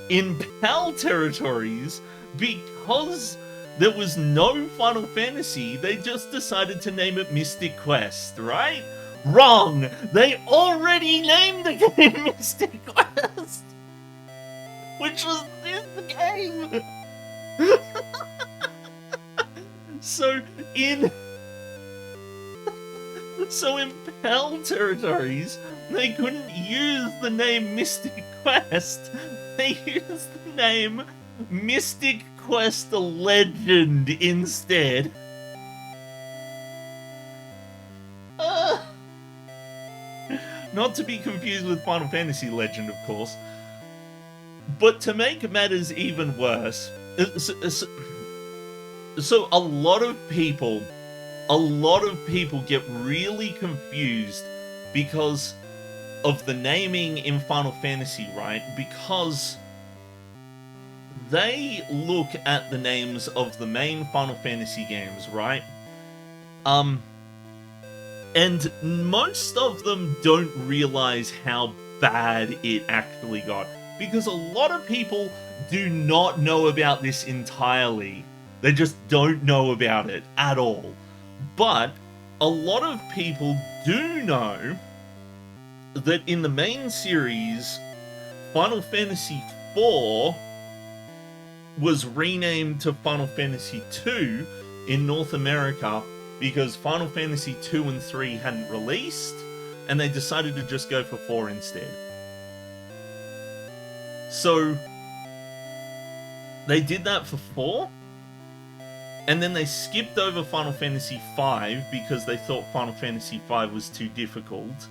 in PAL territories, because there was no Final Fantasy, they just decided to name it Mystic Quest, right? Wrong! They already named the game Mystic Quest! Which was this game! So in PAL territories, they couldn't use the name Mystic Quest. They used the name Mystic Quest Legend instead. Not to be confused with Final Fantasy Legend, of course. But to make matters even worse, so a lot of people get really confused because of the naming in Final Fantasy, right? Because they look at the names of the main Final Fantasy games, right? And most of them don't realize how bad it actually got. Because a lot of people do not know about this entirely. They just don't know about it at all. But a lot of people do know that in the main series, Final Fantasy IV was renamed to Final Fantasy II in North America because Final Fantasy 2 and 3 hadn't released, and they decided to just go for 4 instead. So they did that for 4, and then they skipped over Final Fantasy V because they thought Final Fantasy V was too difficult,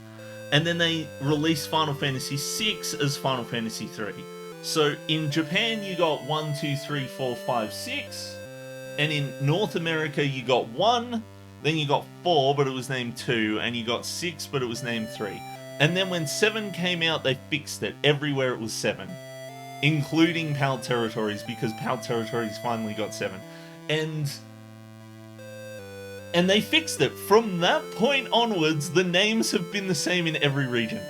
and then they released Final Fantasy VI as Final Fantasy III. So in Japan you got 1, 2, 3, 4, 5, 6, and in North America you got 1, then you got 4 but it was named 2, and you got 6 but it was named 3. And then when 7 came out they fixed it. Everywhere it was 7. Including PAL territories, because PAL territories finally got 7. And they fixed it. From that point onwards, the names have been the same in every region.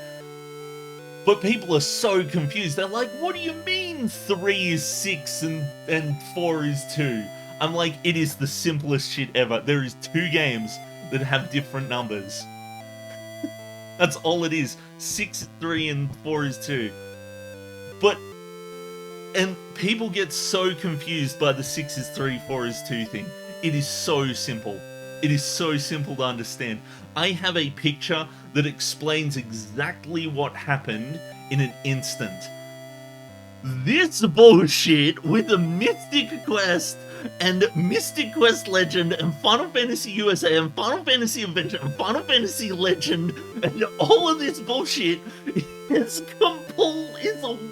But people are so confused. They're like, what do you mean 3 is 6 and 4 is 2? I'm like, it is the simplest shit ever. There is 2 games that have different numbers. That's all it is. 6 is 3 and 4 is 2. And people get so confused by the 6 is 3, 4 is 2 thing. It is so simple. It is so simple to understand. I have a picture that explains exactly what happened in an instant. This bullshit with a Mystic Quest and Mystic Quest Legend and Final Fantasy USA and Final Fantasy Adventure and Final Fantasy Legend and all of this bullshit is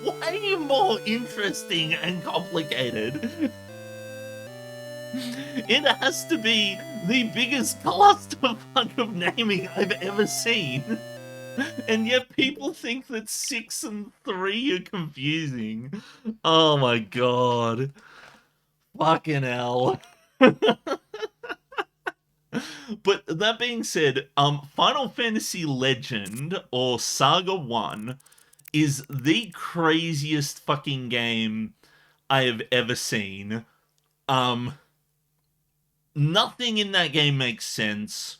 way more interesting and complicated. It has to be the biggest clusterfuck of naming I've ever seen. And yet people think that 6 and 3 are confusing. Oh my god. Fucking hell. But that being said, Final Fantasy Legend, or Saga 1, is the craziest fucking game I have ever seen. Nothing in that game makes sense.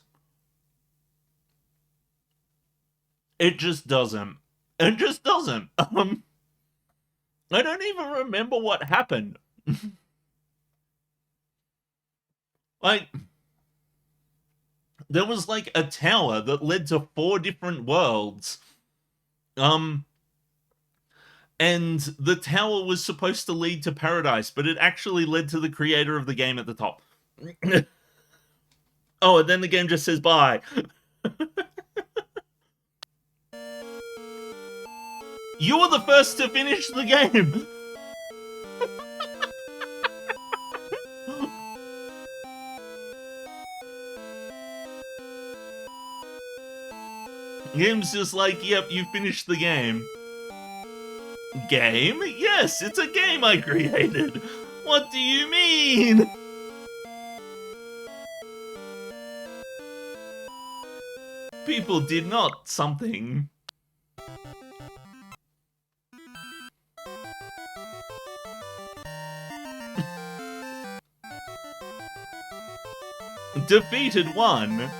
It just doesn't. It just doesn't. I don't even remember what happened. Like, there was like a tower that led to 4 different worlds. Um, and the tower was supposed to lead to paradise, but it actually led to the creator of the game at the top. Oh, and then the game just says bye. You were the first to finish the game. Game's just like, yep, you finished the game. Game? Yes, it's a game I created. What do you mean? People did not something. Defeated 1.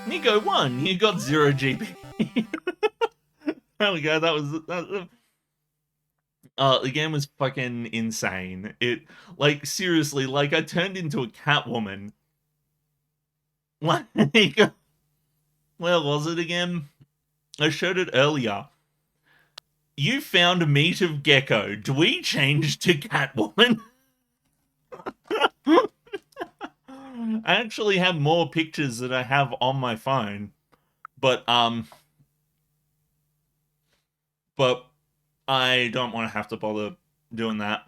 Nico won. You got 0 GP. There we go. That was. The game was fucking insane. It, like, seriously, like, I turned into a Catwoman. Like, where was it again? I showed it earlier. You found meat of gecko. Do we change to Catwoman? I actually have more pictures that I have on my phone, but I don't want to have to bother doing that.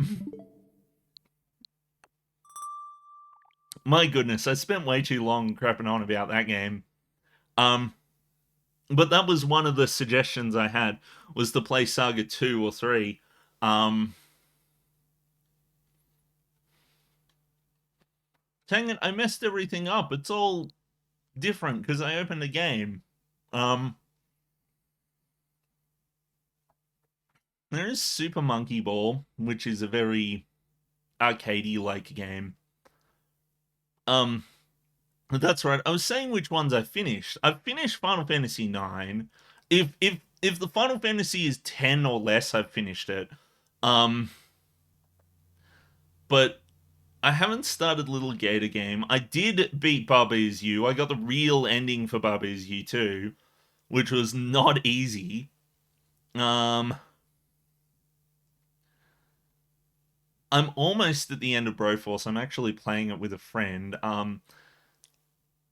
My goodness, I spent way too long crapping on about that game. Um, but that was one of the suggestions I had, was to play Saga 2 or 3. Dang it, I messed everything up. It's all different because I opened a game. There is Super Monkey Ball, which is a very arcadey like game. That's right. I was saying which ones I finished. I've finished Final Fantasy 9. If the Final Fantasy is 10 or less, I've finished it. But I haven't started Little Gator Game. I did beat Baba Is You. I got the real ending for Baba Is You too, which was not easy. I'm almost at the end of Broforce. I'm actually playing it with a friend.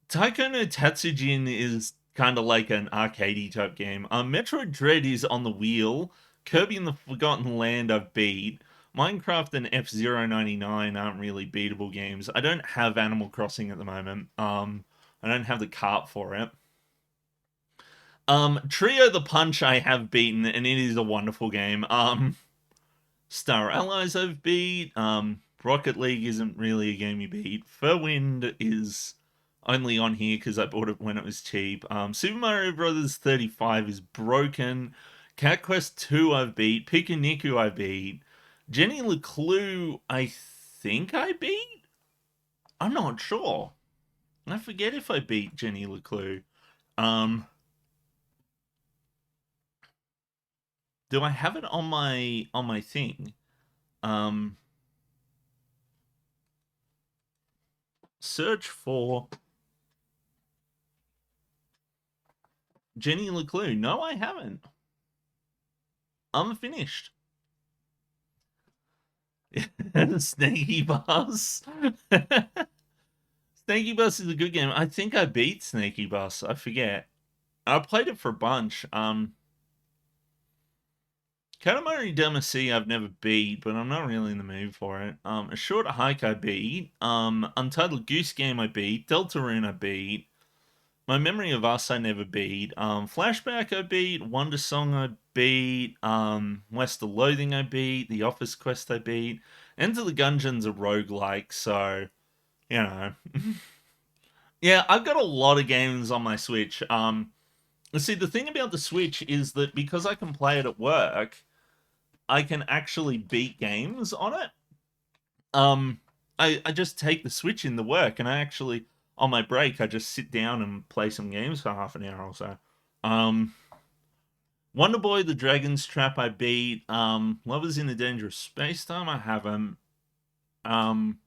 Taiko no Tatsujin is kind of like an arcadey type game. Metroid Dread is on the wheel. Kirby and the Forgotten Land I've beat. Minecraft and F-Zero 99 aren't really beatable games. I don't have Animal Crossing at the moment. I don't have the cart for it. Trio the Punch I have beaten, and it is a wonderful game. Star Allies I've beat. Rocket League isn't really a game you beat. Furwind is only on here because I bought it when it was cheap. Super Mario Brothers 35 is broken. Cat Quest 2 I've beat. Pikuniku I beat. Jenny LeClue I think I beat? I'm not sure. I forget if I beat Jenny LeClue. Do I have it on my thing? Search for Jenny LeClue. No, I haven't. Unfinished. Snaky Bus. Snaky Bus is a good game. I think I beat Snaky Bus. I forget. I played it for a bunch. Katamari Damacy I've never beat, but I'm not really in the mood for it. A Short Hike I beat. Untitled Goose Game I beat. Deltarune I beat. My Memory of Us I never beat. Flashback I beat. Wonder Song I beat. West of Loathing I beat. The Office Quest I beat. Enter the Gungeon's a roguelike, so, you know. Yeah, I've got a lot of games on my Switch. See, the thing about the Switch is that because I can play it at work, I can actually beat games on it. I just take the Switch in the work, and I actually, on my break, I just sit down and play some games for half an hour or so. Wonder Boy, The Dragon's Trap, I beat. Lovers in a Dangerous Space Time, I haven't. Um,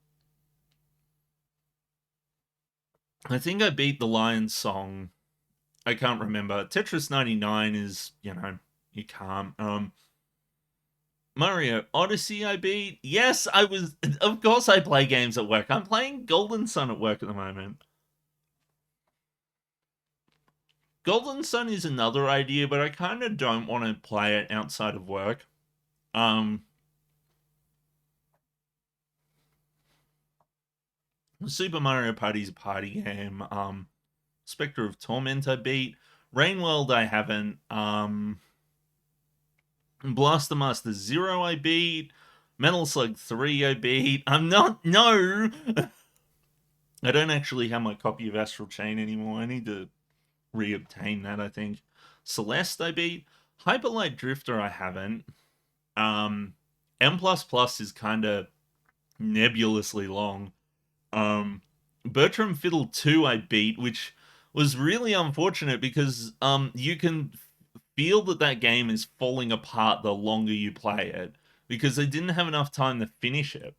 I think I beat The Lion's Song. I can't remember. Tetris 99 is, you can't. Mario Odyssey, I beat. Yes, I was. Of course, I play games at work. I'm playing Golden Sun at work at the moment. Golden Sun is another idea, but I kind of don't want to play it outside of work. Um, Super Mario Party is a party game. Spectre of Torment I beat. Rain World I haven't. Blaster Master Zero I beat. Metal Slug 3 I beat. I'm not. No! I don't actually have my copy of Astral Chain anymore. I need to reobtain that, I think. Celeste I beat. Hyperlight Drifter I haven't. M++ is kind of nebulously long. Bertram Fiddle 2 I beat, which was really unfortunate because you can feel that game is falling apart the longer you play it because they didn't have enough time to finish it.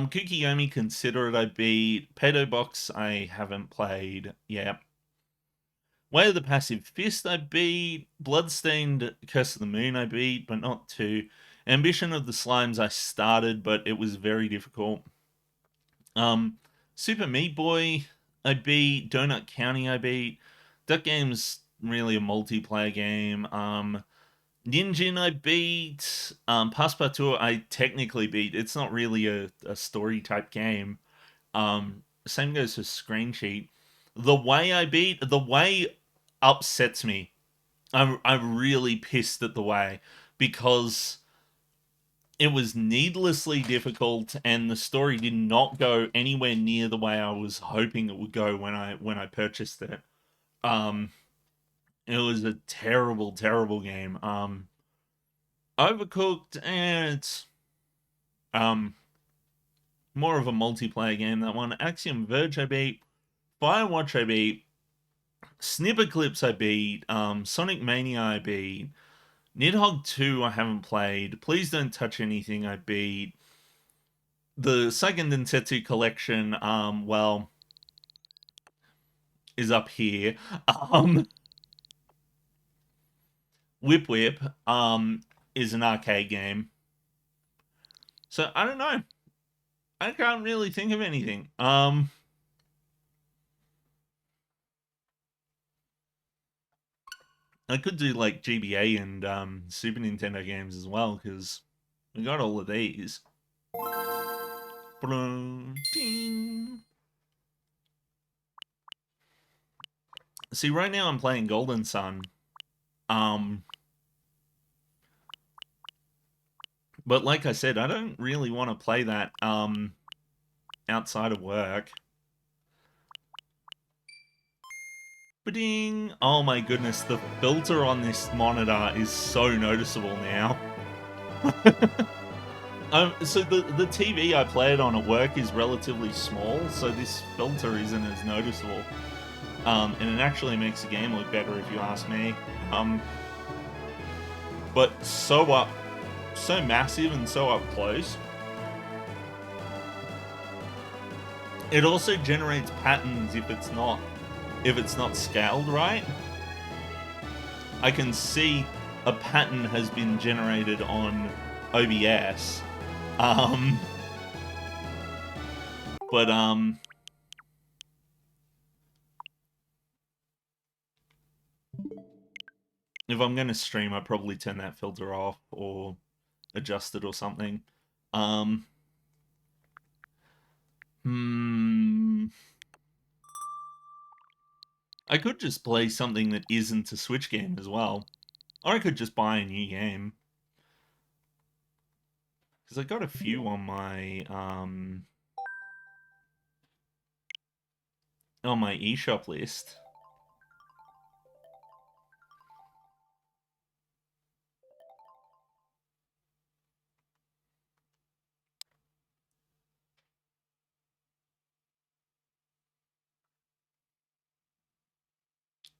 Kukiyomi Consider It I beat. Pedo Box I haven't played. Yeah. Way of the Passive Fist I beat. Bloodstained Curse of the Moon I beat, but not 2. Ambition of the Slimes I started, but it was very difficult. Super Meat Boy I beat. Donut County I beat. That game's really a multiplayer game. Ninjin I beat. Passepartout I technically beat. It's not really a story type game. Same goes for Screen Cheat. The way upsets me. I'm really pissed at the way because it was needlessly difficult and the story did not go anywhere near the way I was hoping it would go when I purchased it. Um, it was a terrible, terrible game. Overcooked, and it's um more of a multiplayer game. That one. Axiom Verge I beat. Firewatch I beat. Snipper Clips I beat. Sonic Mania I beat. Nidhogg 2 I haven't played. Please Don't Touch Anything I beat. The Seiken Densetsu collection, well, is up here. Um, Whip Whip, is an arcade game. So I don't know. I can't really think of anything. I could do like GBA and Super Nintendo games as well because we got all of these. See, right now I'm playing Golden Sun. Um, but like I said, I don't really want to play that outside of work. Ba-ding! Oh my goodness, the filter on this monitor is so noticeable now. So the TV I play it on at work is relatively small, so this filter isn't as noticeable. And it actually makes the game look better if you ask me. But so massive and so up close. It also generates patterns if it's not scaled right. I can see a pattern has been generated on OBS. But if I'm going to stream, I probably turn that filter off or adjust it or something. I could just play something that isn't a Switch game as well. Or I could just buy a new game. Because I got a few on my eShop list.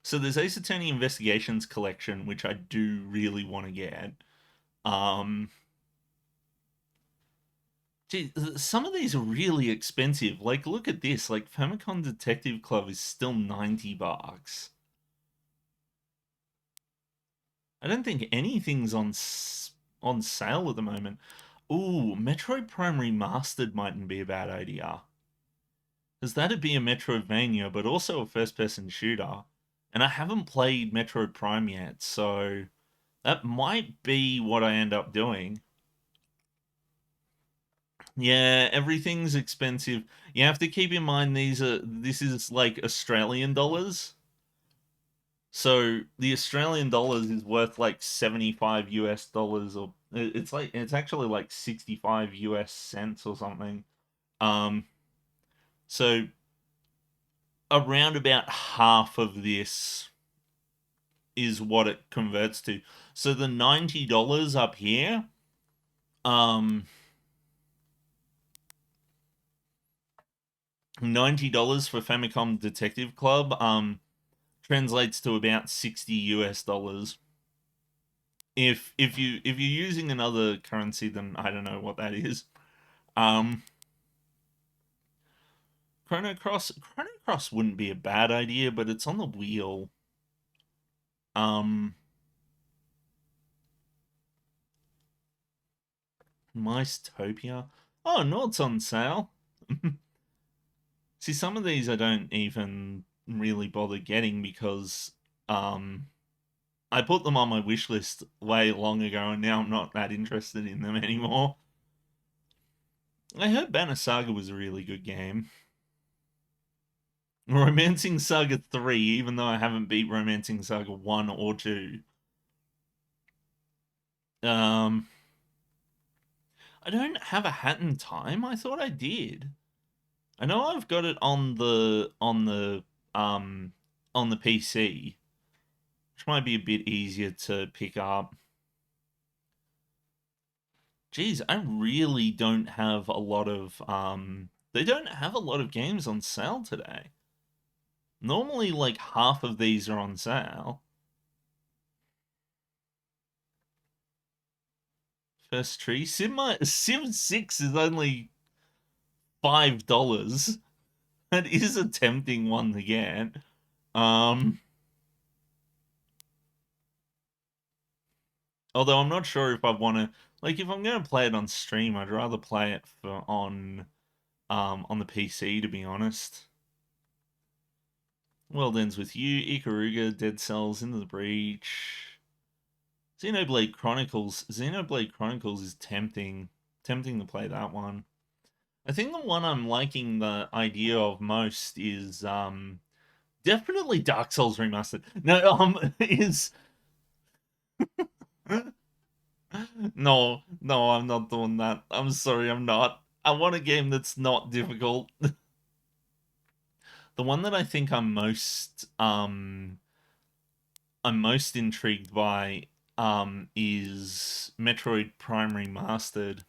So there's Ace Attorney Investigations Collection, which I do really want to get. Um, Gee, some of these are really expensive. Like, look at this. Like, Famicom Detective Club is still $90. I don't think anything's on sale at the moment. Ooh, Metroid Prime Remastered mightn't be a bad idea. Because that'd be a Metroidvania, but also a first-person shooter. And I haven't played Metroid Prime yet, so that might be what I end up doing. Yeah, everything's expensive. You have to keep in mind this is like Australian dollars. So the Australian dollars is worth like 75 US dollars, or it's actually like 65 US cents or something. Um so around about half of this is what it converts to. So the $90 up here, um $90 for Famicom Detective Club translates to about 60 US dollars. If you're using another currency, then I don't know what that is. Um Chrono Cross wouldn't be a bad idea, but it's on the wheel. Um Mystopia. Oh, no, it's on sale. See, some of these I don't even really bother getting because I put them on my wish list way long ago, and now I'm not that interested in them anymore. I heard Banner Saga was a really good game. Romancing Saga 3, even though I haven't beat Romancing Saga 1 or 2. Um, I don't have a Hat in Time. I thought I did. I know I've got it um on the PC, which might be a bit easier to pick up. Geez, I really don't have a lot of they don't have a lot of games on sale today. Normally like half of these are on sale. First Tree Sim 6 is only $5. That is a tempting one to get. Um Although I'm not sure if I want to, like, if I'm going to play it on stream, I'd rather play it on the PC, to be honest. World Ends With You, Ikaruga, Dead Cells, Into the Breach, Xenoblade Chronicles. Xenoblade Chronicles is tempting to play that one. I think the one I'm liking the idea of most is definitely Dark Souls Remastered. No, is no, I'm not doing that. I'm sorry, I'm not. I want a game that's not difficult. The one that I think I'm most intrigued by is Metroid Prime Remastered.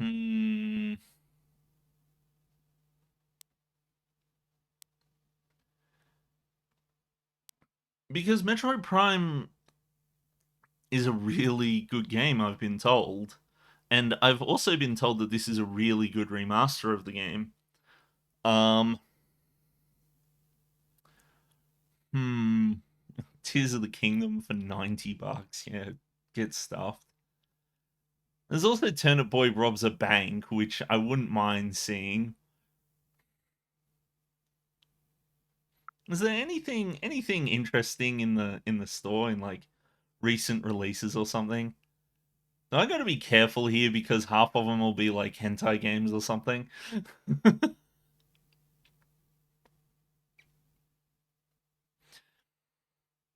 Hmm. Because Metroid Prime is a really good game, I've been told. And I've also been told that this is a really good remaster of the game. Um, hmm. Tears of the Kingdom for $90. Yeah, get stuffed. There's also Turnip Boy Robs a Bank, which I wouldn't mind seeing. Is there anything interesting in the store in like recent releases or something? Now, I gotta be careful here because half of them will be like hentai games or something.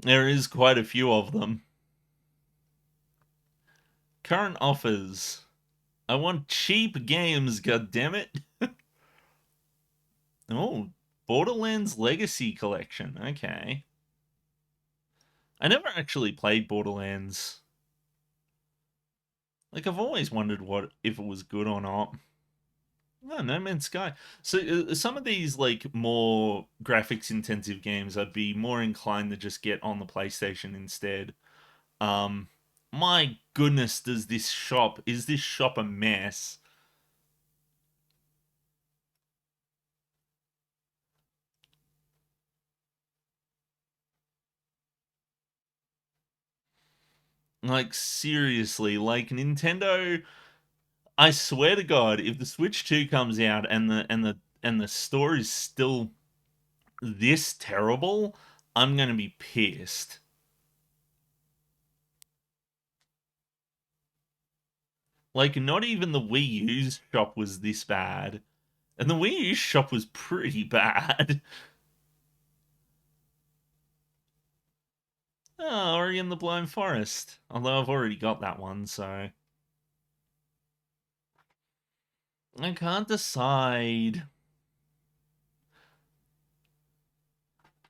There is quite a few of them. Current offers. I want cheap games, goddammit. Oh, Borderlands Legacy Collection. Okay. I never actually played Borderlands. Like I've always wondered what if it was good or not. No, No Man's Sky. So some of these like more graphics intensive games, I'd be more inclined to just get on the PlayStation instead. Um, my goodness, does this shop is this shop a mess? Like seriously, like Nintendo. I swear to God, if the Switch 2 comes out and the store is still this terrible, I'm gonna be pissed. Like, not even the Wii U's shop was this bad. And the Wii U shop was pretty bad. Oh, Ori and the Blind Forest. Although I've already got that one, so I can't decide.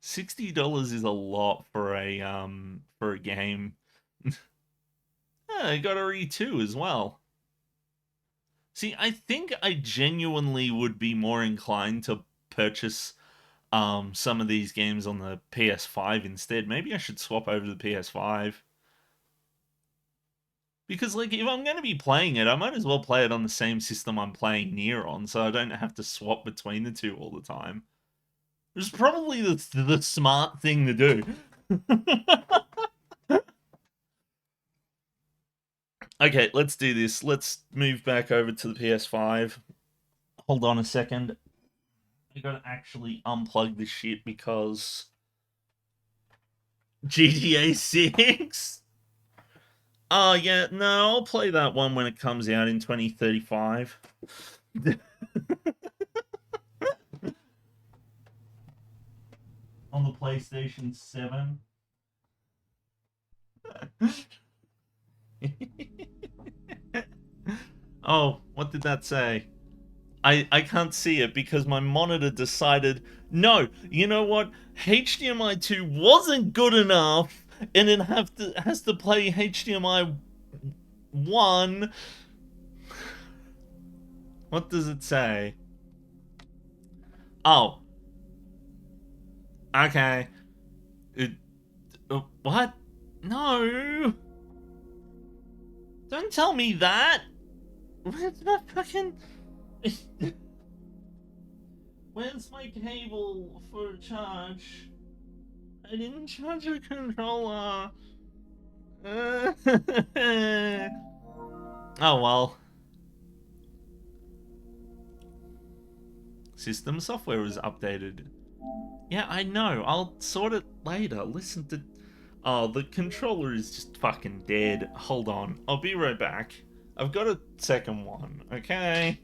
$60 is a lot for a game. Yeah, I got Ori 2 as well. See, I think I genuinely would be more inclined to purchase some of these games on the PS5 instead. Maybe I should swap over to the PS5. Because like if I'm going to be playing it, I might as well play it on the same system I'm playing Near on, so I don't have to swap between the two all the time. It's probably the smart thing to do. Okay, let's do this. Let's move back over to the PS5. Hold on a second. I gotta actually unplug this shit because GTA 6. Oh yeah, no, I'll play that one when it comes out in 2035. On the PlayStation 7. Oh, what did that say? I can't see it because my monitor decided, no, you know what? HDMI 2 wasn't good enough and it has to play HDMI 1. What does it say? Oh, okay. It, what? No. Don't tell me that. Where's my fucking Where's my cable for charge? I didn't charge the controller. Oh well. System software was updated. Yeah, I know. I'll sort it later. Listen to. Oh, the controller is just fucking dead. Hold on. I'll be right back. I've got a second one, okay?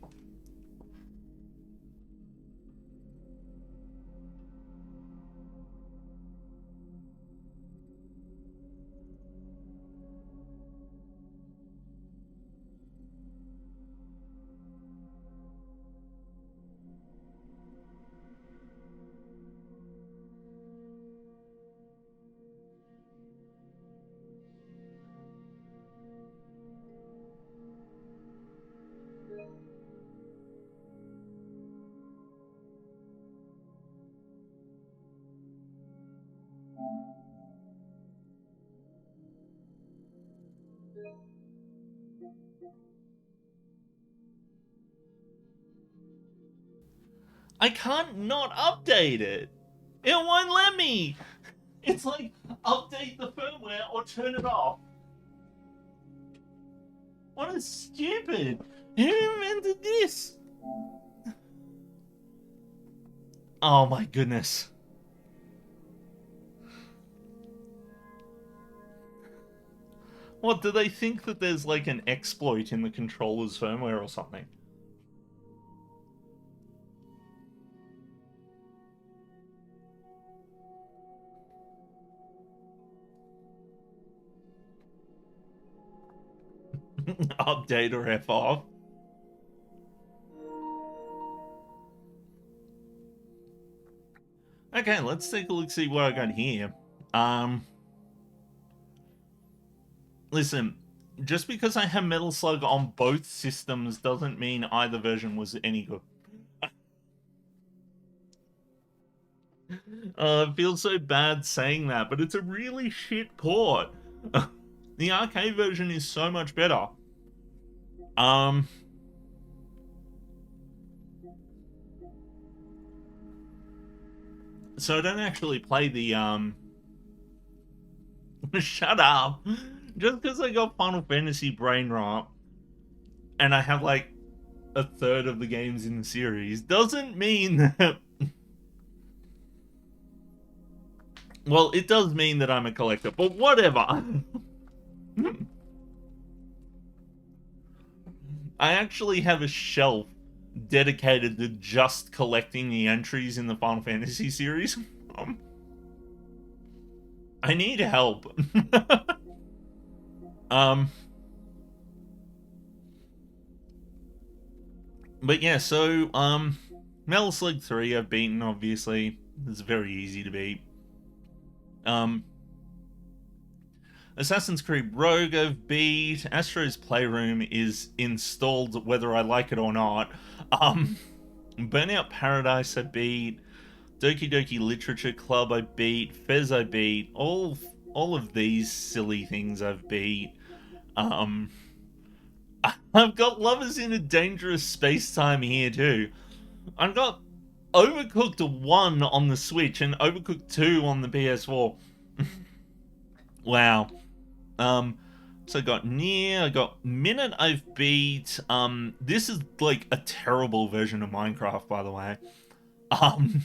I can't not update it. It won't let me. It's like update the firmware or turn it off. What is stupid? Who invented this? Oh my goodness. What, do they think that there's like an exploit in the controller's firmware or something? Update or F off? Okay, let's take a look, see what I got here. Um, Listen, just because I have Metal Slug on both systems doesn't mean either version was any good. It feels so bad saying that, but it's a really shit port. The arcade version is so much better. Um, so I don't actually play the Shut up. Just because I got Final Fantasy brain rot, and I have like a third of the games in the series, doesn't mean that. Well, it does mean that I'm a collector, but whatever. I actually have a shelf dedicated to just collecting the entries in the Final Fantasy series. I need help. um, but yeah, so Metal Slug 3 I've beaten, obviously. It's very easy to beat. Um, Assassin's Creed Rogue I've beat. Astro's Playroom is installed whether I like it or not. Burnout Paradise I beat. Doki Doki Literature Club I beat. Fez I beat. All of these silly things I've beat. Um, I've got Lovers in a Dangerous Space Time here too. I've got Overcooked 1 on the Switch and Overcooked 2 on the PS4. Wow. So I got Near, I got Minute I've beat. This is like a terrible version of Minecraft, by the way. Um,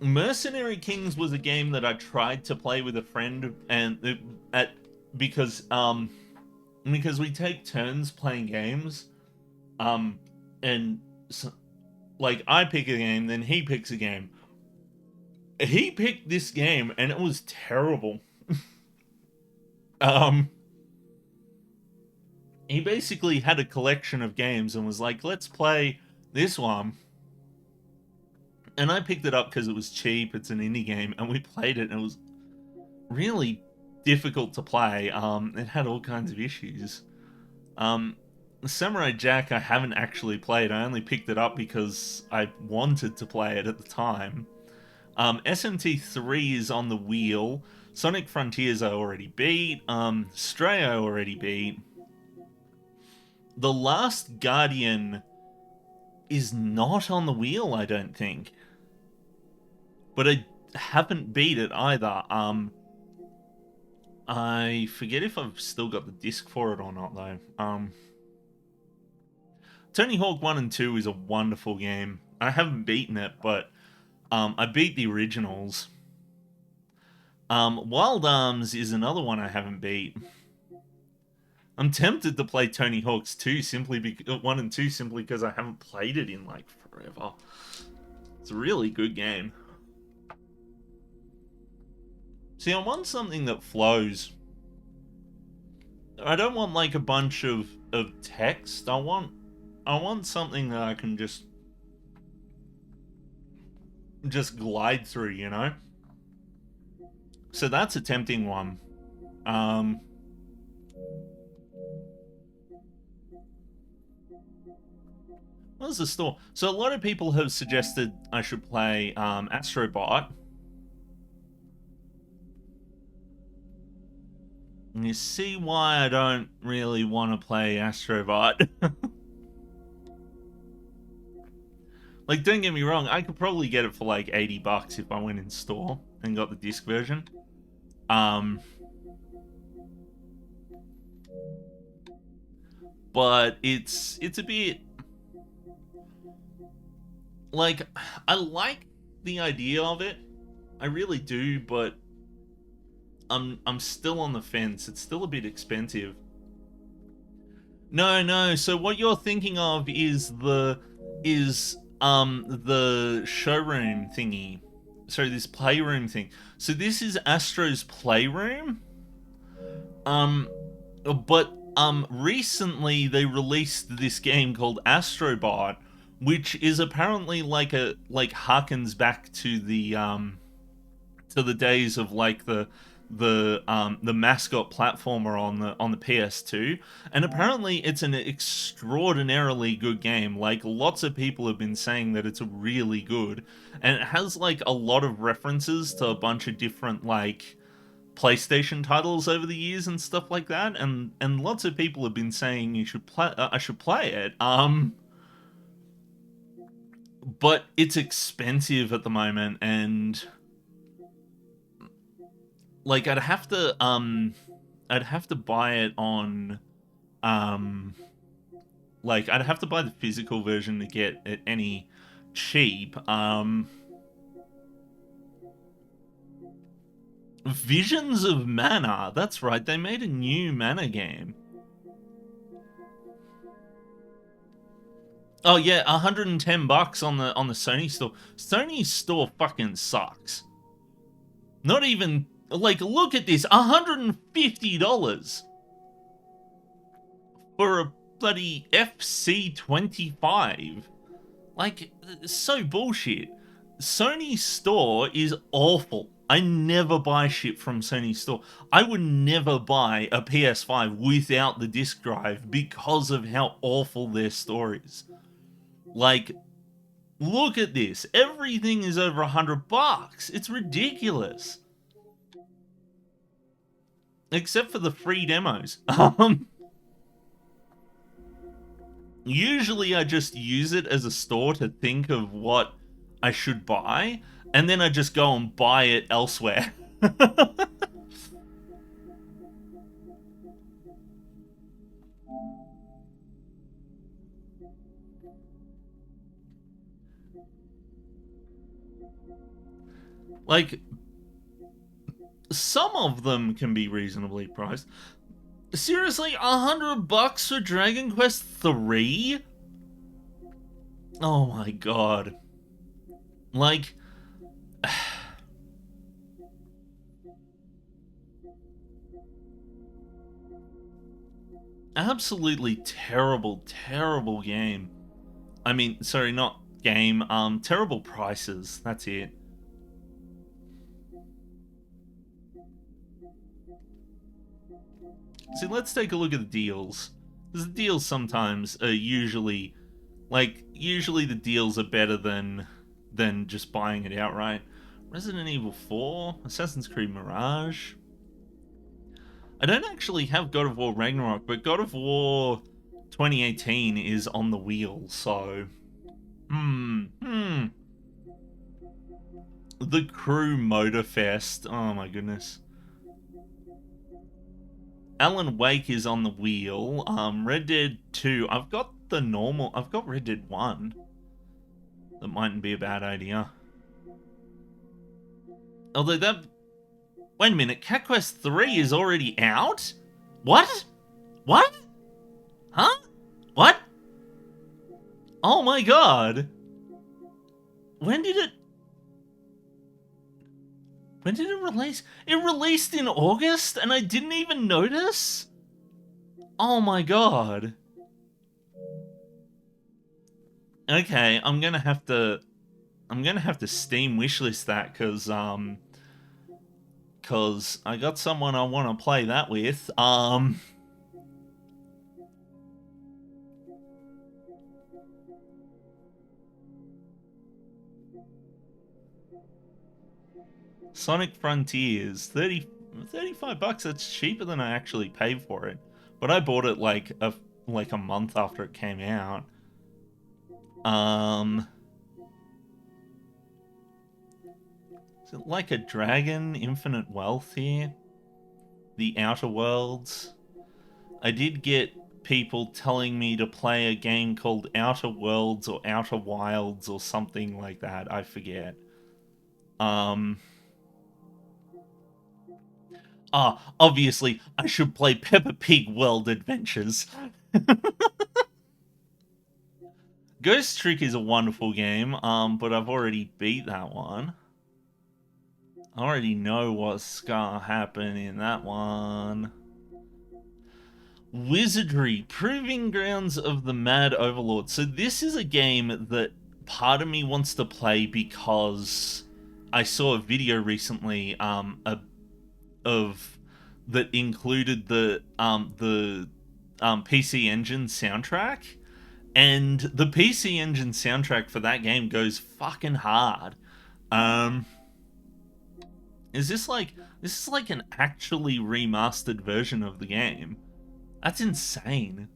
Mercenary Kings was a game that I tried to play with a friend, and because because we take turns playing games, and so, like I pick a game, then he picks a game. He picked this game, and it was terrible. um, he basically had a collection of games and was like, "Let's play this one." And I picked it up because it was cheap. It's an indie game, and we played it, and it was really difficult to play. It had all kinds of issues. Samurai Jack I haven't actually played. I only picked it up because I wanted to play it at the time. SMT3 is on the wheel. Sonic Frontiers I already beat. Stray I already beat. The Last Guardian is not on the wheel, I don't think. But I haven't beat it either. I forget if I've still got the disc for it or not, though. Tony Hawk 1 and 2 is a wonderful game. I haven't beaten it, but I beat the originals. Wild Arms is another one I haven't beat. I'm tempted to play Tony Hawk's 2 1 and 2 simply because I haven't played it in like forever. It's a really good game. See, I want something that flows. I don't want like a bunch of text. I want something that I can just glide through, you know? So that's a tempting one. What's the store? So a lot of people have suggested I should play Astrobot. And you see why I don't really want to play Astrobot. Like, don't get me wrong, I could probably get it for like $80 if I went in store and got the disc version. But it's a bit like, I like the idea of it. I really do, but I'm still on the fence. It's still a bit expensive. No. So what you're thinking of is the showroom thingy. So this playroom thing. So this is Astro's Playroom. But recently they released this game called Astrobot, which is apparently harkens back to the days of like the the mascot platformer on the PS2, and apparently it's an extraordinarily good game. Like, lots of people have been saying that it's really good, and it has like a lot of references to a bunch of different like PlayStation titles over the years and stuff like that, and lots of people have been saying you should play I should play it. But it's expensive at the moment, and like I'd have to buy it on like I'd have to buy the physical version to get it any cheap. Visions of Mana, that's right, they made a new Mana game. Oh yeah, $110 on the Sony store. Sony's store fucking sucks. Not even like, look at this, $150 for a bloody FC25. Like, it's so bullshit. Sony's store is awful. I never buy shit from Sony's store. I would never buy a PS5 without the disc drive because of how awful their store is. Like, look at this. Everything is over $100. It's ridiculous. Except for the free demos. Usually I just use it as a store to think of what I should buy, and then I just go and buy it elsewhere. Like, some of them can be reasonably priced. Seriously, $100 for Dragon Quest 3? Oh my god. Like, absolutely terrible, terrible game. I mean, sorry, not game, terrible prices, that's it. See, let's take a look at the deals. Because the deals sometimes are usually, like, usually the deals are better than just buying it outright. Resident Evil 4, Assassin's Creed Mirage. I don't actually have God of War Ragnarok, but God of War 2018 is on the wheel, so... The Crew Motorfest, oh my goodness. Alan Wake is on the wheel. Red Dead 2. I've got Red Dead 1. That mightn't be a bad idea. Although that... Wait a minute, Cat Quest 3 is already out? What? What? Huh? What? Oh my god. When did it release? It released in August and I didn't even notice? Oh my god. Okay, I'm gonna have to Steam wishlist that, cause I got someone I wanna play that with. Sonic Frontiers, 35 bucks, that's cheaper than I actually paid for it. But I bought it like a month after it came out. Is it Like a Dragon, Infinite Wealth here? The Outer Worlds. I did get people telling me to play a game called Outer Worlds or Outer Wilds or something like that, I forget. Obviously, I should play Peppa Pig World Adventures. Ghost Trick is a wonderful game, but I've already beat that one. I already know what's gonna happen in that one. Wizardry, Proving Grounds of the Mad Overlord. So this is a game that part of me wants to play because I saw a video recently, that included the PC Engine soundtrack, and the PC Engine soundtrack for that game goes fucking hard. Um, is this is like an actually remastered version of the game? That's insane.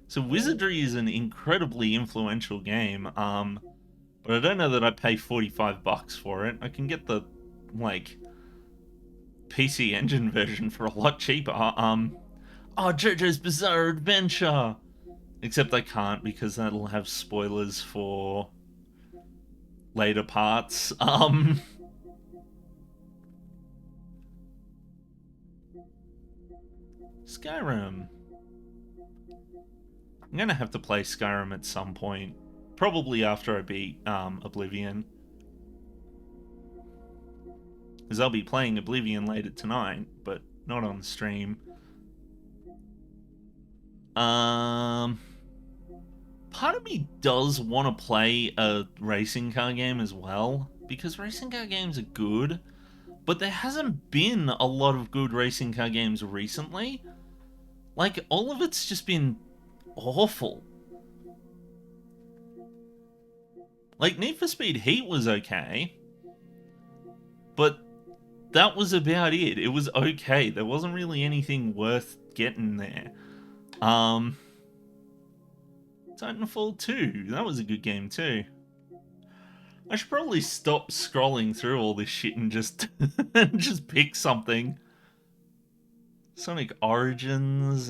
So Wizardry is an incredibly influential game, but I don't know that I'd pay $45 for it. I can get the, like, PC Engine version for a lot cheaper. Oh, JoJo's Bizarre Adventure! Except I can't because that'll have spoilers for later parts. Skyrim. I'm gonna have to play Skyrim at some point. Probably after I beat Oblivion. Because I'll be playing Oblivion later tonight, but not on stream. Part of me does want to play a racing car game as well, because racing car games are good, but there hasn't been a lot of good racing car games recently. Like, all of it's just been awful. Like, Need for Speed Heat was okay, but that was about it. It was okay. There wasn't really anything worth getting there. Titanfall 2, that was a good game too. I should probably stop scrolling through all this shit and just just pick something. Sonic Origins,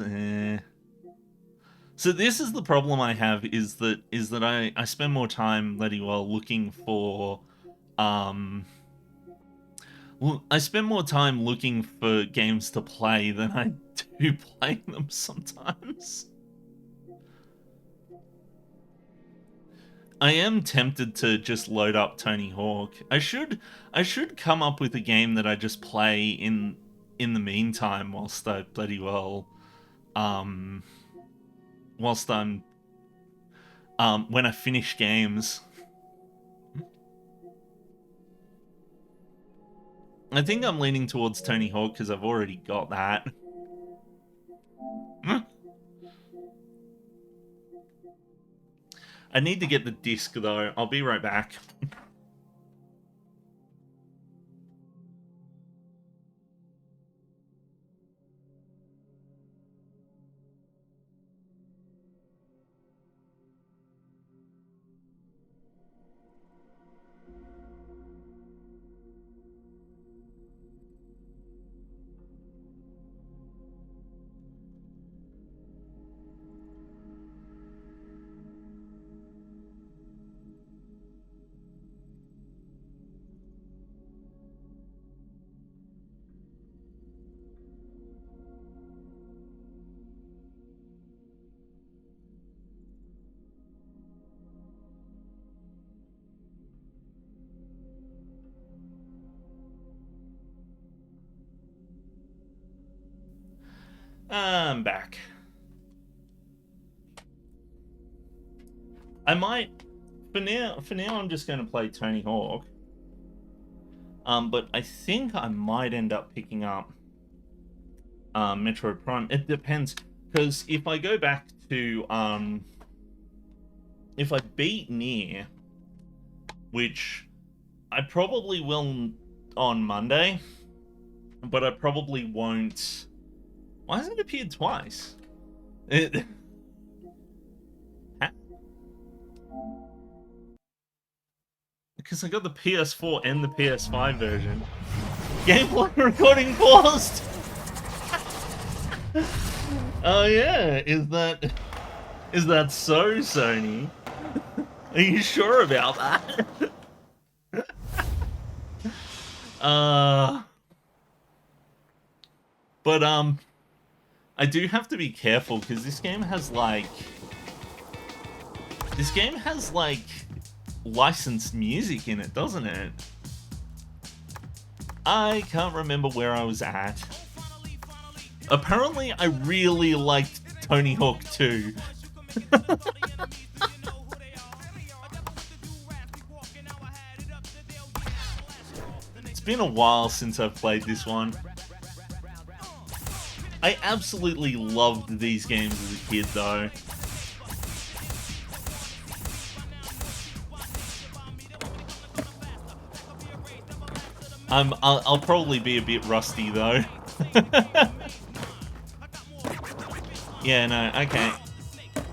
So this is the problem I have, is that I spend more time bloody well looking for I spend more time looking for games to play than I do playing them sometimes. I am tempted to just load up Tony Hawk. I should come up with a game that I just play in the meantime whilst I bloody well whilst I'm when I finish games. I think I'm leaning towards Tony Hawk because I've already got that. I need to get the disc though. I'll be right back. I'm back. I might, for now I'm just going to play Tony Hawk. But I think I might end up picking up Metroid Prime. It depends, because if I go back to if I beat Nier, which I probably will on Monday, but I probably won't. Why has it appeared twice? Because I got the PS4 and the PS5 version. Gameplay recording paused! Oh yeah, is that so, Sony? Are you sure about that? But I do have to be careful because this game has like licensed music in it, doesn't it? I can't remember where I was at. Apparently, I really liked Tony Hawk 2. It's been a while since I've played this one. I absolutely loved these games as a kid, though. I'll probably be a bit rusty, though. Yeah, no, okay.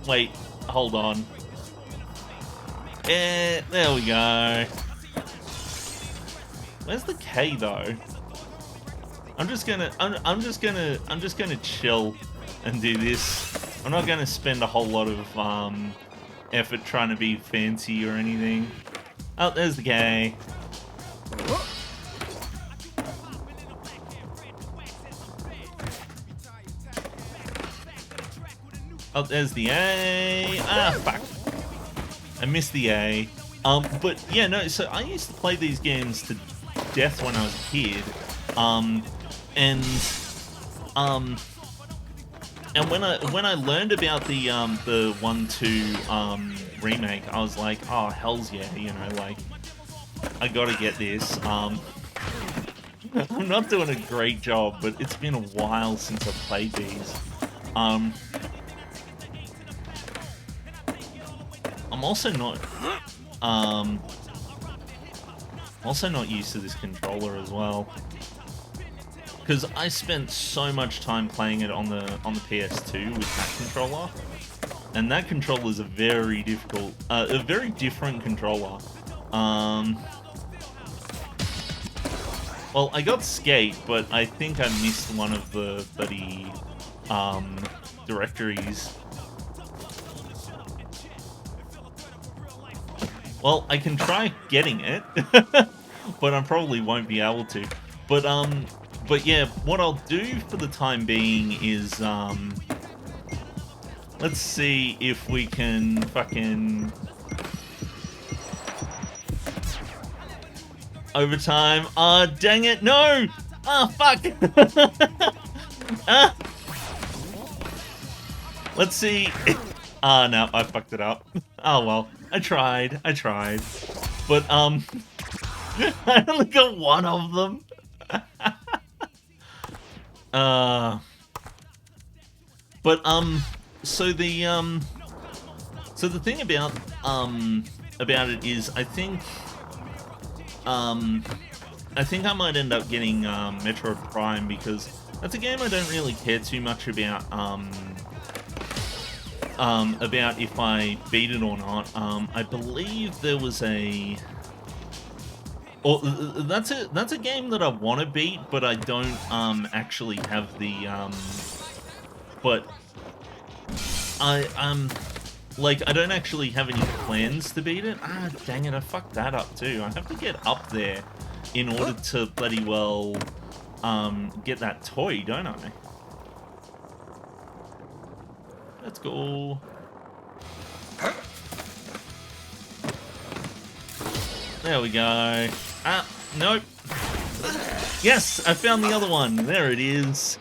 Wait, hold on. There we go. Where's the K, though? I'm just gonna chill and do this. I'm not gonna spend a whole lot of effort trying to be fancy or anything. Oh, there's the K. Oh, there's the A. Ah, fuck. I missed the A. But yeah, no, so I used to play these games to death when I was a kid. And when I learned about the 1-2 remake, I was like, oh, hell's yeah, you know, like, I gotta get this. I'm not doing a great job, but it's been a while since I've played these. I'm also not used to this controller as well, because I spent so much time playing it on the PS2 with that controller, and that controller is a very difficult, a very different controller. Well, I got Skate, but I think I missed one of the bloody directories. Well, I can try getting it, but I probably won't be able to. But yeah, what I'll do for the time being is, let's see if we can fucking... Overtime. Ah, dang it, no! Ah, fuck! Ah! Let's see. Ah, no, I fucked it up. Oh well, I tried. But, I only got one of them. But, so the thing about it is, I think I might end up getting, Metroid Prime, because that's a game I don't really care too much about if I beat it or not. I believe there was a... Or that's a game that I want to beat, but I don't actually have the but like, I don't actually have any plans to beat it. Ah, dang it, I fucked that up too. I have to get up there in order to bloody well get that toy, don't I? Let's go. There we go. Ah, nope. Yes, I found the other one. There it is.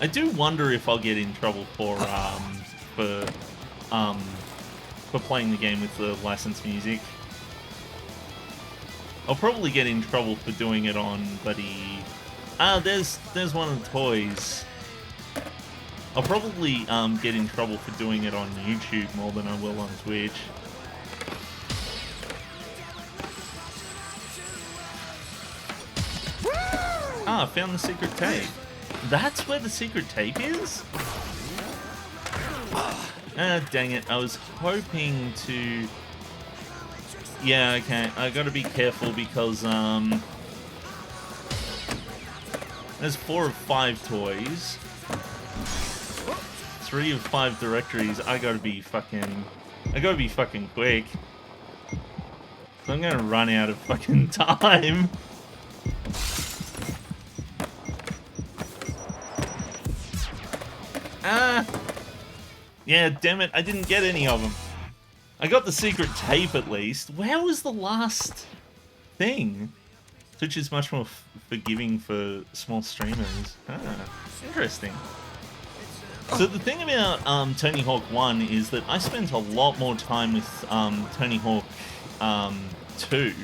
I do wonder if I'll get in trouble for playing the game with the licensed music. I'll probably get in trouble for doing it on bloody... Ah, there's one of the toys. I'll probably get in trouble for doing it on YouTube more than I will on Twitch. Ah, I found the secret tape. That's where the secret tape is? Ah, dang it. I was hoping to... Yeah, okay. I gotta be careful because, there's 4 of 5 toys. 3 of 5 directories. I gotta be fucking quick. So I'm gonna run out of fucking time. Ah! Yeah, damn it, I didn't get any of them. I got the secret tape at least. Where was the last thing? Twitch is much more forgiving for small streamers. Ah, interesting. So the thing about Tony Hawk 1 is that I spent a lot more time with Tony Hawk 2.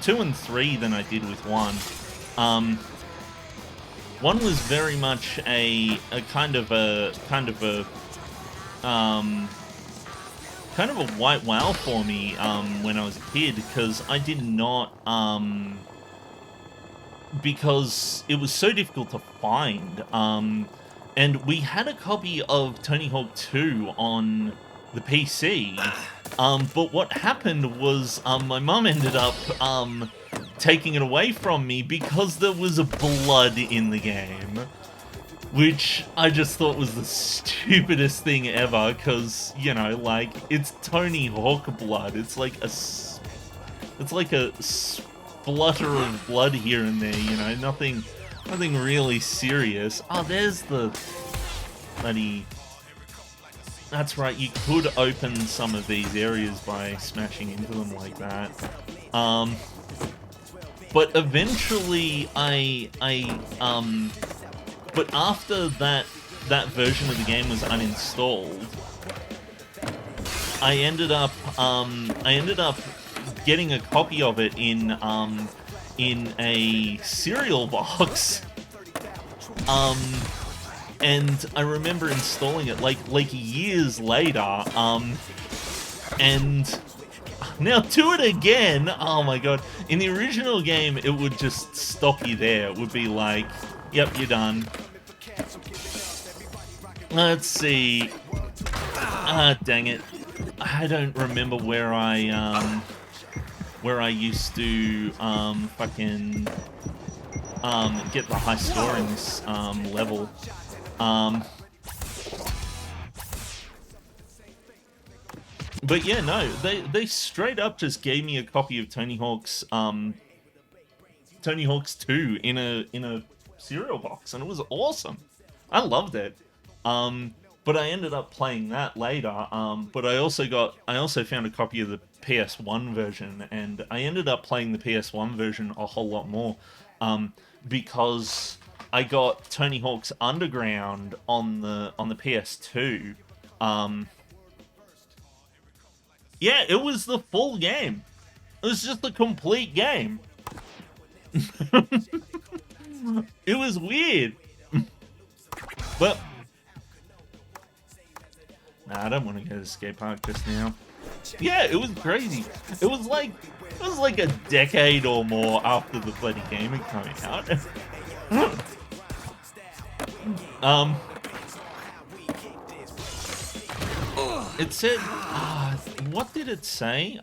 2 and 3 than I did with 1. 1 was very much a kind of a white wow for me when I was a kid, because I did not because it was so difficult to find, and we had a copy of Tony Hawk 2 on the PC, but what happened was my mum ended up taking it away from me because there was blood in the game, which I just thought was the stupidest thing ever, because, you know, like, it's Tony Hawk blood. It's like a splutter of blood here and there, you know, nothing really serious. Oh, there's the bloody... That's right, you could open some of these areas by smashing into them like that. But eventually but after that version of the game was uninstalled, I ended up getting a copy of it in a cereal box. And I remember installing it like years later. And now do it again. Oh my god! In the original game, it would just stop you there. It would be like, "Yep, you're done." Let's see. Ah, dang it! I don't remember where I used to fucking get the high score in this level. But yeah, no, they straight up just gave me a copy of Tony Hawk's 2 in a cereal box, and it was awesome. I loved it. But I ended up playing that later. But I also found a copy of the PS1 version, and I ended up playing the PS1 version a whole lot more, because I got Tony Hawk's Underground on the PS2. Yeah, it was the full game. It was just the complete game. It was weird. But nah, I don't want to go to the skate park just now. Yeah, it was crazy. It was like a decade or more after the bloody game had come out. It said, what did it say?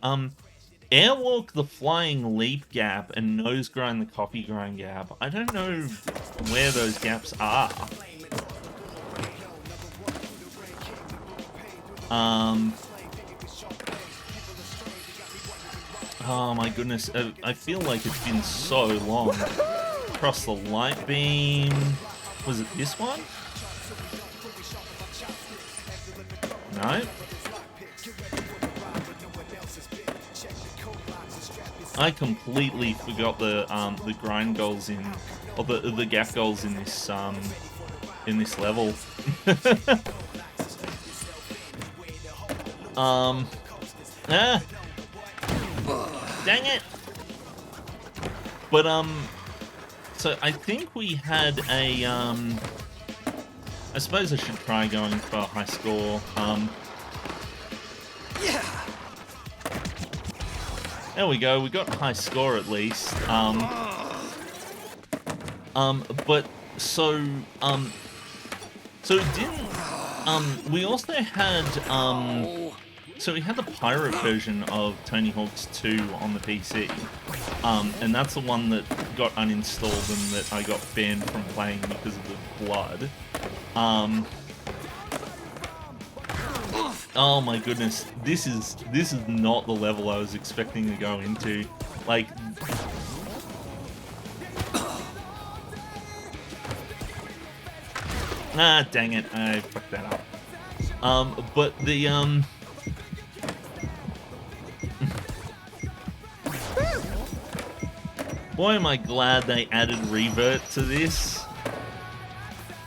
Airwalk the flying leap gap and nose grind the coffee grind gap. I don't know where those gaps are. Oh my goodness, I feel like it's been so long. Cross the light beam. Was it this one? No. I completely forgot the grind goals or the gap goals in this level. Dang it. But so I think we had a I suppose I should try going for a high score. Yeah. There we go. We got a high score at least. But so it didn't. We also had so we had the pirate version of Tony Hawk's 2 on the PC. And that's the one that got uninstalled and that I got banned from playing because of the blood. Oh my goodness, this is not the level I was expecting to go into. Like, ah, dang it, I fucked that up. But the boy, am I glad they added revert to this.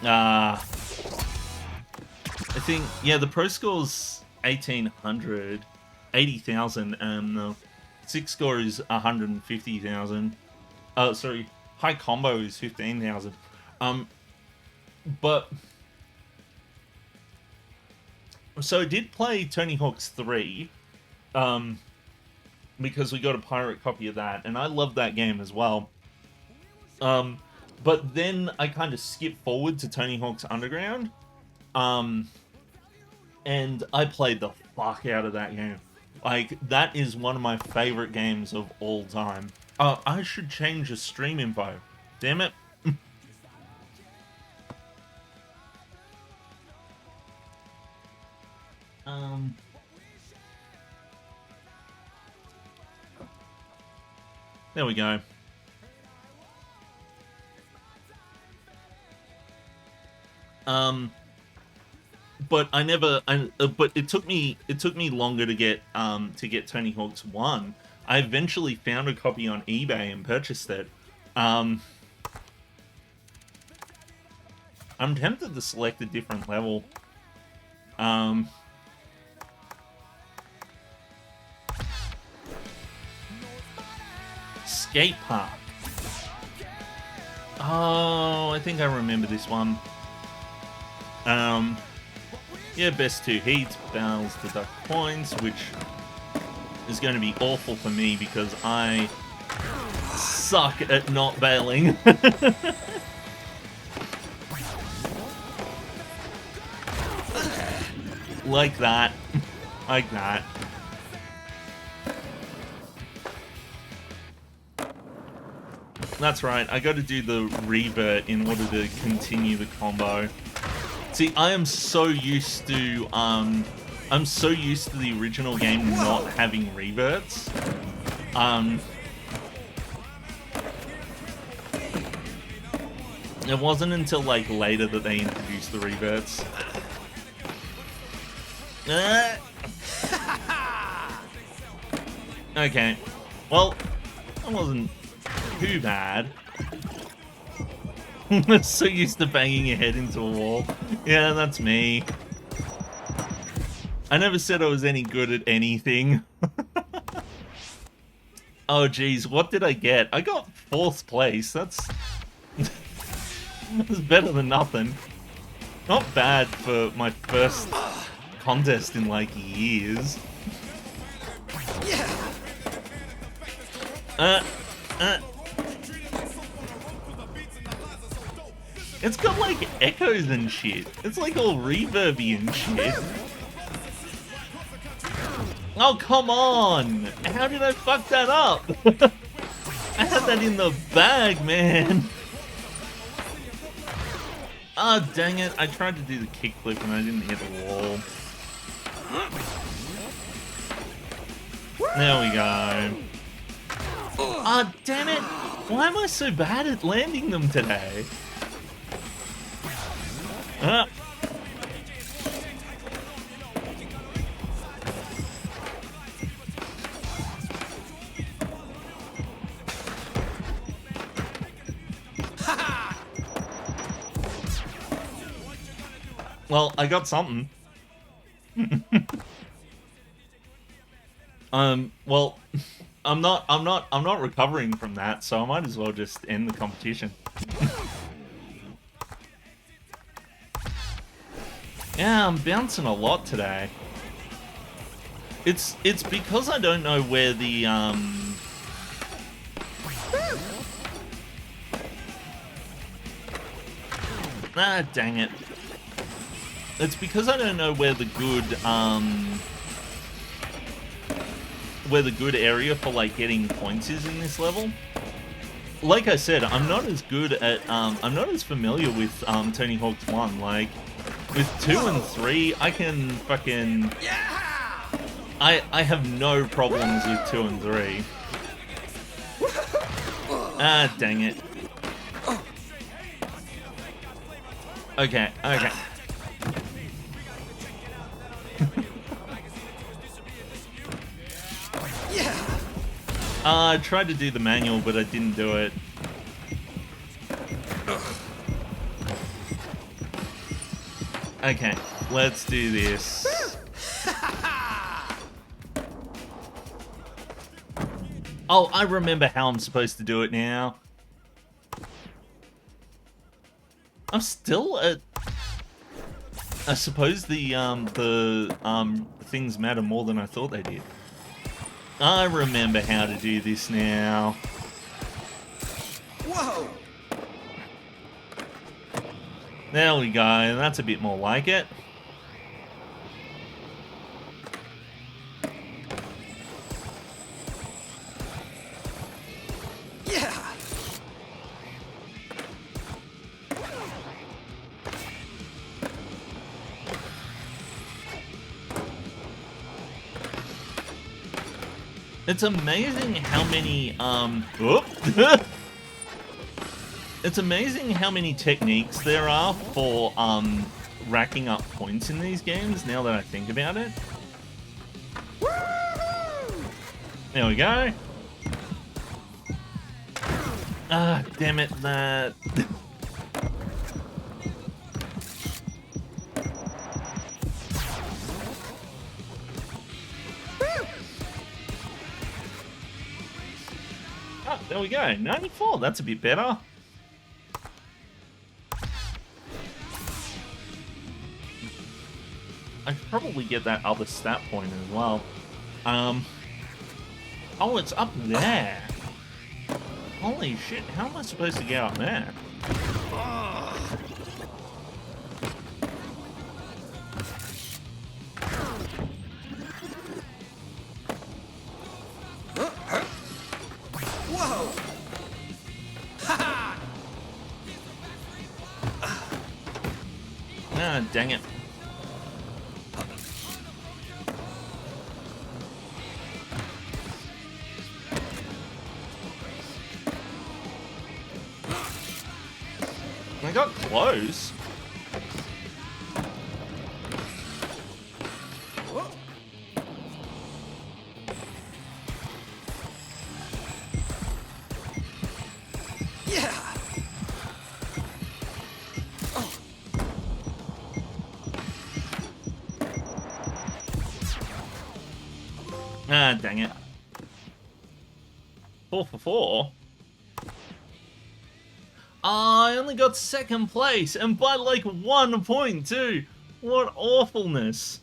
I think, yeah, the pro score's 1800. 80,000, and the 6 score is 150,000. Sorry, high combo is 15,000. But so I did play Tony Hawk's 3, because we got a pirate copy of that, and I love that game as well. But then I kind of skipped forward to Tony Hawk's Underground, and I played the fuck out of that game. Like, that is one of my favorite games of all time. I should change the stream info. Damn it. There we go. But but it took me longer to get Tony Hawk's 1. I eventually found a copy on eBay and purchased it. I'm tempted to select a different level. Skate Park. Oh, I think I remember this one. Yeah, best 2 heats, battles to duck points, which is going to be awful for me because I suck at not bailing. Like that. Like that. That's right, I got to do the revert in order to continue the combo. See, I am so used to, the original game not having reverts. It wasn't until, like, later that they introduced the reverts. Okay. Well, that wasn't too bad. I'm so used to banging your head into a wall. Yeah, that's me. I never said I was any good at anything. Oh geez, what did I get? I got 4th place. That's better than nothing. Not bad for my first contest in like years. It's got like echoes and shit. It's like all reverby and shit. Oh, come on! How did I fuck that up? I had that in the bag, man. Ah, oh, dang it. I tried to do the kickflip and I didn't hit the wall. There we go. Ah, oh, damn it. Why am I so bad at landing them today? Ah. Well, I got something. Well, I'm not recovering from that, so I might as well just end the competition. Yeah, I'm bouncing a lot today. It's because I don't know where the Ah, dang it. It's because I don't know where the good area for like getting points is in this level. Like I said, I'm not as good at I'm not as familiar with Tony Hawk's 1. Like with 2 and 3, I can fucking I have no problems with 2 and 3. Ah, dang it. Okay, okay. I tried to do the manual, but I didn't do it. Okay, let's do this. Oh, I remember how I'm supposed to do it now. I'm still at... I suppose the things matter more than I thought they did. I remember how to do this now. Whoa! There we go. That's a bit more like it. Yeah! It's amazing how many, It's amazing how many techniques there are for, racking up points in these games, now that I think about it. There we go. Ah, damn it, that... Oh, there we go. 94, that's a bit better. I could probably get that other stat point as well. Oh, it's up there. Holy shit, how am I supposed to get up there? Whoa! Ha! Ah, dang it. I got close. Whoa. Yeah! Oh. Ah, dang it. 4 for 4. I only got second place, and by like 1 point too. What awfulness.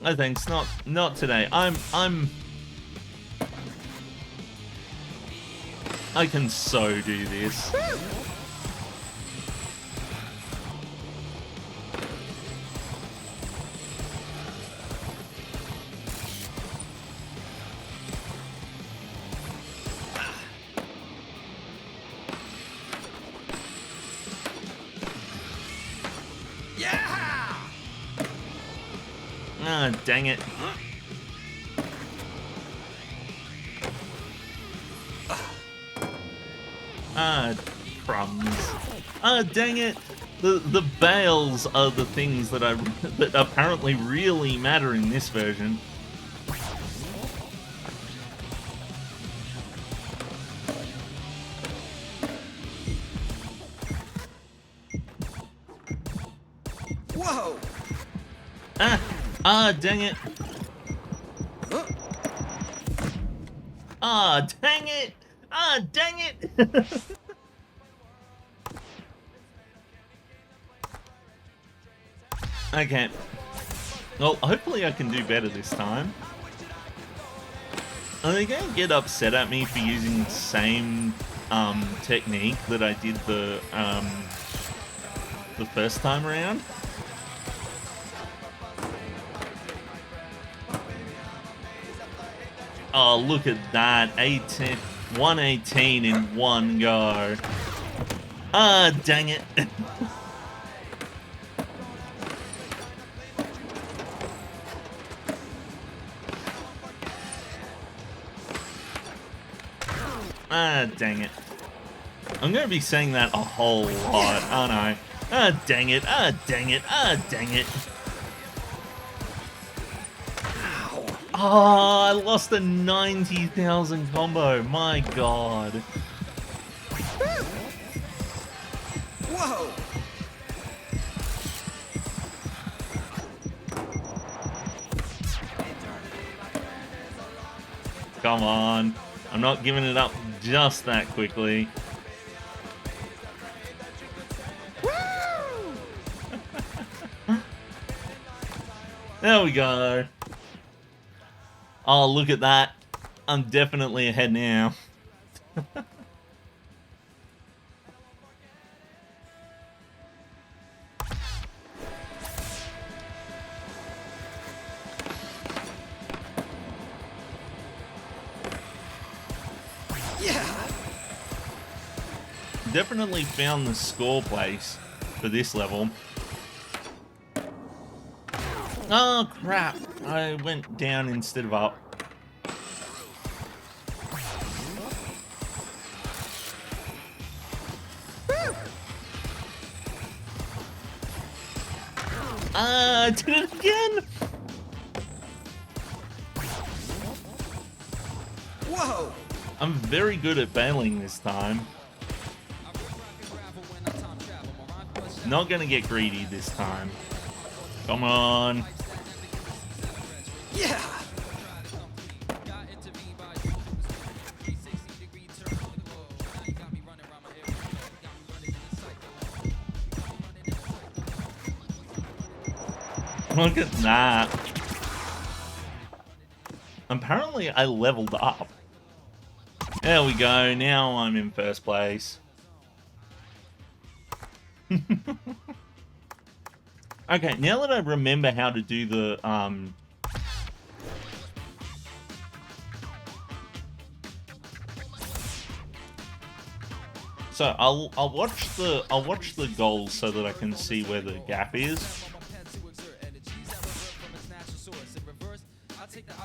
No thanks, not today. I can so do this. Yeah! Ah, dang it. Ah, crumbs. Ah, dang it. The bales are the things that that apparently really matter in this version. Whoa! Ah, dang it. Ah, dang it. Ah, dang it. Okay. Well, hopefully I can do better this time. Are they going to get upset at me for using the same technique that I did the first time around? Oh, look at that. 118 in one go. Ah, dang it. Ah, dang it. I'm going to be saying that a whole lot, aren't I? Ah, dang it. Ah, dang it. Ah, dang it. Oh, I lost a 90,000 combo. My god. Whoa! come on. I'm not giving it up just that quickly. There we go. Oh, look at that. I'm definitely ahead now. Yeah. Definitely found the score place for this level. Oh, crap. I went down instead of up. I did it again! Whoa! I'm very good at bailing this time. Not gonna get greedy this time. Come on. Yeah. Look at that. Apparently I leveled up. There we go. Now I'm in first place. Okay, now that I remember how to do the so I'll watch the goals so that I can see where the gap is.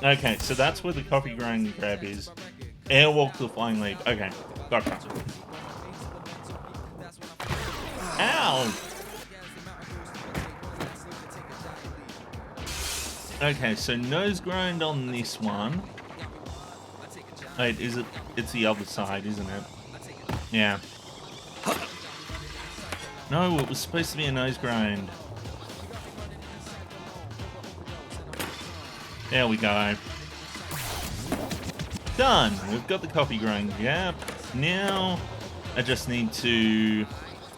Okay, so that's where the coffee grind grab is. Airwalk to the flying leap. Okay, gotcha. Ow! Okay, so nose grind on this one. Wait, is it? It's the other side, isn't it? Yeah. No, it was supposed to be a nose grind. There we go. Done! We've got the coffee grind gap. Now, I just need to...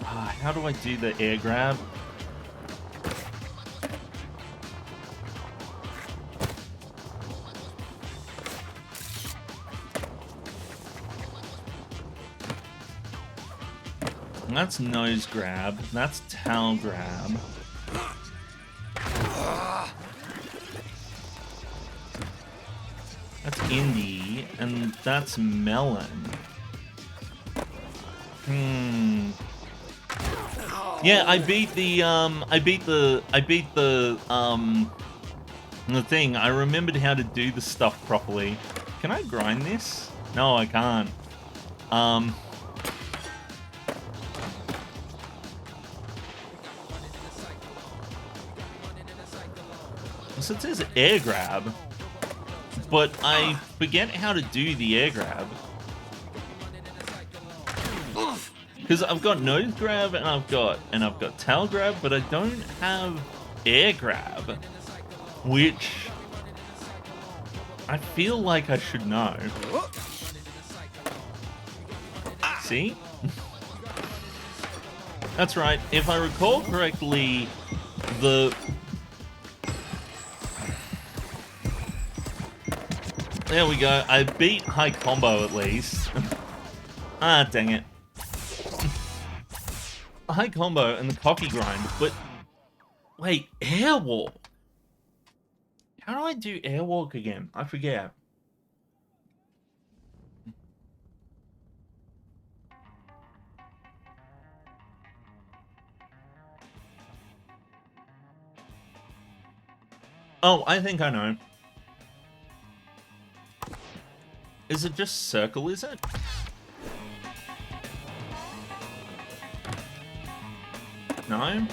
how do I do the air grab? That's nose grab. That's tail grab. That's indie, and that's melon. Yeah, I beat the the thing. I remembered how to do the stuff properly. Can I grind this? No, I can't. So it says air grab, but I forget how to do the air grab. Because I've got nose grab and I've got tail grab, but I don't have air grab, which I feel like I should know. See? That's right. If I recall correctly, there we go. I beat high combo at least. Ah, dang it. High combo and the coffee grind, but wait, airwalk. How do I do airwalk again? I forget. Oh, I think I know. Is it just circle, is it? No?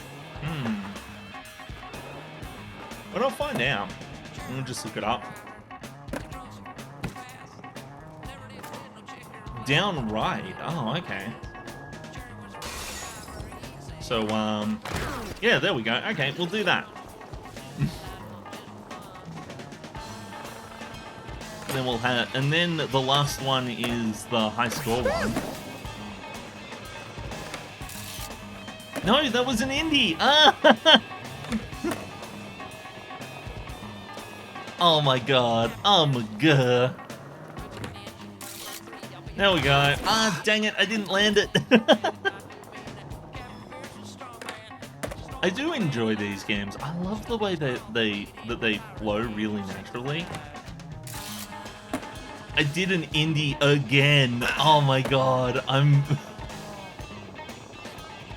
But I'll find out. We'll just look it up. Down right. Oh, okay. So, yeah, there we go. Okay, we'll do that. Then we'll have, and then the last one is the high score one. No, that was an indie. Ah! Oh my god. Oh my god. There we go. Ah, dang it! I didn't land it. I do enjoy these games. I love the way that they flow really naturally. I did an indie again. Oh my god,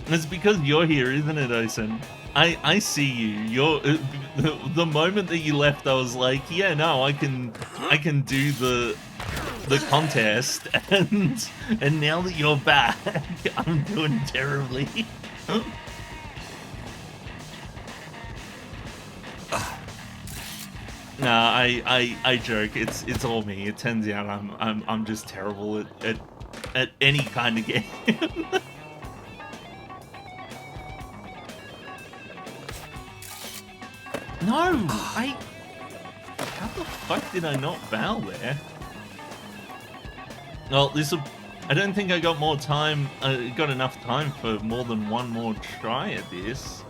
It's because you're here, isn't it, Osen? I see you. You're the moment that you left, I was like, yeah, no, I can do the contest, and now that you're back, I'm doing terribly. Nah, I joke. It's all me. It turns out I'm just terrible at any kind of game. No, how the fuck did I not bow there? Well, I don't think I got more time. Got enough time for more than one more try at this.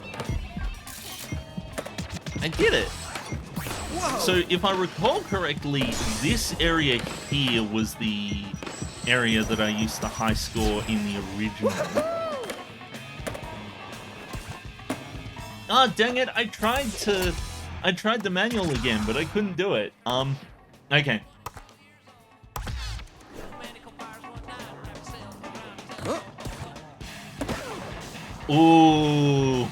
I did it. Whoa. So, if I recall correctly, this area here was the area that I used to high score in the original. Ah, dang it! I tried the manual again, but I couldn't do it. Okay. Ooh.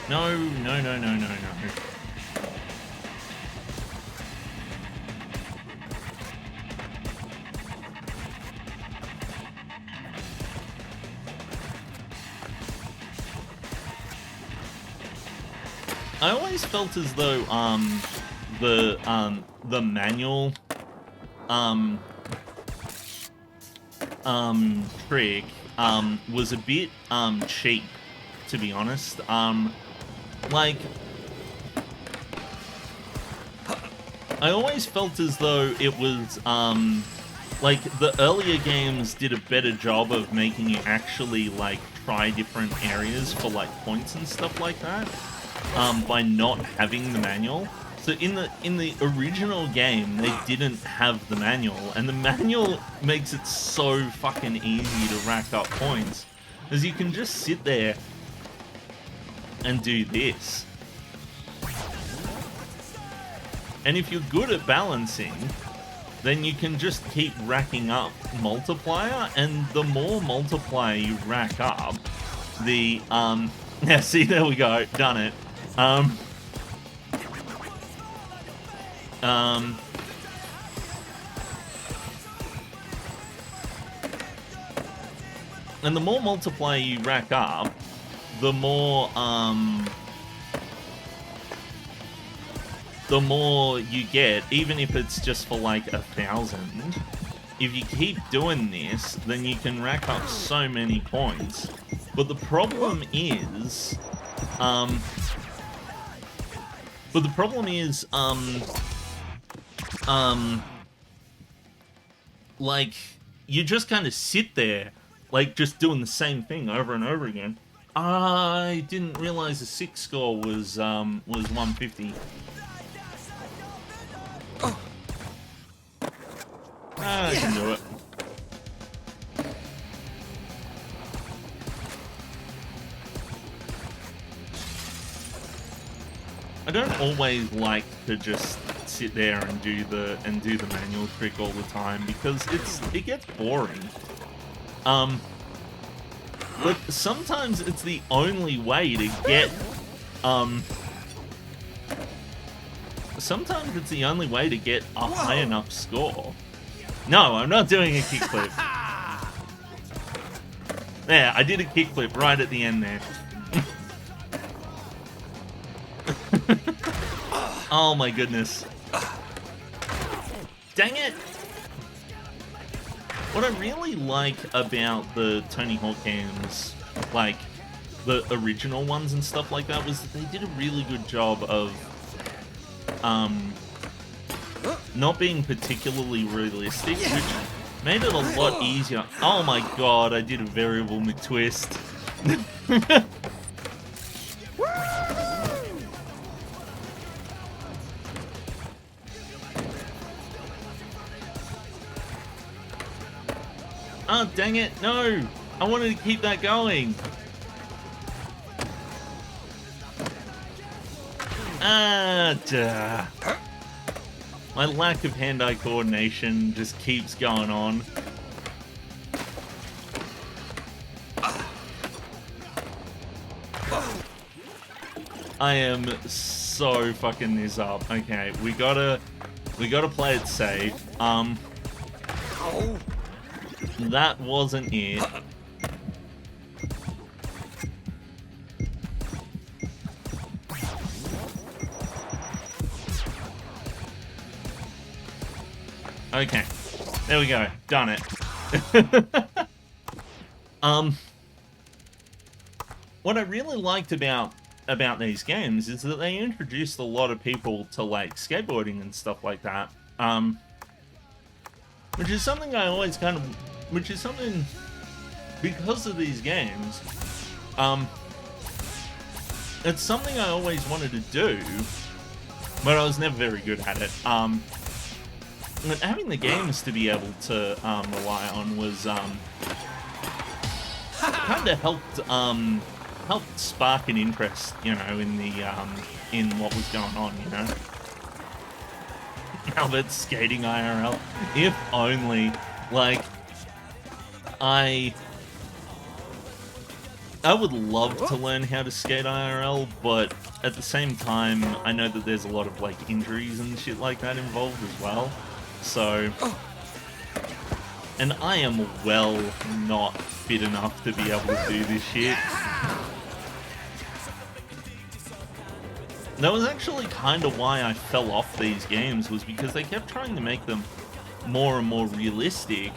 No. I always felt as though the manual trick was a bit cheap, to be honest. Like, I always felt as though it was like the earlier games did a better job of making you actually like try different areas for like points and stuff like that. By not having the manual. So in the original game, they didn't have the manual, and the manual makes it so fucking easy to rack up points, as you can just sit there and do this. And if you're good at balancing, then you can just keep racking up multiplier, and the more multiplier you rack up, the yeah, see, there we go, done it. And the more multiplier you rack up, the more you get, even if it's just for like 1,000. If you keep doing this, then you can rack up so many points. But the problem is, like, you just kind of sit there, like, just doing the same thing over and over again. I didn't realize the 6 score was 150. I can do it. I don't always like to just sit there and do the manual trick all the time, because it gets boring. But sometimes it's the only way to get sometimes it's the only way to get a high enough score. No, I'm not doing a kickflip. There, I did a kickflip right at the end there. Oh my goodness. Dang it! What I really like about the Tony Hawk games like the original ones and stuff like that, was that they did a really good job of not being particularly realistic, which made it a lot easier. Oh my god, I did a variable McTwist. Oh, dang it, no! I wanted to keep that going. Ah, duh. My lack of hand-eye coordination just keeps going on. I am so fucking this up. Okay, we gotta play it safe. That wasn't it. Okay, there we go. Done it. What I really liked about these games is that they introduced a lot of people to like skateboarding and stuff like that. Which is something I always which is something, because of these games, it's something I always wanted to do, but I was never very good at it. But having the games to be able to rely on was kind of helped spark an interest, you know, in the in what was going on, you know. Now that's skating IRL. If only, like, I would love to learn how to skate IRL, but at the same time, I know that there's a lot of like injuries and shit like that involved as well. So, and I am well not fit enough to be able to do this shit. That was actually kind of why I fell off these games, was because they kept trying to make them more and more realistic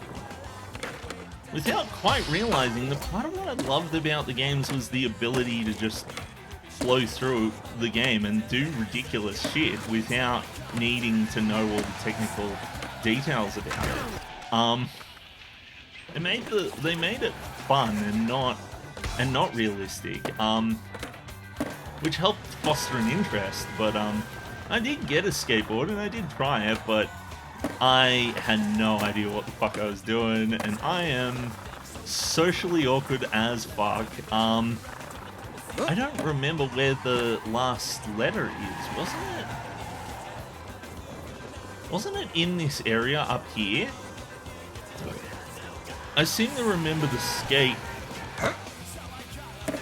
without quite realizing that part of what I loved about the games was the ability to just flow through the game and do ridiculous shit without needing to know all the technical details about it. They made it fun and not realistic, which helped foster an interest. But I did get a skateboard and I did try it, but I had no idea what the fuck I was doing, and I am socially awkward as fuck. I don't remember where the last letter is, wasn't it in this area up here? I seem to remember the skate.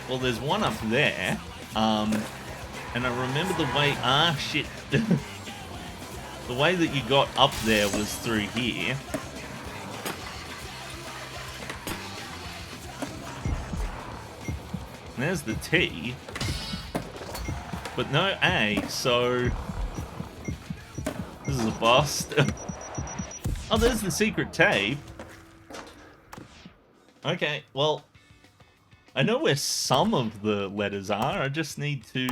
Well, there's one up there. And I remember the way, shit. The way that you got up there was through here. And there's the T. But no A, so this is a bust. Oh, there's the secret tape. Okay, well, I know where some of the letters are. I just need to...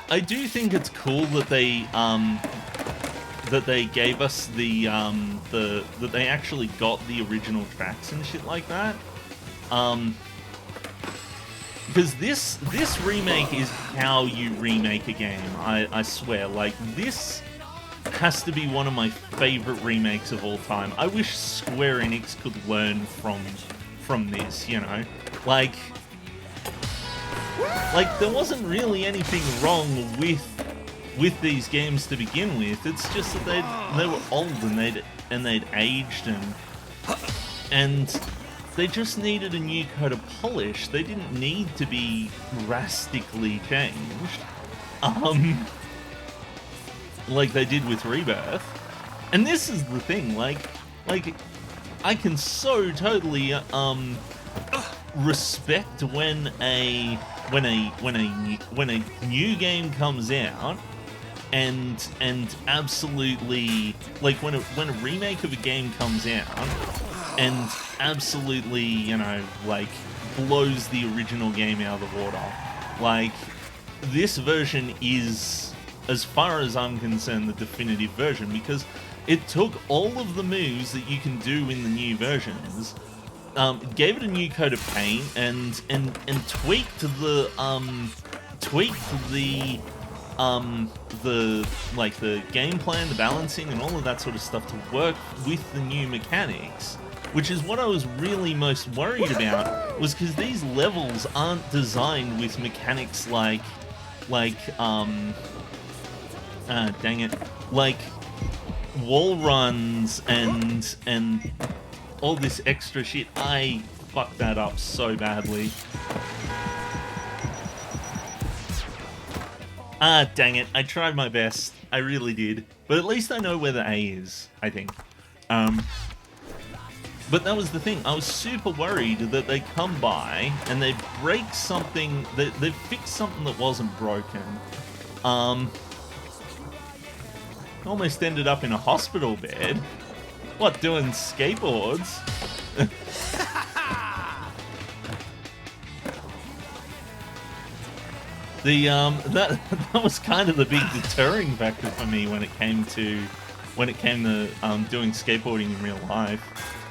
I do think it's cool that they gave us that they actually got the original tracks and shit like that. Because this remake is how you remake a game. I swear, like, this has to be one of my favorite remakes of all time. I wish Square Enix could learn from this, you know? Like, there wasn't really anything wrong with these games to begin with. It's just that they were old and they'd aged and they just needed a new coat of polish. They didn't need to be drastically changed, like they did with Rebirth. And this is the thing, like I can so totally respect when a new game comes out and absolutely, like, when a remake of a game comes out and absolutely, you know, like, blows the original game out of the water. Like, this version is, as far as I'm concerned, the definitive version, because it took all of the moves that you can do in the new versions, gave it a new coat of paint, and tweaked the gameplay and the balancing and all of that sort of stuff to work with the new mechanics, which is what I was really most worried about, was because these levels aren't designed with mechanics like dang it, like wall runs and all this extra shit. I fucked that up so badly. Dang it. I tried my best. I really did. But at least I know where the A is, I think. But that was the thing. I was super worried that they come by and they break something, they fix something that wasn't broken. Almost ended up in a hospital bed. What, doing skateboards? That was kind of the big deterring factor for me when it came to doing skateboarding in real life.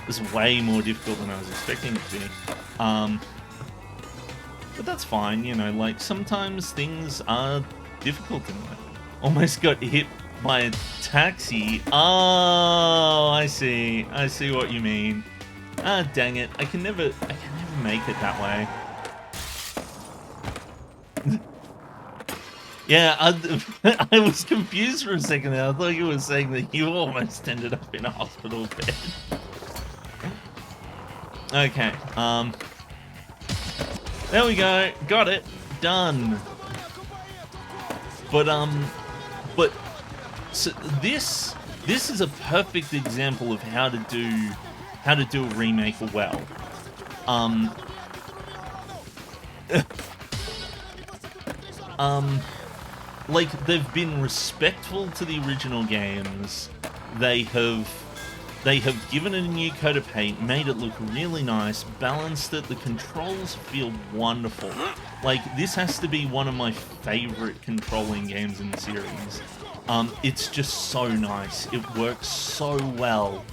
It was way more difficult than I was expecting it to be. But that's fine, you know, like, sometimes things are difficult in life. Almost got hit by a taxi. Oh, I see what you mean. Dang it. I can never make it that way. Yeah, I was confused for a second there. I thought you were saying that you almost ended up in a hospital bed. Okay, there we go. Got it. Done. But so this is a perfect example of how to do a remake well. Like, they've been respectful to the original games. They have given it a new coat of paint, made it look really nice, balanced it. The controls feel wonderful. Like, this has to be one of my favorite controlling games in the series. It's just so nice. It works so well.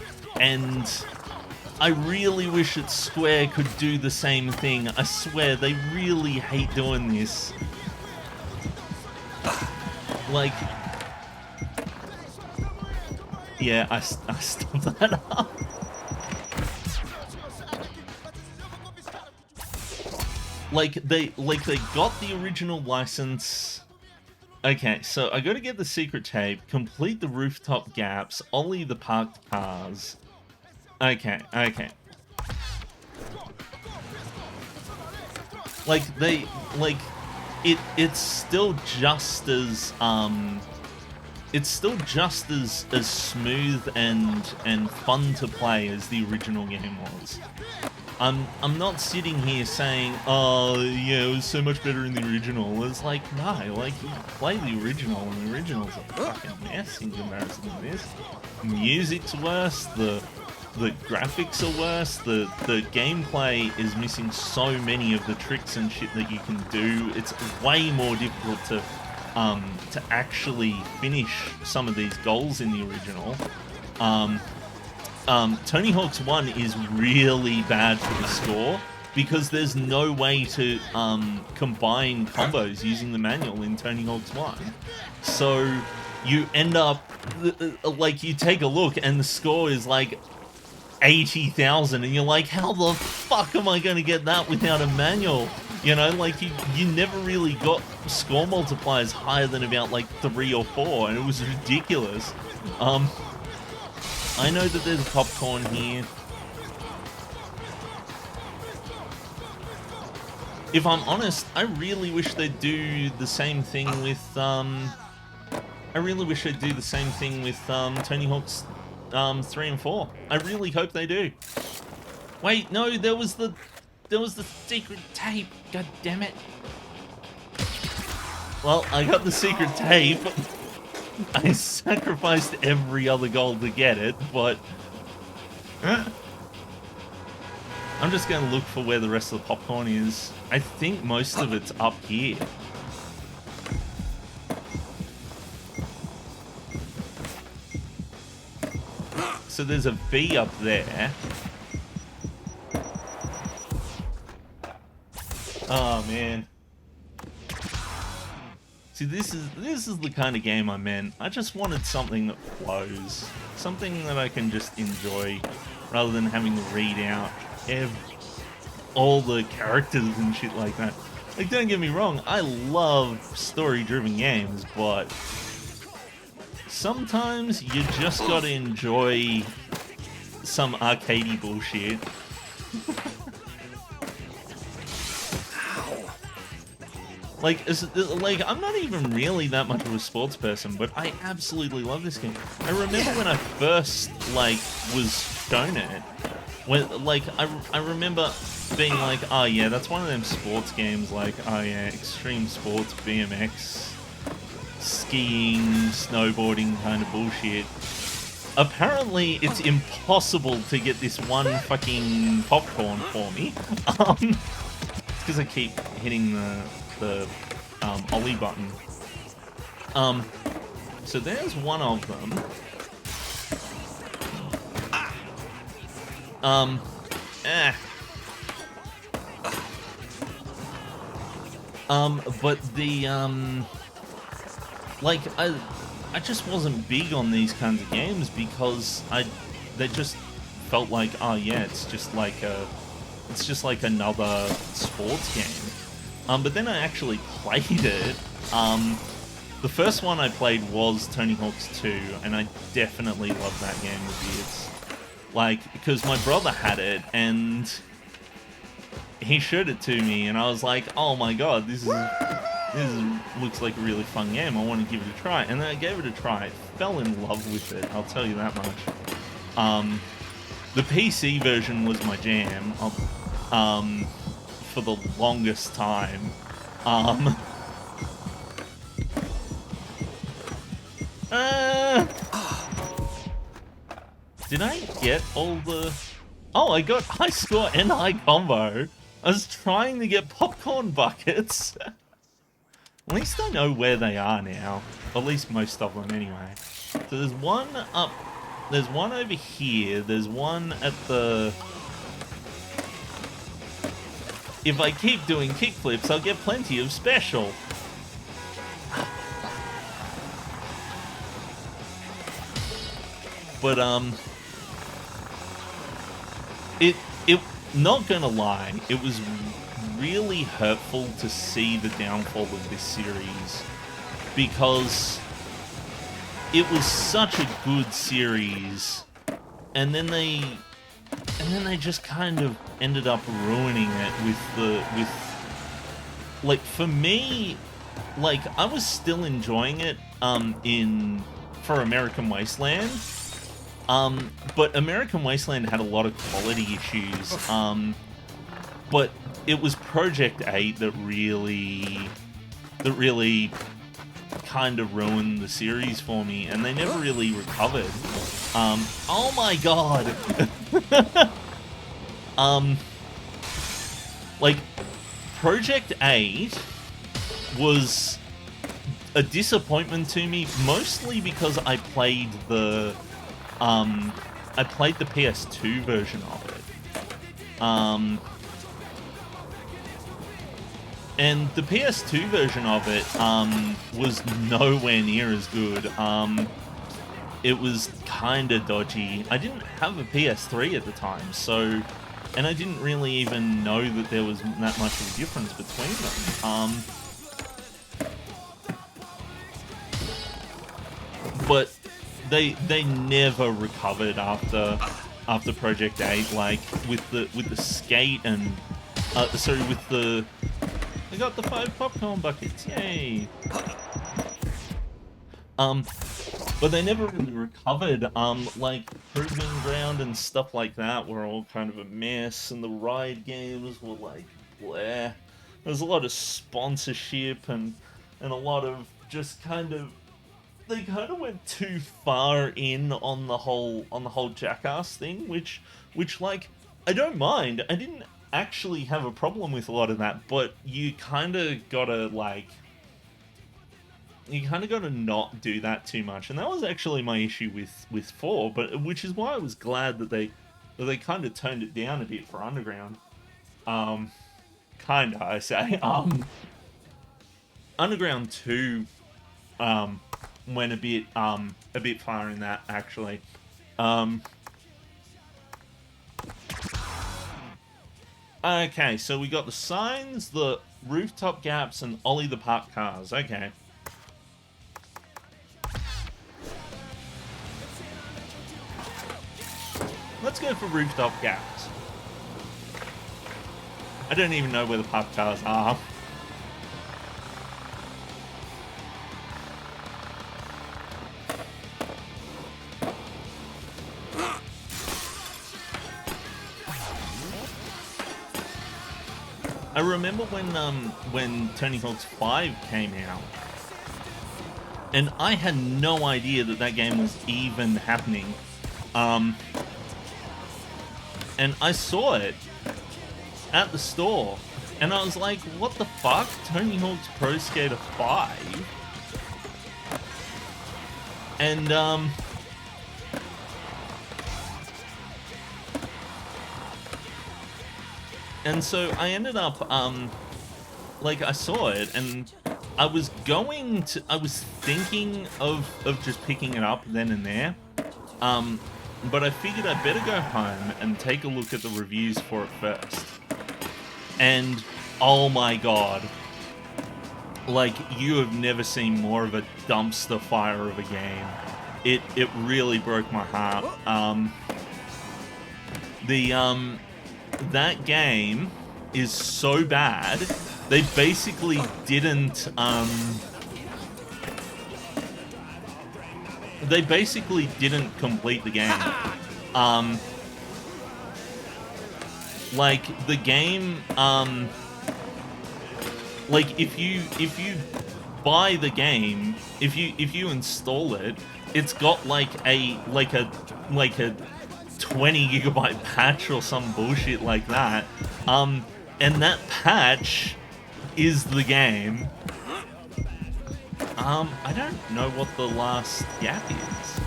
And I really wish that Square could do the same thing. I swear, they really hate doing this. Like, yeah, I stopped that up. Like they got the original license. Okay, so I got to get the secret tape, complete the rooftop gaps, ollie the parked cars. Okay. It's still just as smooth and fun to play as the original game was. I'm not sitting here saying, oh yeah, it was so much better in the original. It's like, no, like, you play the original and the original's a fucking mess in comparison to this. Music's worse, the graphics are worse, the gameplay is missing so many of the tricks and shit that you can do. It's way more difficult to actually finish some of these goals in the original. Tony Hawk's 1 is really bad for the score because there's no way to combine combos using the manual in Tony Hawk's 1. So you end up, like, you take a look and the score is like 80,000 and you're like, how the fuck am I going to get that without a manual? You know, like, you never really got score multipliers higher than about like 3 or 4, and it was ridiculous. I know that there's popcorn here. If I'm honest, I really wish they'd do the same thing with Tony Hawk's 3 and 4. I really hope they do. Wait, no, there was the secret tape. God damn it. Well, I got the secret tape. I sacrificed every other goal to get it, but I'm just going to look for where the rest of the popcorn is. I think most of it's up here. So there's a V up there. Oh man. See, this is the kind of game I meant. I just wanted something that flows, something that I can just enjoy, rather than having to read out all the characters and shit like that. Like, don't get me wrong, I love story-driven games, but sometimes you just gotta enjoy some arcadey bullshit. Like, I'm not even really that much of a sports person, but I absolutely love this game. I remember when I first, like, was shown it, when, like, I remember being like, oh yeah, that's one of them sports games, like, oh yeah, extreme sports, BMX, skiing, snowboarding kind of bullshit. Apparently, it's impossible to get this one fucking popcorn for me. It's because I keep hitting the Ollie button. So there's one of them. But the like I just wasn't big on these kinds of games because they just felt like, oh yeah, it's just like another sports game. But then I actually played it. The first one I played was Tony Hawk's 2, and I definitely loved that game with Beards. Like, because my brother had it, and he showed it to me, and I was like, oh my god, this looks like a really fun game. I want to give it a try. And then I gave it a try. I fell in love with it, I'll tell you that much. The PC version was my jam. For the longest time. Did I get all the... Oh, I got high score and high combo. I was trying to get popcorn buckets. At least I know where they are now. At least most of them anyway. So there's one up... There's one over here. There's one at the... If I keep doing kickflips, I'll get plenty of special. But, not gonna lie, it was really hurtful to see the downfall of this series. Because it was such a good series, and then they just kind of ended up ruining it like, for me, like, I was still enjoying it for American Wasteland, but American Wasteland had a lot of quality issues, but it was Project 8 that really kind of ruined the series for me, and they never really recovered. Oh my god! Like, Project 8 was a disappointment to me, mostly because I played the PS2 version of it. And the PS2 version of it was nowhere near as good. It was kind of dodgy. I didn't have a PS3 at the time, so... And I didn't really even know that there was that much of a difference between them. But they never recovered after Project 8, like with the skate and I got the 5 popcorn buckets, yay! But they never really recovered. Like, Proving Ground and stuff like that were all kind of a mess, and the ride games were like, bleh. There's a lot of sponsorship and a lot of just kind of... They kind of went too far in on the whole Jackass thing, which like, I don't mind. I didn't actually have a problem with a lot of that, but you kind of gotta like, you kind of gotta not do that too much, and that was actually my issue with 4. But which is why I was glad that they kind of toned it down a bit for Underground. Kinda, I say. Underground 2 went a bit far in that actually. Okay, so we got the signs, the rooftop gaps, and Ollie the parked cars. Okay. Let's go for rooftop gaps. I don't even know where the parked cars are. I remember when Tony Hawk's 5 came out, and I had no idea that that game was even happening. And I saw it at the store, and I was like, what the fuck? Tony Hawk's Pro Skater 5? And so I ended up, like, I saw it, and I was thinking of just picking it up then and there, but I figured I'd better go home and take a look at the reviews for it first. And, oh my god, like, you have never seen more of a dumpster fire of a game. It really broke my heart. That game is so bad, they basically didn't complete the game. Like the game, like if you buy the game, if you install it, it's got like a 20 gigabyte patch or some bullshit like that, and that patch is the game. I don't know what the last gap is.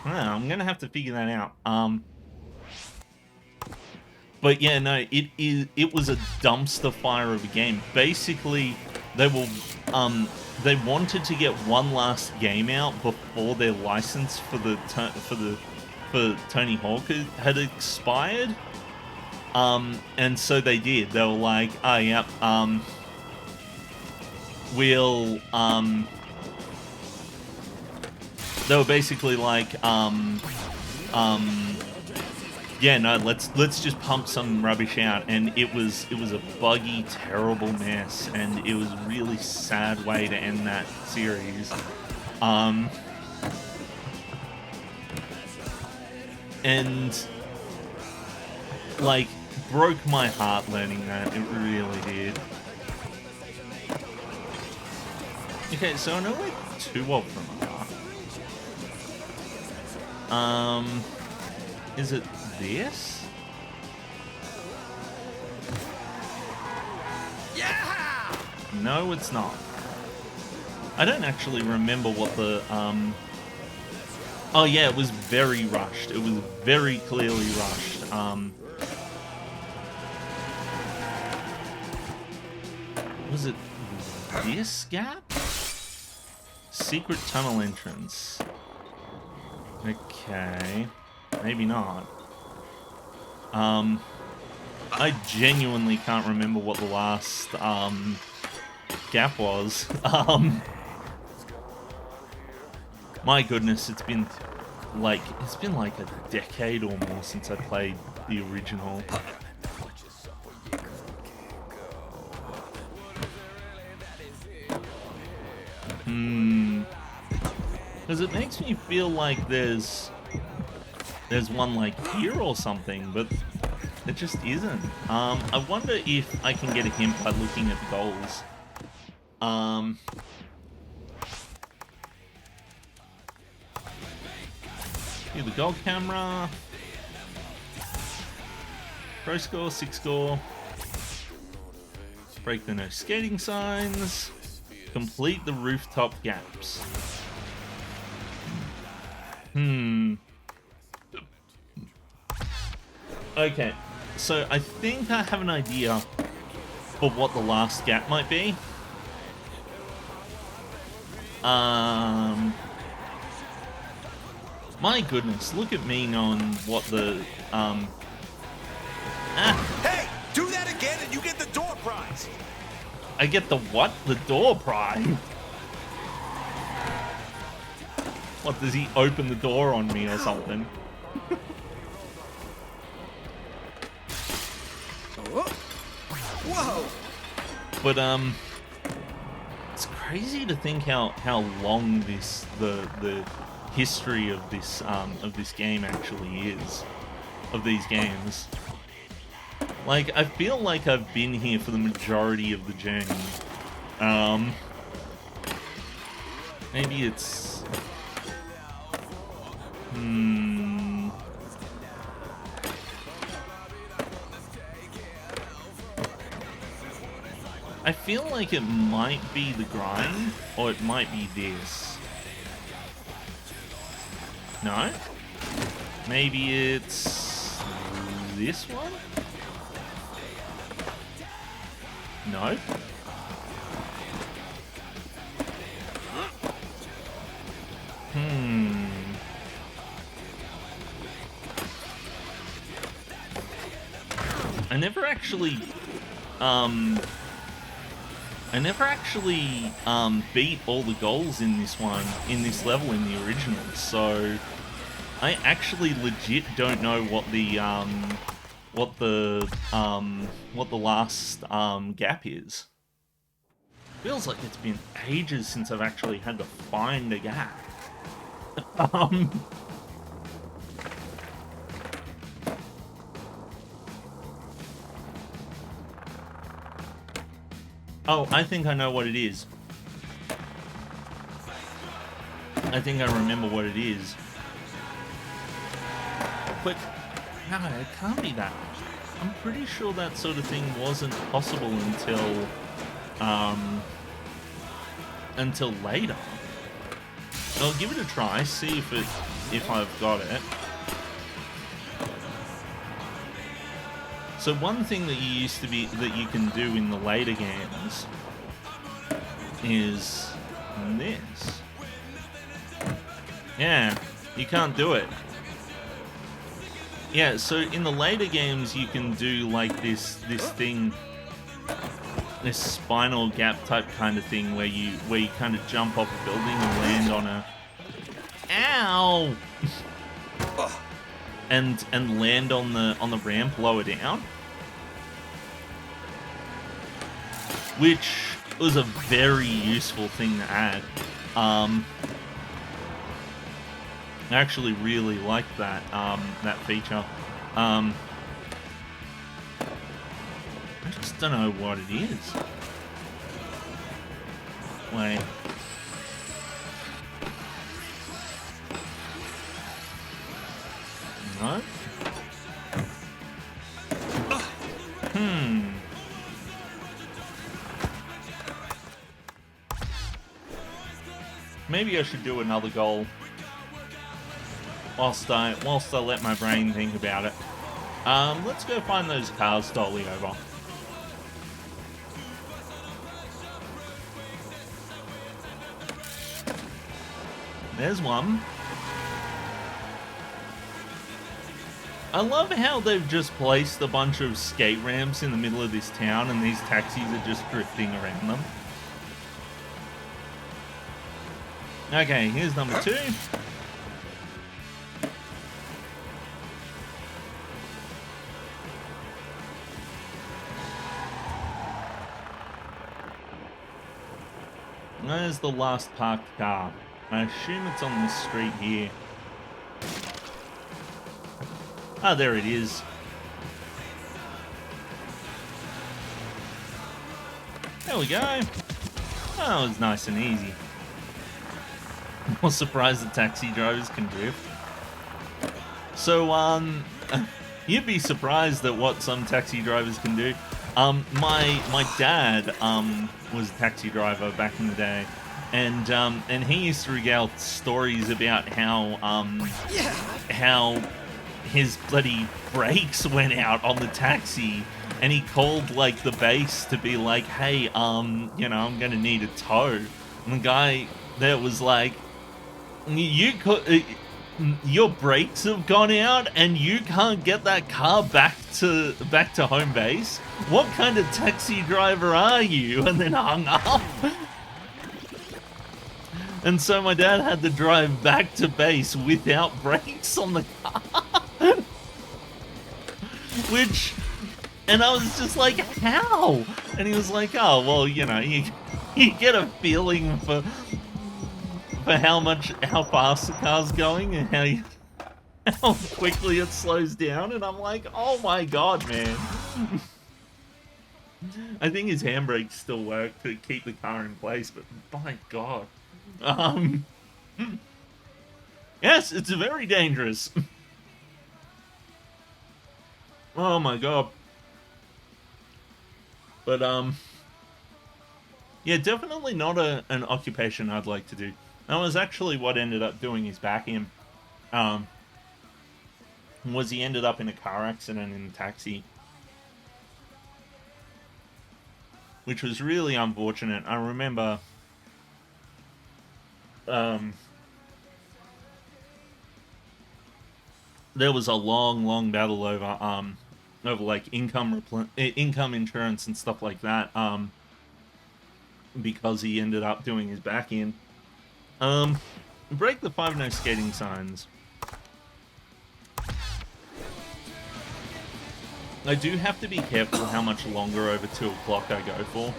I'm gonna have to figure that out. But yeah, no, it was a dumpster fire of a game. Basically, they wanted to get one last game out before their license for Tony Hawk had expired. And so they did. They were like, oh, yep, we'll, they were basically like, yeah, no, let's just pump some rubbish out. And it was a buggy, terrible mess, and it was a really sad way to end that series. And like broke my heart learning that. It really did. Okay, so I know where two of them are. Is it this? Yeah! No, it's not. I don't actually remember what the oh yeah, it was very rushed. It was very clearly rushed. Was it this gap? Secret tunnel entrance. Okay. Maybe not. I genuinely can't remember what the last gap was. My goodness, it's been like a decade or more since I played the original. Because it makes me feel like there's one like here or something, but it just isn't. I wonder if I can get a hint by looking at the goals. Here, the gold camera. Pro score, 6 score. Break the no skating signs. Complete the rooftop gaps. Okay, so I think I have an idea for what the last gap might be. My goodness, look at me knowing what the, Hey, do that again and you get the door prize. I get the what? The door prize? What, does he open the door on me or something? Whoa! But, it's crazy to think how long the history of this game actually is, of these games. Like, I feel like I've been here for the majority of the journey. Maybe it's... I feel like it might be the grind, or it might be this. No? Maybe it's this one? No? I never actually beat all the goals in this one, in this level in the original, so I actually legit don't know what the last gap is. Feels like it's been ages since I've actually had to find a gap. Oh, I think I know what it is. I think I remember what it is. But, no, it can't be that. I'm pretty sure that sort of thing wasn't possible until later. I'll give it a try, see if I've got it. So one thing that you can do in the later games is this. Yeah, you can't do it. Yeah, so in the later games you can do like this thing, this spinal gap type kind of thing where you kind of jump off a building and land on a ow and land on the ramp lower down, which was a very useful thing to add. I actually really liked that that feature. I just don't know what it is. Wait. No? Maybe I should do another goal whilst I let my brain think about it. Let's go find those cars slowly over. There's one. I love how they've just placed a bunch of skate ramps in the middle of this town and these taxis are just drifting around them. Okay, here's number 2. There's the last parked car. I assume it's on this street here. Ah, there it is. There we go. Oh, it was nice and easy. I'm more surprised the taxi drivers can drift. So, you'd be surprised at what some taxi drivers can do. My dad was a taxi driver back in the day, and he used to regale stories about how his bloody brakes went out on the taxi, and he called like the base to be like, hey, I'm gonna need a tow, and the guy there was like, you could. Your brakes have gone out and you can't get that car back to home base? What kind of taxi driver are you? And then hung up. And so my dad had to drive back to base without brakes on the car. And I was just like, how? And he was like, oh, well, you get a feeling for how fast the car's going and how quickly it slows down, and I'm like, oh my god, man. I think his handbrakes still work to keep the car in place, but my god. Yes, it's very dangerous. Oh my god. But yeah, definitely not an occupation I'd like to do. That was actually what ended up doing his back in. Was he ended up in a car accident in a taxi, which was really unfortunate. I remember there was a long battle over like income insurance and stuff like that, because he ended up doing his back in. Break the 5 no skating signs. I do have to be careful how much longer over 2 o'clock I go for.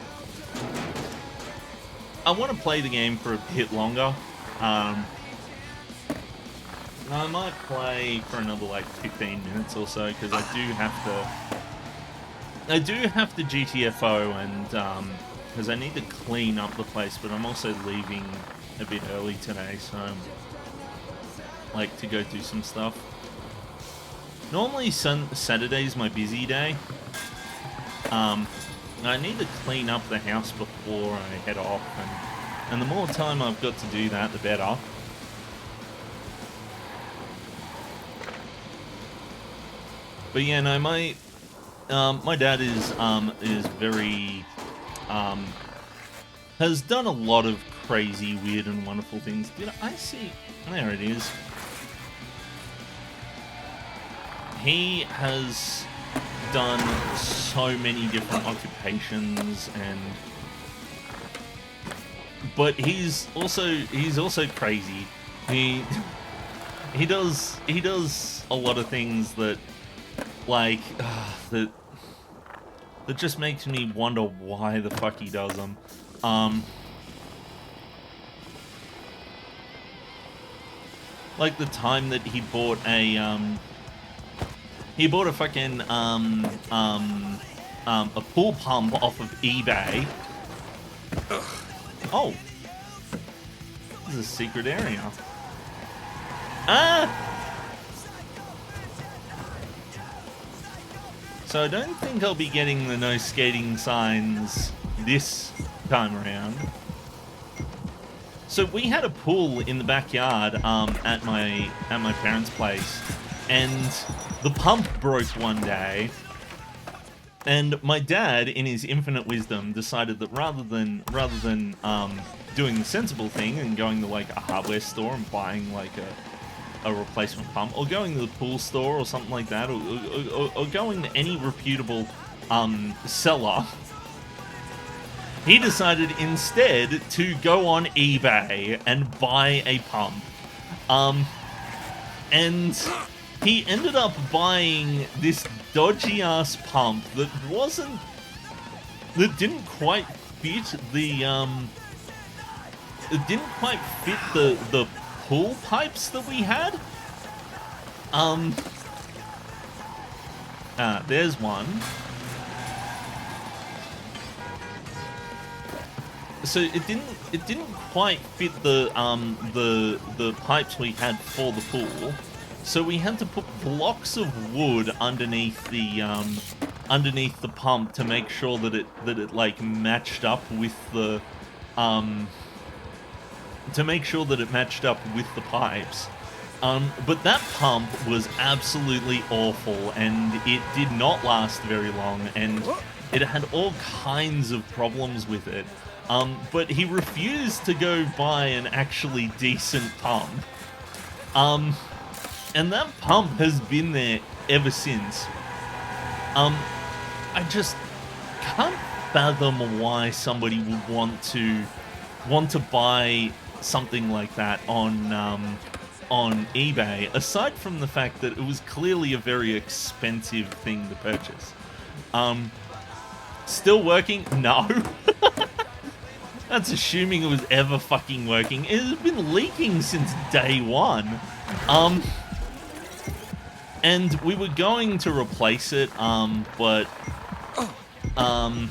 I want to play the game for a bit longer. I might play for another like 15 minutes or so, because I do have to GTFO, and because I need to clean up the place, but I'm also leaving a bit early today, so like to go do some stuff. Normally Saturday's my busy day. I need to clean up the house before I head off, and the more time I've got to do that, the better. But yeah, no, my dad is very has done a lot of crazy, weird, and wonderful things. Did I see? There it is. He has done so many different occupations, but he's also crazy. He does a lot of things that like that just makes me wonder why the fuck he does them. Like the time that he bought a fucking a pool pump off of eBay. Oh, this is a secret area. So I don't think I'll be getting the no skating signs this time around. So we had a pool in the backyard at my parents' place, and the pump broke one day. And my dad, in his infinite wisdom, decided that rather than doing the sensible thing and going to like a hardware store and buying like a replacement pump, or going to the pool store or something like that, or going to any reputable seller, he decided instead to go on eBay and buy a pump. And he ended up buying this dodgy ass pump that didn't quite fit the pool pipes that we had. There's one. So it didn't quite fit the pipes we had for the pool. So we had to put blocks of wood underneath the pump to make sure that it like matched up with the pipes. But that pump was absolutely awful, and it did not last very long, and it had all kinds of problems with it. But he refused to go buy an actually decent pump. And that pump has been there ever since. I just can't fathom why somebody would want to buy something like that on eBay, aside from the fact that it was clearly a very expensive thing to purchase. Still working? No. That's assuming it was ever fucking working. It has been leaking since day one. And we were going to replace it, but oh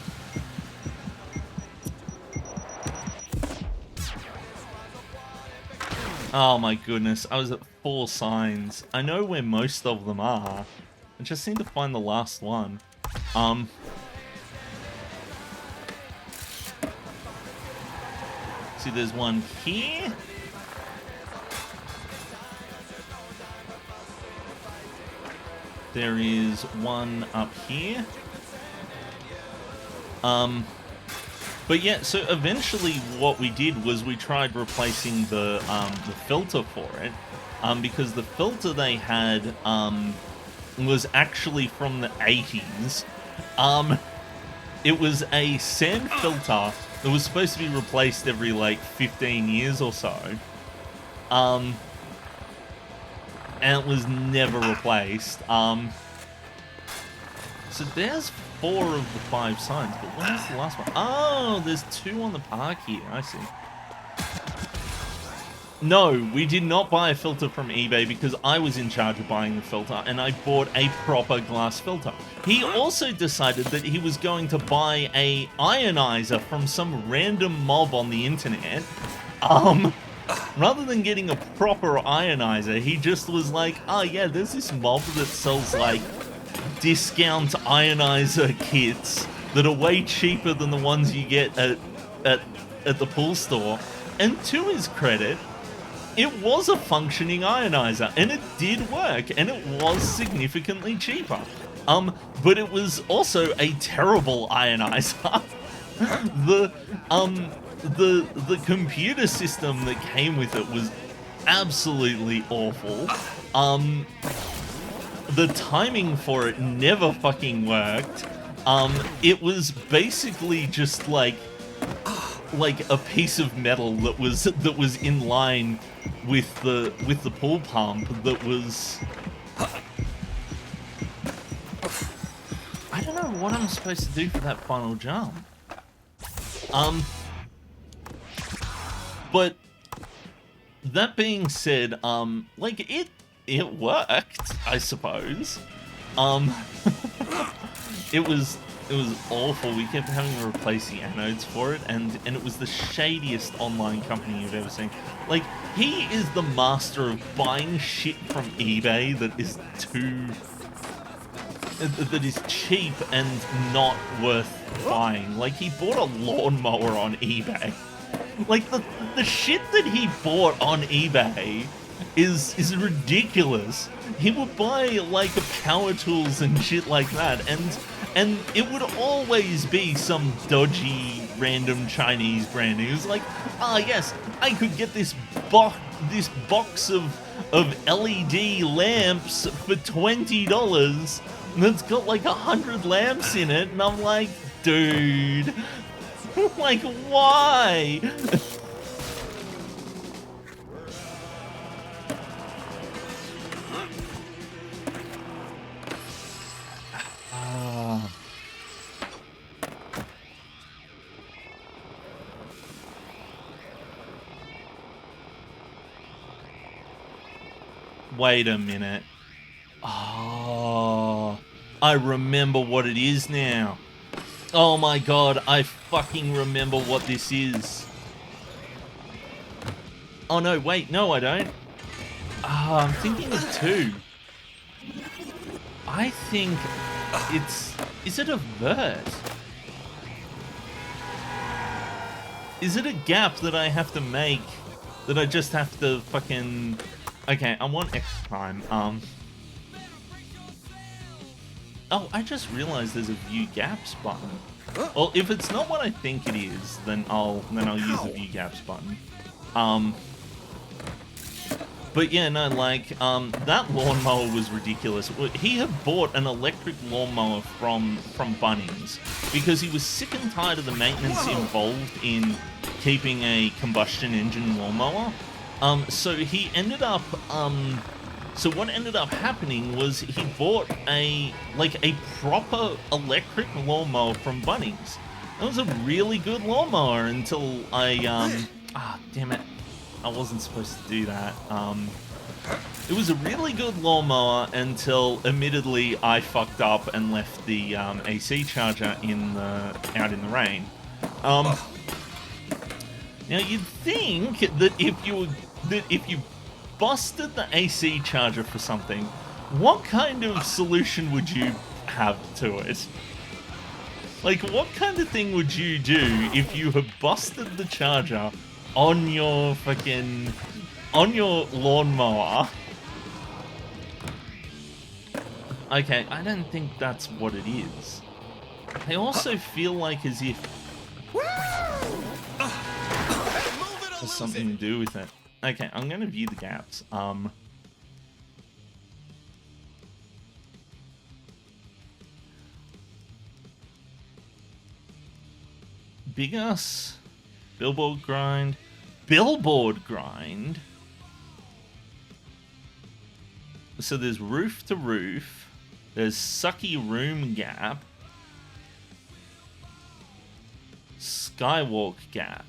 my goodness, I was at 4 signs. I know where most of them are. I just need to find the last one. See, there's one here. There is one up here. But yeah, so eventually what we did was we tried replacing the filter for it, because the filter they had was actually from the 80s. It was a sand filter that was supposed to be replaced every like 15 years or so. And it was never replaced. So there's 4 of the 5 signs, but where's the last one? Oh, there's 2 on the park here. I see. No, we did not buy a filter from eBay because I was in charge of buying the filter, and I bought a proper glass filter. He also decided that he was going to buy a ionizer from some random mob on the internet. Rather than getting a proper ionizer, he just was like, oh yeah, there's this mob that sells like discount ionizer kits that are way cheaper than the ones you get at the pool store. And to his credit, it was a functioning ionizer, and it did work, and it was significantly cheaper. But it was also a terrible ionizer. The computer system that came with it was absolutely awful. The timing for it never fucking worked. It was basically just like a piece of metal that was in line with the pool pump that was. I don't know what I'm supposed to do for that final jump. But that being said, like it worked, I suppose. It was awful. We kept having to replace the anodes for it, and it was the shadiest online company you've ever seen. Like, he is the master of buying shit from eBay that is cheap and not worth buying. Like, he bought a lawnmower on eBay. Like, the shit that he bought on eBay is ridiculous. He would buy like power tools and shit like that, and it would always be some dodgy random Chinese brand. He was like, yes, I could get this box of LED lamps for $20 that's got like 100 lamps in it, and I'm like, dude, like, why? Wait a minute. Oh, I remember what it is now. Oh my god, I fucking remember what this is. Oh no, wait, no I don't. I'm thinking of two. I think it's... Is it a vert? Is it a gap that I have to make? That I just have to fucking... Okay, I want extra time. Oh, I just realized there's a view gaps button. Well, if it's not what I think it is, then I'll use the view gaps button. But yeah, no, like, that lawnmower was ridiculous. He had bought an electric lawnmower from Bunnings because he was sick and tired of the maintenance involved in keeping a combustion engine lawnmower. So he ended up, so what ended up happening was he bought a proper electric lawnmower from Bunnings. That was a really good lawnmower until damn it. I wasn't supposed to do that. It was a really good lawnmower until, admittedly, I fucked up and left the AC charger out in the rain. Now you'd think that if you busted the AC charger for something, what kind of solution would you have to it? Like, what kind of thing would you do if you had busted the charger on your lawnmower? Okay, I don't think that's what it is. I also feel like as if there's something to do with it. Okay, I'm gonna view the gaps. Big ass billboard grind. Billboard grind. So there's roof to roof. There's sucky room gap. Skywalk gap.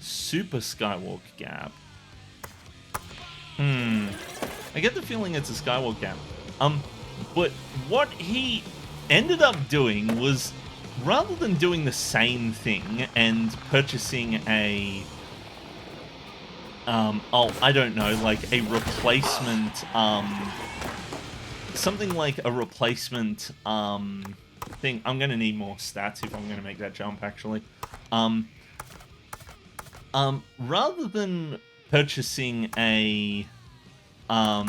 Super skywalk gap. I get the feeling it's a skywalk gap. But what he ended up doing was, rather than doing the same thing and purchasing a I don't know, like a replacement something like a replacement thing. I'm gonna need more stats if I'm gonna make that jump, actually. Rather than purchasing a how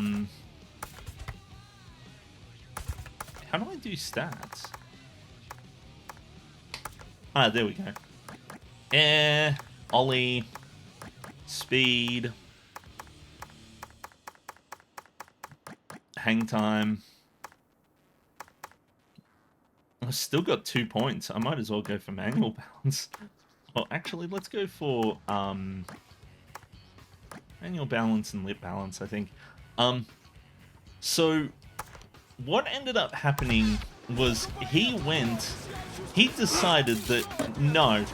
do I do stats? Ah, there we go. Air, ollie, speed, hang time. I've still got 2 points. I might as well go for manual balance. Well, actually, let's go for manual balance and lip balance, I think. So what ended up happening was he decided that no,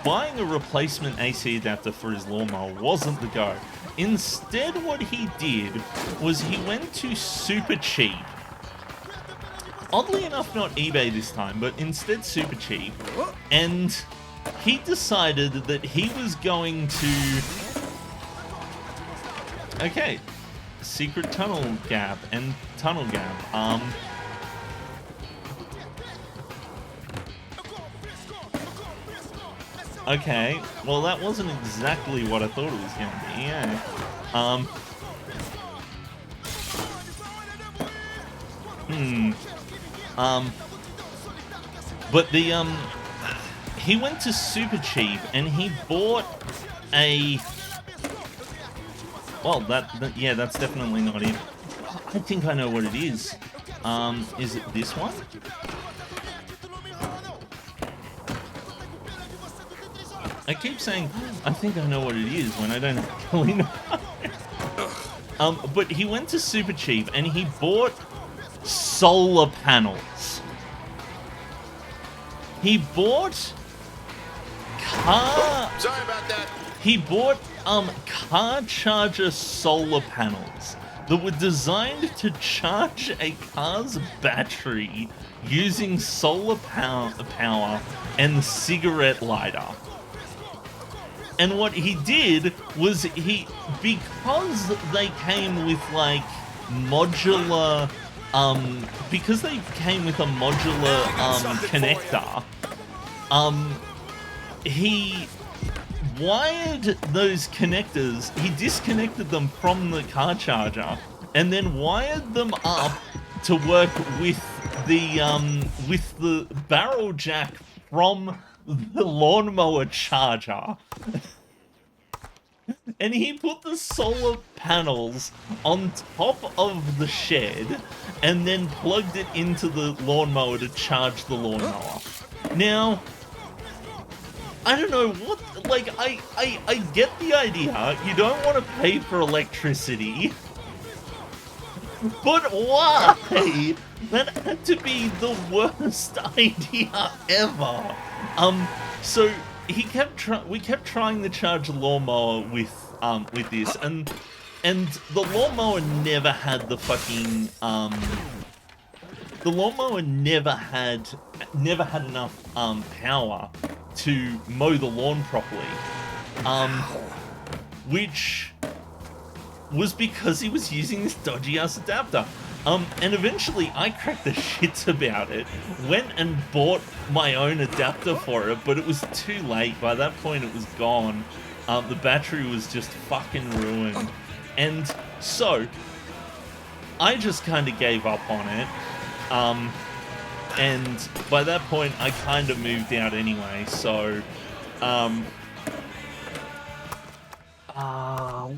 buying a replacement AC adapter for his lawnmower wasn't the go. Instead, what he did was he went to Super Cheap. Oddly enough, not eBay this time, but instead Super Cheap. And he decided that he was going to... Okay, secret tunnel gap and tunnel gap. Okay, well that wasn't exactly what I thought it was going to be, yeah. But the, he went to Super Cheap and he bought a... Well, yeah, that's definitely not it. I think I know what it is. Is it this one? I keep saying, I think I know what it is when I don't actually know. But he went to Super Cheap and he bought solar panels. He bought Sorry about that. He bought car charger solar panels that were designed to charge a car's battery using solar power and cigarette lighter. And what he did was because they came with like modular, because they came with a modular connector, he wired those connectors, he disconnected them from the car charger, and then wired them up to work with the barrel jack from the lawnmower charger. And he put the solar panels on top of the shed and then plugged it into the lawnmower to charge the lawnmower. Now, I don't know what, like, I get the idea. You don't want to pay for electricity. But why? That had to be the worst idea ever. So we kept trying to charge the lawnmower with this, and the lawnmower never had the fucking the lawnmower never had enough power to mow the lawn properly, which was because he was using this dodgy ass adapter. And eventually I cracked the shits about it, went and bought my own adapter for it, but it was too late. By that point it was gone. The battery was just fucking ruined. And so I just kind of gave up on it. And by that point I kind of moved out anyway, so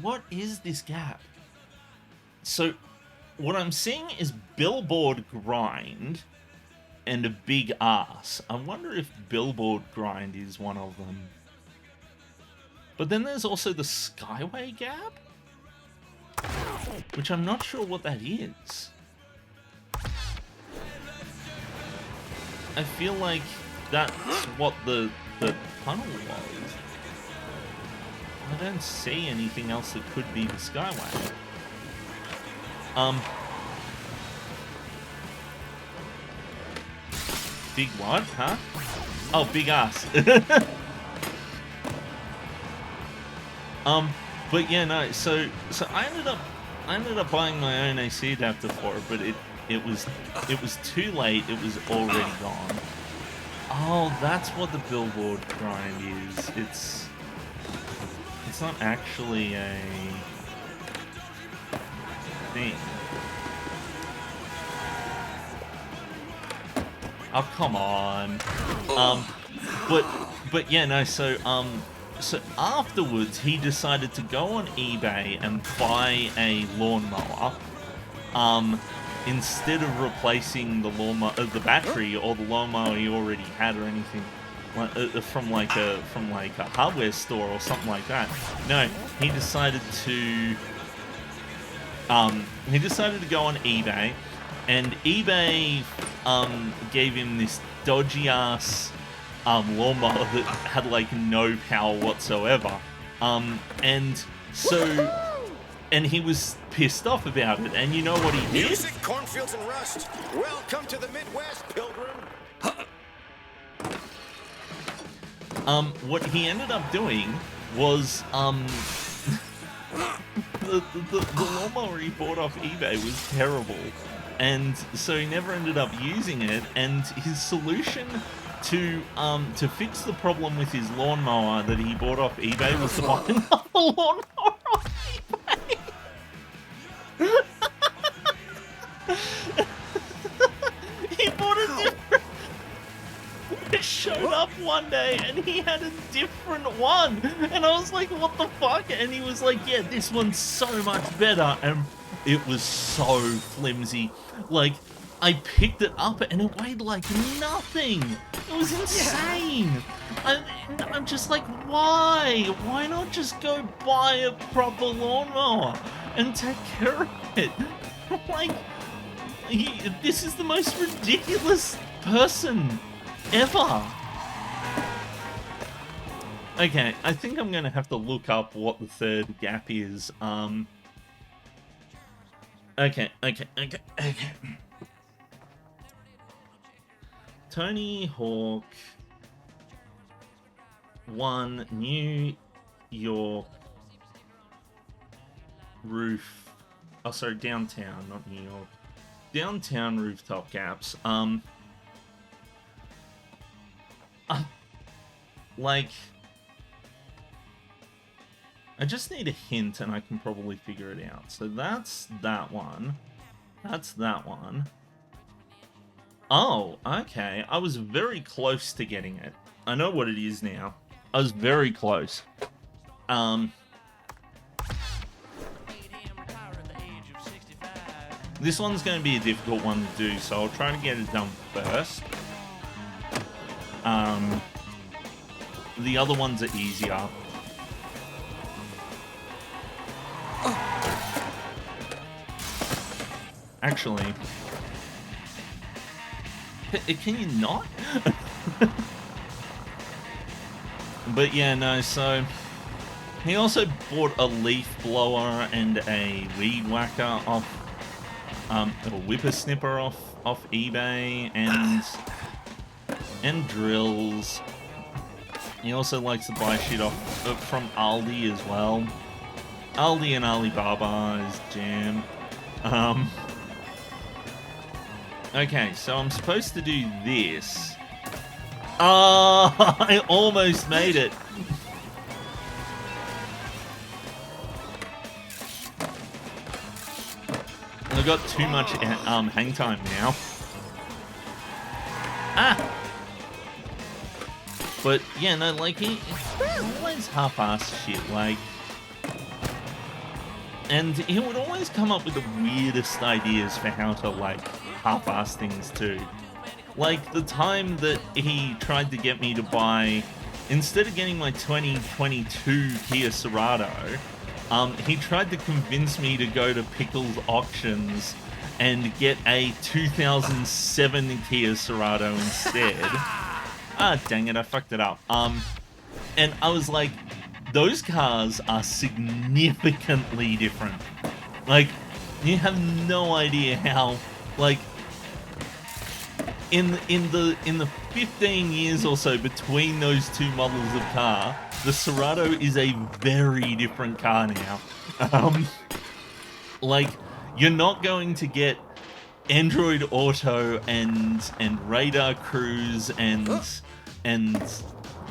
what is this gap? So what I'm seeing is billboard grind and a big ass. I wonder if billboard grind is one of them. But then there's also the skyway gap, which I'm not sure what that is. I feel like that's what the tunnel was. I don't see anything else that could be the skyway. Big what, huh? Oh, big ass. But yeah, no, so I ended up buying my own AC adapter for it, but it was too late, it was already gone. Oh, that's what the billboard grind is. It's not actually a thing. Oh, come on. But yeah, no, so afterwards he decided to go on eBay and buy a lawnmower, instead of replacing the lawnmower, the battery or the lawnmower he already had or anything, from like a hardware store or something like that. No, he decided to go on eBay, and eBay gave him this dodgy ass lawnmower that had like no power whatsoever, and he was pissed off about it. And you know what he did? Music, cornfields, and rust. Welcome to the Midwest, pilgrim. What he ended up doing was the lawnmower he bought off eBay was terrible, and so he never ended up using it. And his solution to fix the problem with his lawnmower that he bought off eBay was to buy another lawnmower off eBay. He bought a different. It showed up one day and he had a different one, and I was like, what the fuck? And he was like, yeah, this one's so much better. And it was so flimsy. Like, I picked it up and it weighed like nothing. It was insane. I'm just like, why? Why not just go buy a proper lawnmower and take care of it? Like, this is the most ridiculous person ever. Okay, I think I'm gonna have to look up what the third gap is. Okay. Tony Hawk 1 new your roof. Oh, sorry, downtown, not New York. Downtown rooftop gaps. Like, I just need a hint and I can probably figure it out. So that's that one. That's that one. Oh, okay. I was very close to getting it. I know what it is now. I was very close. This one's going to be a difficult one to do, so I'll try to get it done first. The other ones are easier. Actually, can you not? But yeah, no, so he also bought a leaf blower and a weed whacker off, a whippersnipper off eBay, and drills. He also likes to buy shit off from Aldi as well. Aldi and Alibaba is jam. Okay, so I'm supposed to do this. I almost made it. I've got too much hang time now. But yeah, no, like he always half-assed shit, like, and he would always come up with the weirdest ideas for how to like half-ass things too. Like the time that he tried to get me to buy, instead of getting my 2022 Kia Cerato, he tried to convince me to go to Pickles Auctions and get a 2007 Kia Cerato instead. Ah, dang it, I fucked it up. And I was like, those cars are significantly different. Like, you have no idea how, like, in the 15 years or so between those two models of car, the Cerato is a very different car now. Like, you're not going to get Android Auto and radar cruise and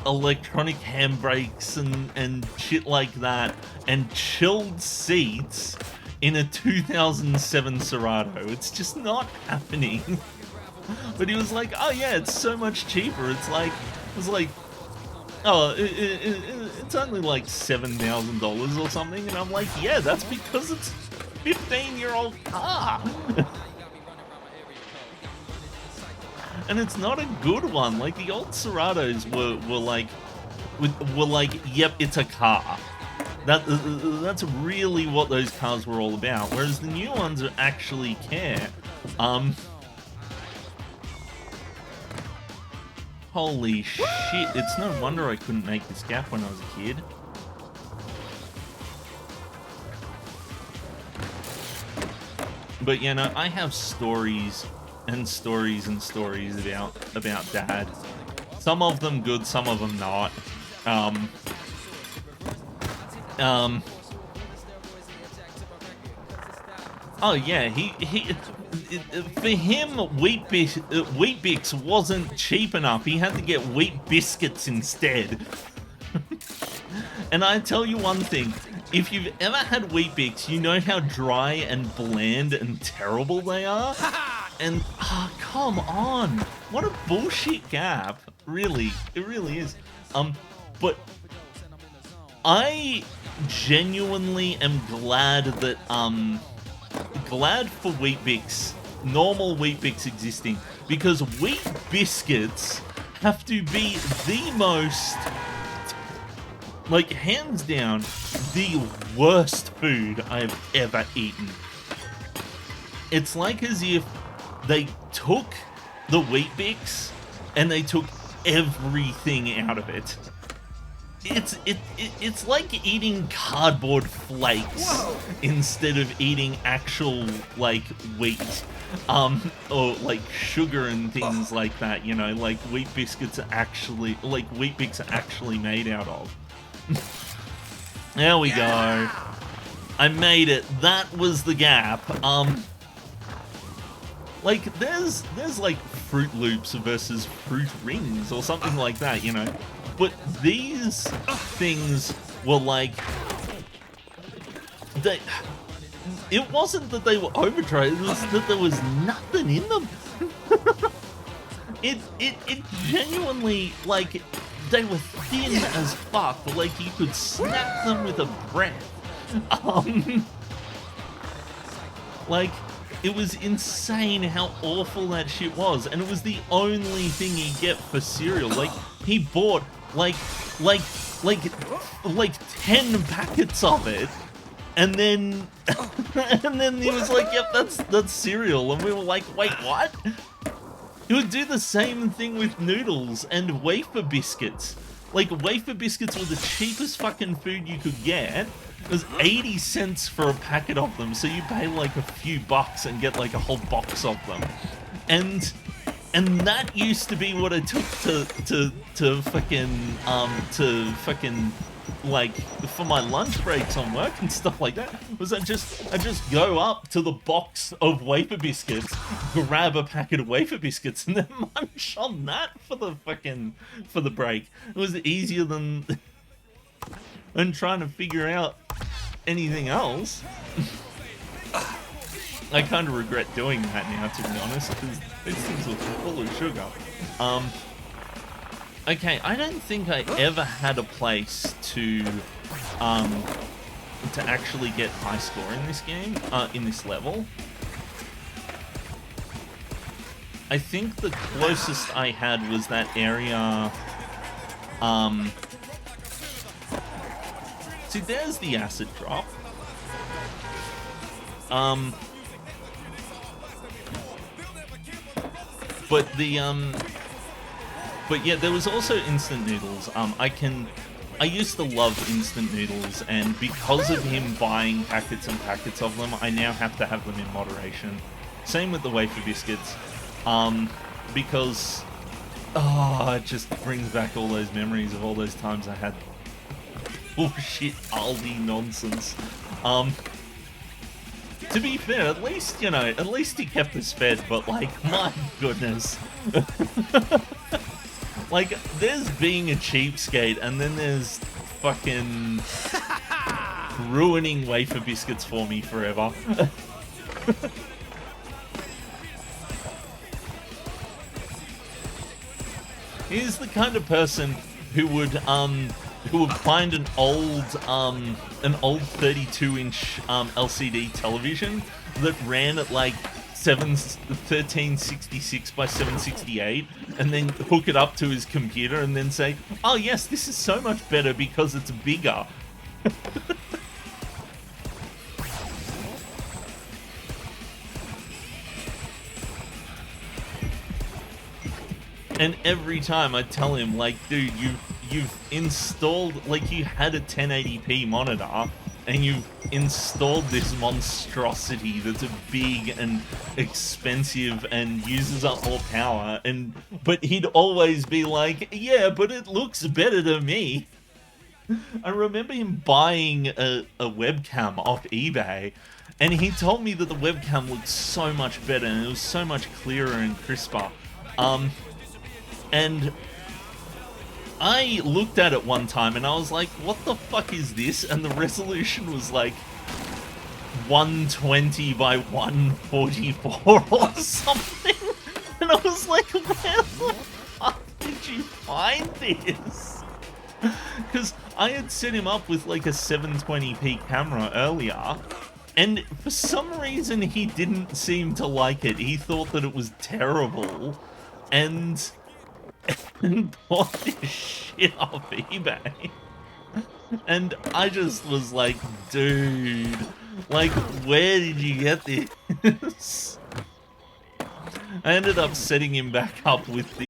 electronic handbrakes and shit like that and chilled seats in a 2007 Cerato. It's just not happening. But he was like, oh yeah, it's so much cheaper. It's like, oh, it's only like $7,000 or something. And I'm like, yeah, that's because it's a 15-year-old car. And it's not a good one. Like, the old Ceratos were like, yep, it's a car. That's really what those cars were all about. Whereas the new ones actually care. Holy shit, it's no wonder I couldn't make this gap when I was a kid. But you know, I have stories and stories and stories about Dad. Some of them good, some of them not. Oh yeah, he for him, Wheat Bix wasn't cheap enough. He had to get Wheat Biscuits instead. And I tell you one thing, if you've ever had Wheat Bix, you know how dry and bland and terrible they are. And come on, what a bullshit gap. Really, it really is. But I genuinely am glad that glad for Wheat Bix, normal Wheat Bix existing, because Wheat Biscuits have to be the most, like, hands down, the worst food I've ever eaten. It's like as if they took the Wheat Bix and they took everything out of it. It's like eating cardboard flakes instead of eating actual, like, wheat, or like sugar and things like that, you know, like Wheat Biscuits are actually, like Wheat Bix are actually made out of. There we go. I made it. That was the gap. Like, there's like Fruit Loops versus Fruit Rings or something like that, you know? But these things were like... It wasn't that they were overtried, it was that there was nothing in them. It genuinely, like, they were thin as fuck. Like, you could snap them with a breath. Like, it was insane how awful that shit was, and it was the only thing he'd get for cereal. Like, he bought like 10 packets of it, and then and then he was like, "Yep, that's cereal," and we were like, "Wait, what?" He would do the same thing with noodles and wafer biscuits. Like, wafer biscuits were the cheapest fucking food you could get. It was 80 cents for a packet of them, so you pay like a few bucks and get like a whole box of them. And that used to be what it took to fucking like for my lunch breaks on work and stuff like that. Was I just go up to the box of wafer biscuits, grab a packet of wafer biscuits, and then munch on that for the break. It was easier than trying to figure out anything else. I kind of regret doing that now, to be honest, because these things were full of sugar. Okay, I don't think I ever had a place to actually get high score in this game, in this level. I think the closest I had was that area, see, there's the acid drop. But yeah, there was also instant noodles. I used to love instant noodles, and because of him buying packets and packets of them, I now have to have them in moderation. Same with the wafer biscuits, because, oh, it just brings back all those memories of all those times I had bullshit Aldi nonsense. To be fair, at least, you know, at least he kept us fed, but like, my goodness. Like, there's being a cheapskate, and then there's fucking ruining wafer biscuits for me forever. He's the kind of person who would find an old 32-inch LCD television that ran at like 1366 by 768, and then hook it up to his computer and then say, "Oh yes, this is so much better because it's bigger." And every time I tell him, like, dude, you've installed, like, you had a 1080p monitor, and you've installed this monstrosity that's big and expensive and uses up more power, but he'd always be like, "Yeah, but it looks better to me." I remember him buying a webcam off eBay, and he told me that the webcam looked so much better and it was so much clearer and crisper. And I looked at it one time and I was like, what the fuck is this? And the resolution was like 120 by 144 or something. And I was like, where the fuck did you find this? Because I had set him up with like a 720p camera earlier, and for some reason he didn't seem to like it. He thought that it was terrible, and bought this shit off eBay. And I just was like, dude, like, where did you get this? I ended up setting him back up with the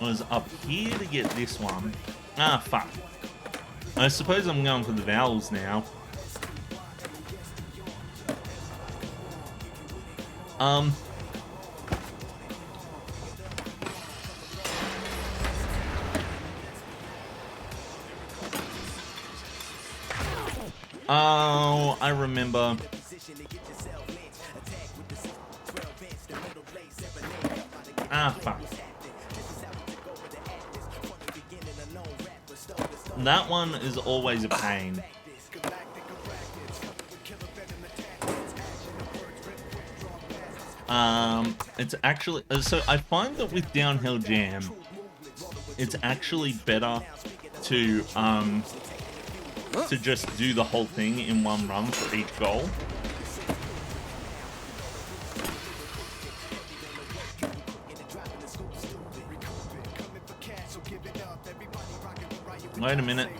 was up here to get this one. Ah, fuck. I suppose I'm going for the valves now. Oh, I remember. Ah, fuck. That one is always a pain. It's actually... So I find that with Downhill Jam, it's actually better to just do the whole thing in one run for each goal. Wait a minute.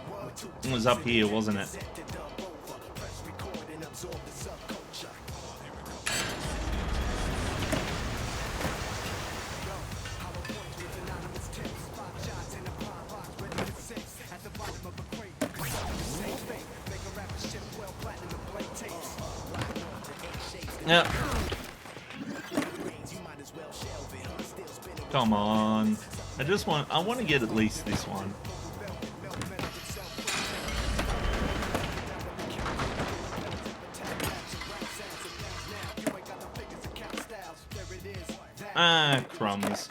It was up here, wasn't it? Yep. Come on. I want to get at least this one. Ah, crumbs.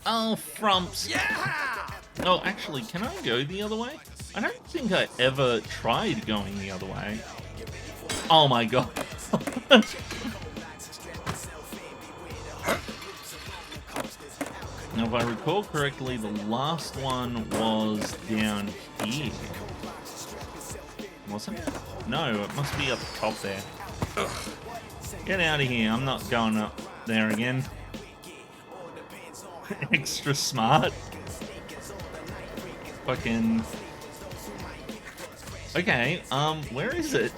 Oh, frumps. Yeah! Oh, actually, can I go the other way? I don't think I ever tried going the other way. Oh my god. Now, if I recall correctly, the last one was down here. Wasn't it? No, it must be up top there. Ugh. Get out of here. I'm not going up there again. Extra smart. Fucking... Okay, where is it?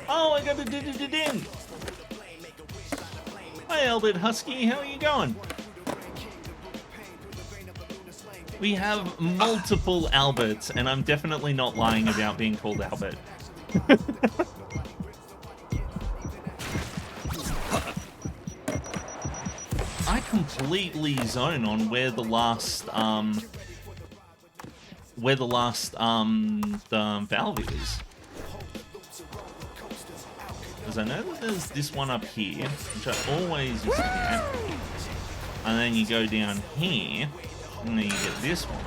Oh, I got a ding. Hi, Albert Husky, how are you going? We have multiple Alberts, and I'm definitely not lying about being called Albert. I completely zone on where the last valve is. Because I know that there's this one up here, which I always used to get. And then you go down here, and then you get this one.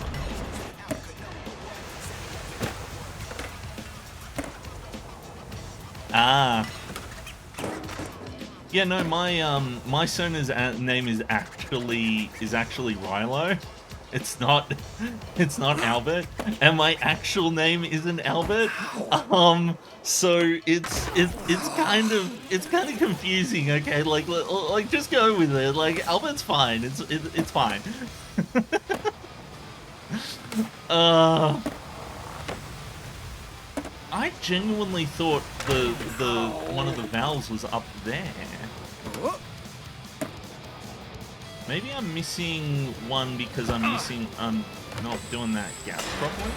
Ah. Yeah, no, my Sona's name is actually Rilo. It's not Albert, and my actual name isn't Albert. So it's kind of confusing. Okay, like just go with it. Like Albert's fine. It's fine. I genuinely thought the one of the valves was up there. Maybe I'm missing one because I'm not doing that gap properly.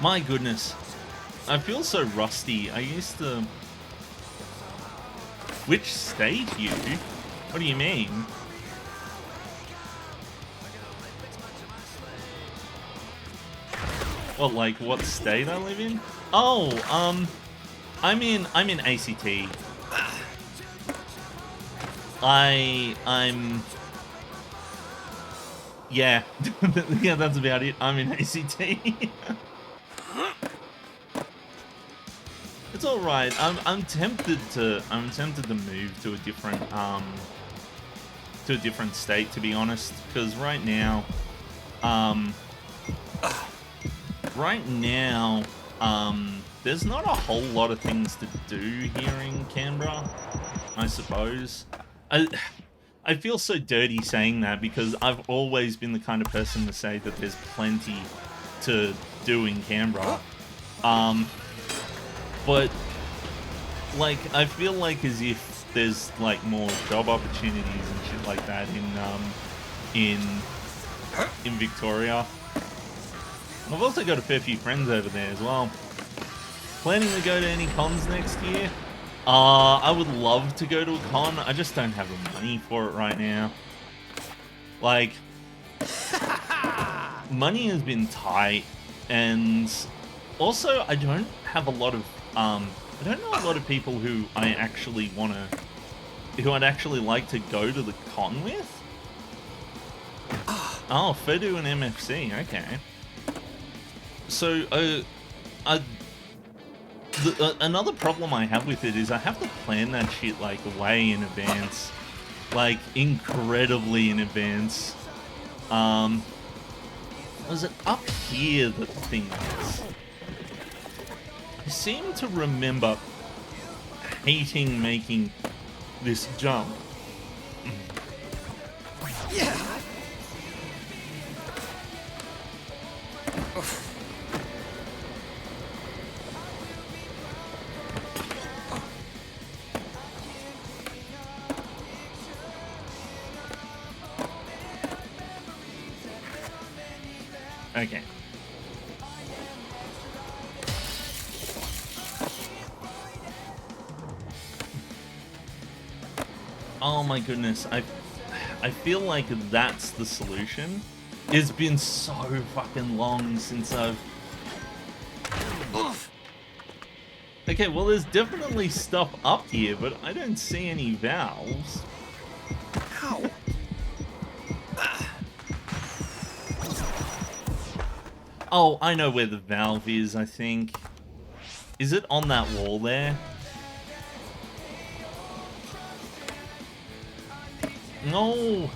My goodness. I feel so rusty. I used to... Which state, you? What do you mean? Well, like, what state I live in? Oh, I'm in ACT. I'm... Yeah. Yeah, that's about it. I'm in ACT. It's all right. I'm tempted to move to a different state, to be honest, because right now there's not a whole lot of things to do here in Canberra, I suppose. I feel so dirty saying that because I've always been the kind of person to say that there's plenty to do in Canberra. But like I feel like as if there's like more job opportunities and shit like that in Victoria. I've also got a fair few friends over there as well. Planning to go to any cons next year? I would love to go to a con. I just don't have the money for it right now. Like, money has been tight, and also I don't have a lot of I don't know a lot of people who I actually who I'd actually like to go to the con with. Oh, Fedu and MFC, okay. So, another problem I have with it is I have to plan that shit, like, way in advance. Like, incredibly in advance. Was it up here that the thing was? I seem to remember hating making this jump. Yeah. Okay. Oh my goodness, I feel like that's the solution. It's been so fucking long since I've... Okay, well there's definitely stuff up here, but I don't see any valves. Ow. Oh, I know where the valve is, I think. Is it on that wall there? No!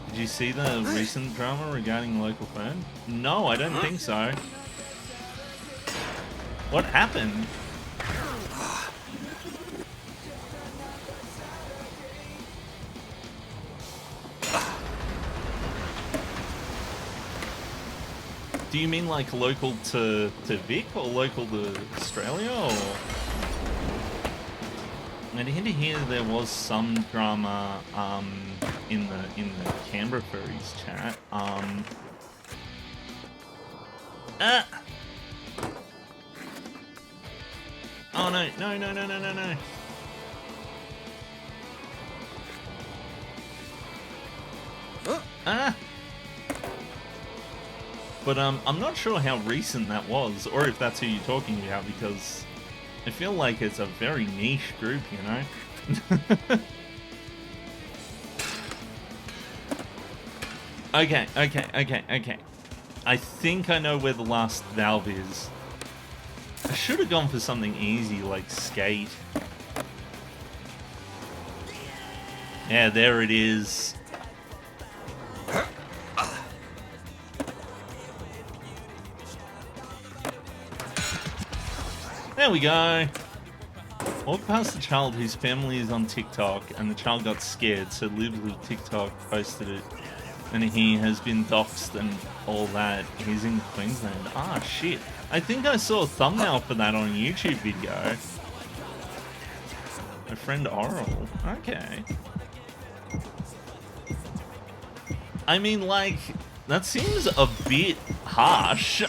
Did you see the recent drama regarding the local phone? No, I don't think so. What happened? Do you mean like local to Vic or local to Australia or? And here there was some drama in the Canberra Furries chat. Oh no, no, no, no, no, no, no. But I'm not sure how recent that was, or if that's who you're talking about, because I feel like it's a very niche group, you know? Okay. I think I know where the last valve is. I should have gone for something easy like skate. Yeah, there it is. There we go. Walk past the child whose family is on TikTok, and the child got scared, so literally TikTok posted it. And he has been doxxed and all that. He's in Queensland. Ah, shit. I think I saw a thumbnail for that on a YouTube video. My friend Oral. Okay. I mean, like, that seems a bit harsh.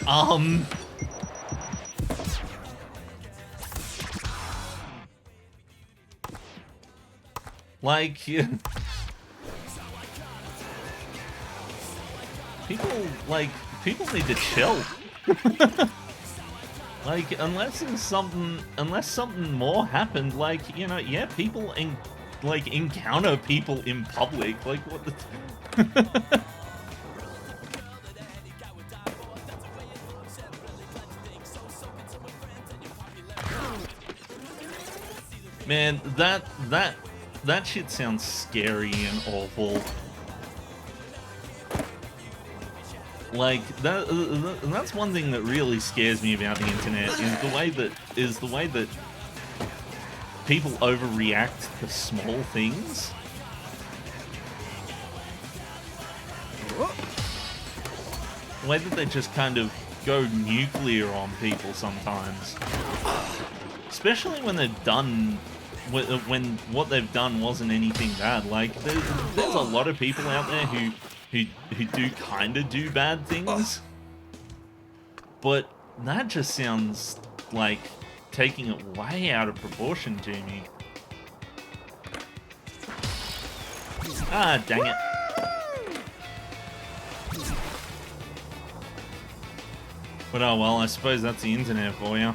Like, people need to chill. Like, unless something more happened, like, you know, yeah, people encounter people in public, like, what the... Man, that shit sounds scary and awful. Like, that's one thing that really scares me about the internet, is the way that people overreact to small things. The way that they just kind of go nuclear on people sometimes. Especially when they've done... when what they've done wasn't anything bad. Like, there's a lot of people out there who do kind of do bad things. But that just sounds like taking it way out of proportion to me. Ah, dang it. But oh well, I suppose that's the internet for you.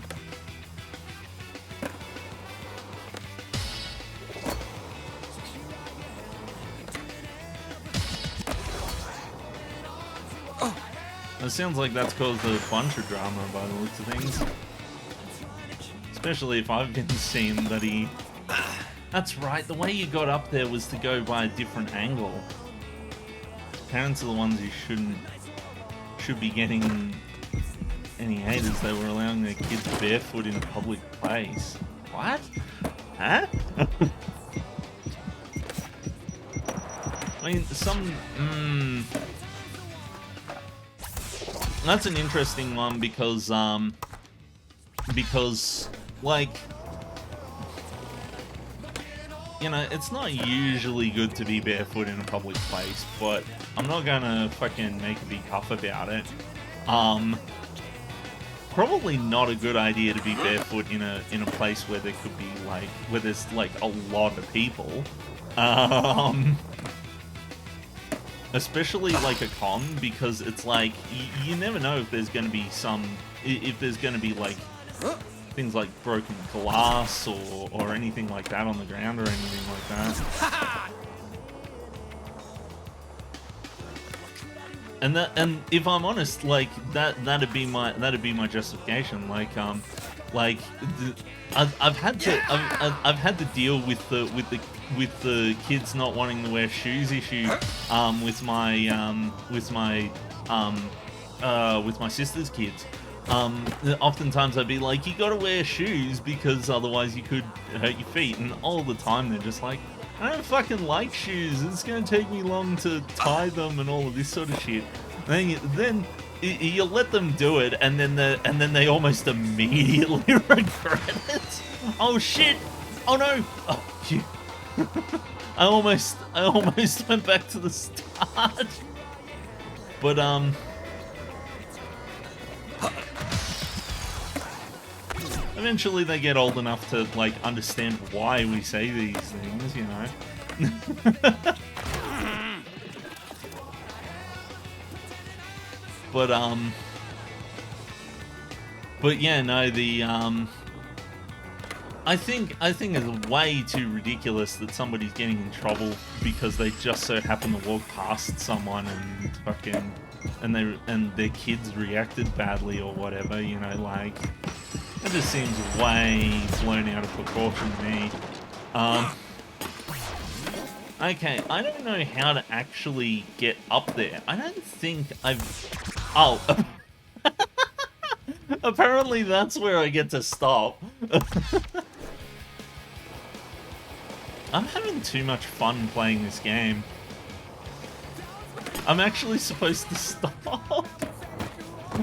It sounds like that's caused a bunch of drama by the looks of things. Especially if I've been seeing that he... That's right, the way you got up there was to go by a different angle. Parents are the ones who should be getting any haters. They were allowing their kids barefoot in a public place. What? Huh? I mean, that's an interesting one because like, you know, it's not usually good to be barefoot in a public place, but I'm not gonna fucking make a big huff about it. Probably not a good idea to be barefoot in a place where there could be like, where there's like a lot of people. Especially like a con, because it's like you never know if there's going to be like things like broken glass or anything like that on the ground or anything like that. And if I'm honest, like that'd be my justification. Like I've had to deal with the kids not wanting to wear shoes issue with my sister's kids. Oftentimes I'd be like, you gotta wear shoes because otherwise you could hurt your feet, and all the time they're just like, I don't fucking like shoes, it's gonna take me long to tie them and all of this sort of shit. And then you let them do it, and then they almost immediately regret it. Oh shit! Oh no! Oh, phew. I almost went back to the start. But eventually they get old enough to like understand why we say these things, you know. But yeah, no, the I think it's way too ridiculous that somebody's getting in trouble because they just so happen to walk past someone and fucking and their kids reacted badly or whatever, you know, like it just seems way blown out of proportion to me. Okay, I don't know how to actually get up there. I don't think I've... Oh. Apparently that's where I get to stop. I'm having too much fun playing this game. I'm actually supposed to stop.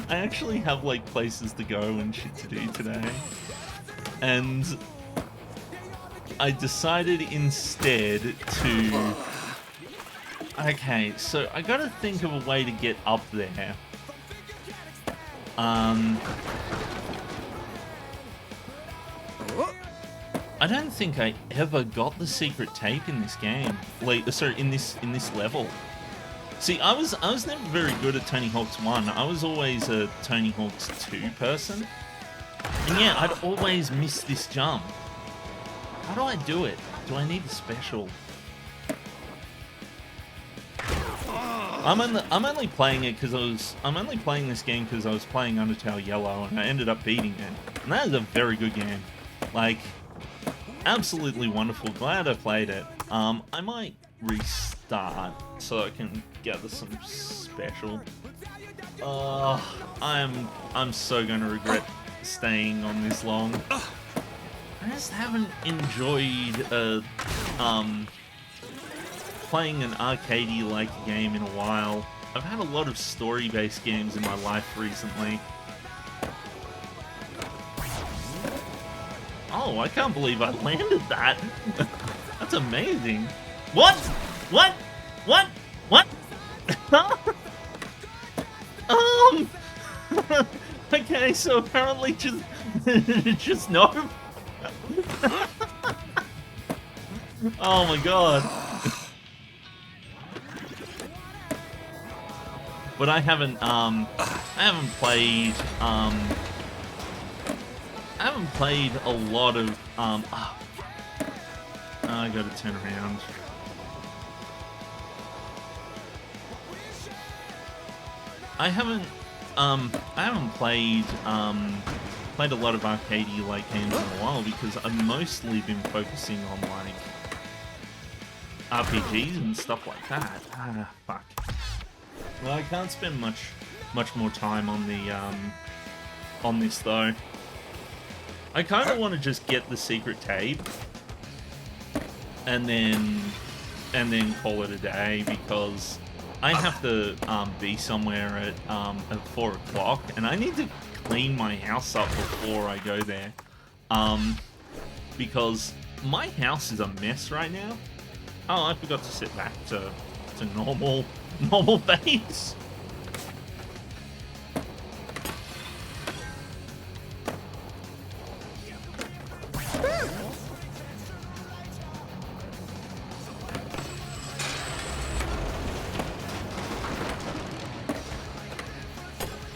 I actually have like places to go and shit to do today. And I decided instead to... Okay, so I gotta think of a way to get up there. I don't think I ever got the secret tape in this game. Like, sorry, in this level. See, I was never very good at Tony Hawk's 1. I was always a Tony Hawk's 2 person. And yeah, I'd always miss this jump. How do I do it? Do I need a special? I'm only playing it because I'm only playing this game because I was playing Undertale Yellow and I ended up beating it. And that is a very good game. Like, absolutely wonderful. Glad I played it. I might restart so I can gather some special. I'm so gonna regret staying on this long. I I just haven't enjoyed playing an arcadey-like game in a while. I've had a lot of story-based games in my life recently. Oh, I can't believe I landed that. That's amazing. What? What? What? What? Okay, so apparently just no. Oh my god. But I haven't played a lot of I gotta turn around. I haven't played a lot of arcadey-like games in a while because I've mostly been focusing on like RPGs and stuff like that. Ah, fuck. Well, I can't spend much more time on the on this though. I kind of want to just get the secret tape and then call it a day because I have to be somewhere at 4 o'clock, and I need to clean my house up before I go there. Because my house is a mess right now. Oh, I forgot to set back to normal phase.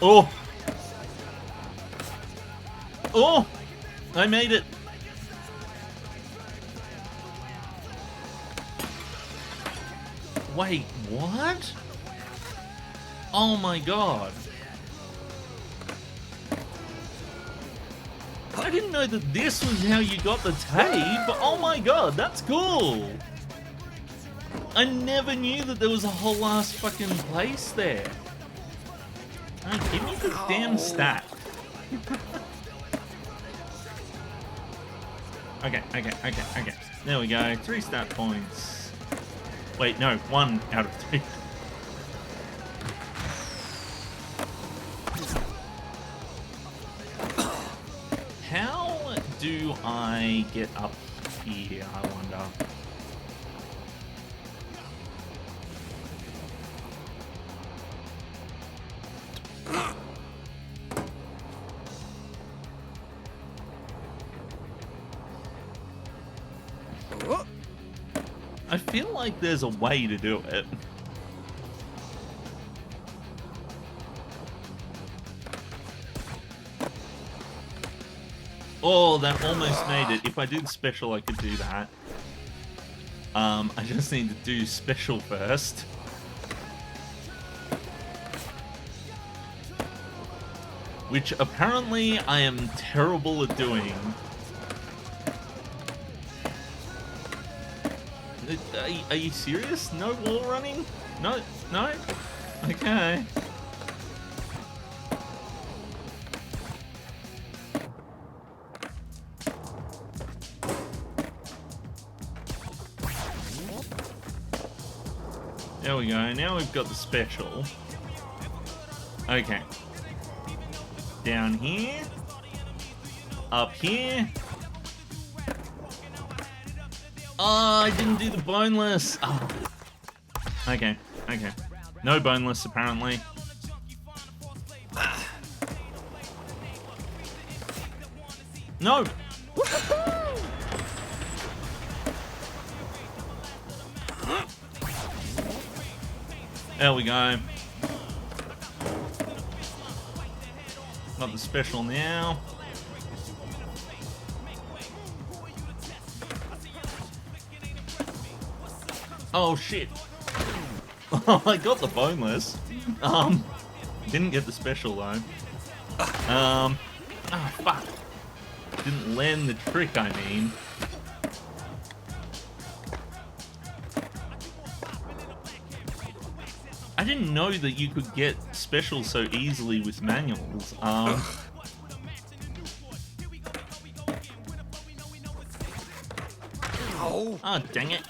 Oh! Oh! I made it! Wait, what? Oh my god. I didn't know that this was how you got the tape. Oh my god, that's cool. I never knew that there was a whole ass fucking place there. Hey, give me the damn stat. Okay. There we go. 3 stat points. Wait, no, 1 out of 3. How do I get up here, I wonder? I feel like there's a way to do it. Oh, that almost made it. If I did special, I could do that. I just need to do special first. Which apparently I am terrible at doing. Are you serious? No wall running? No? Okay. There we go. Now we've got the special. Okay. Down here. Up here. Oh, I didn't do the boneless. Oh. Okay. No boneless, apparently. No! There we go. Got the special now. Oh shit. I got the boneless. Didn't get the special though. Oh fuck. Didn't land the trick, I mean. I didn't know that you could get special so easily with manuals. Oh. Oh, dang it.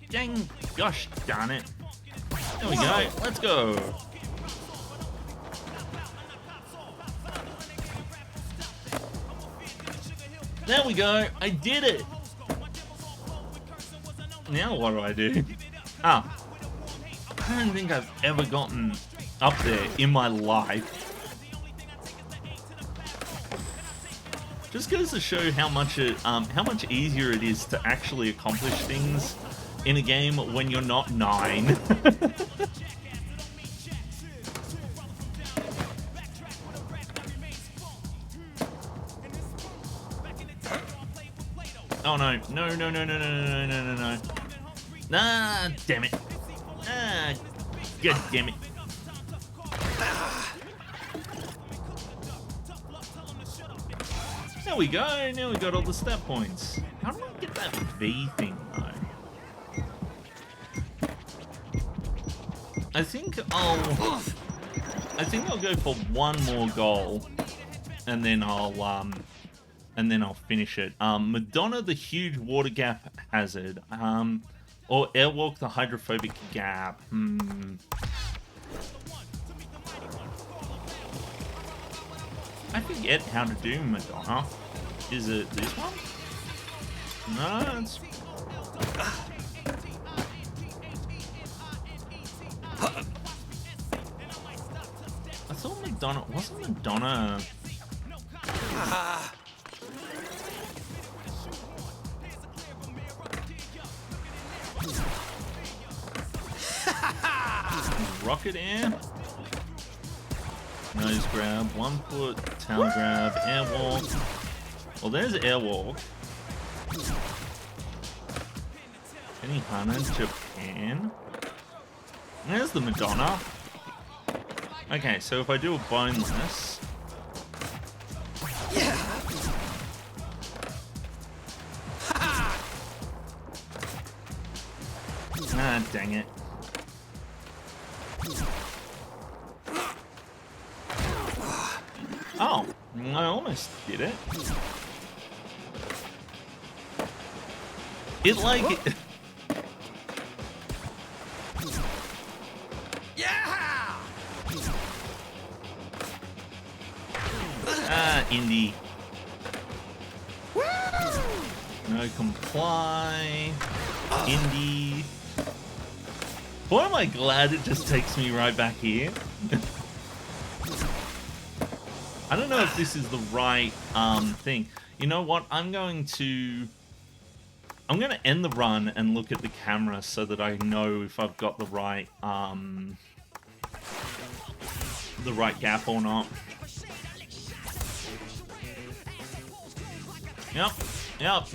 Dang. Gosh darn it. There we go. Let's go. There we go. I did it. Now what do I do? Ah. I don't think I've ever gotten up there in my life. Just goes to show how much easier it is to actually accomplish things in a game when you're not 9. Oh no. No, no, no, no, no, no, no, no, no. Ah, damn it. Ah, god damn it. There we go. Now we got all the stat points. How do I get that V thing though? I think I'll go for one more goal, and then I'll finish it. Madonna, the huge water gap hazard, or Airwalk, the hydrophobic gap. I forget how to do Madonna. Is it this one? No, it's... I thought Madonna... Wasn't Madonna... Rocket air? Nose grab, 1 foot, tail grab, airwalk. Well, there's airwalk. Benihana, Japan. And there's the Madonna. Okay, so if I do a boneless... Ah, dang it. Oh, I almost did it. It like... Yeah! Ah, indie. No comply. Indie. Boy, am I glad it just takes me right back here. I don't know if this is the right thing. You know what? I'm going to end the run and look at the camera so that I know if I've got the right gap or not. Yep. Yep.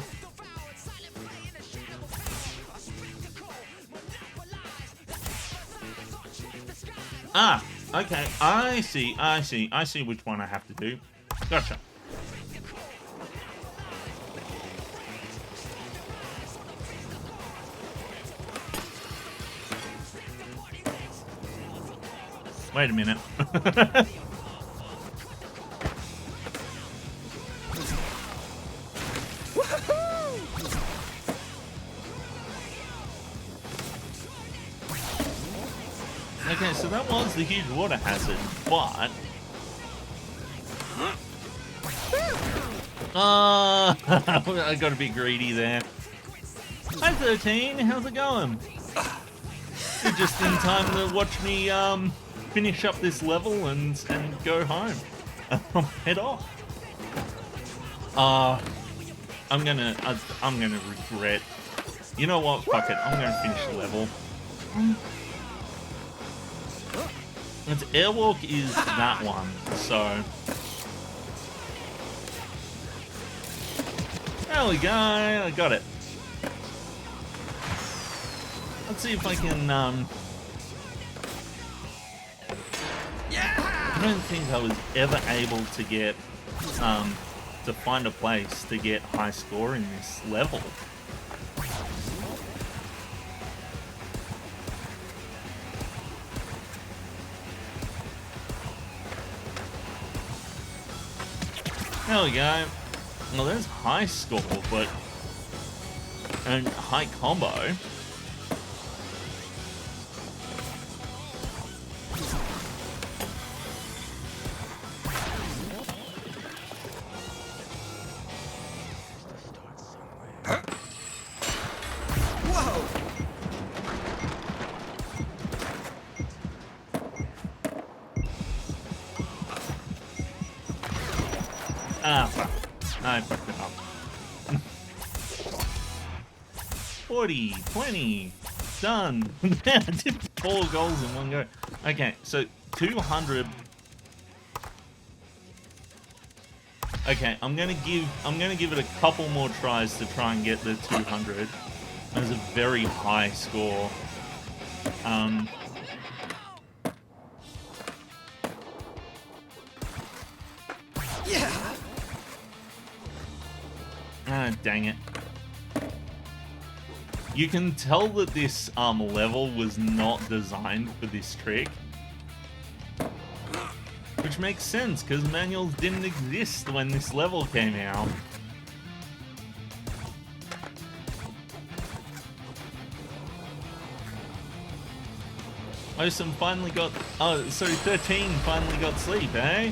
Ah, okay, I see which one I have to do. Gotcha. Wait a minute. Okay, so that was the huge water hazard, but... I got a bit greedy there. Hi 13, how's it going? You're just in time to watch me finish up this level and go home. Head off. I'm gonna regret. You know what? Fuck it. I'm gonna finish the level. Its airwalk is that one, so... There we go, I got it. Let's see if I can, I don't think I was ever able to get, to find a place to get high score in this level. There we go. Well, there's high score, but and high combo. Ah, fuck. I fucked it up. 40, 20, done. I did 4 goals in one go. Okay, so 200. Okay, I'm gonna give it a couple more tries to try and get the 200. That's a very high score. Yeah. Ah, dang it. You can tell that this level was not designed for this trick. Which makes sense, because manuals didn't exist when this level came out. Osum finally got... Oh, sorry, 13 finally got sleep, eh?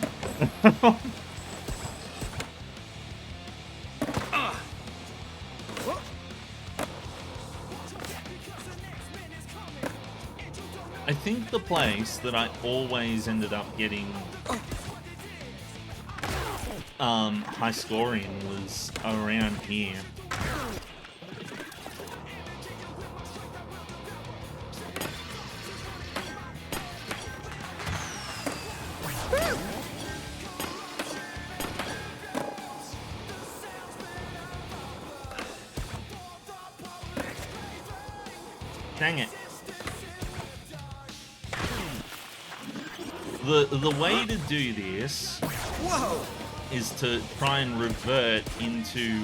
I think the place that I always ended up getting high scoring was around here. Dang it. The way to do this is to try and revert into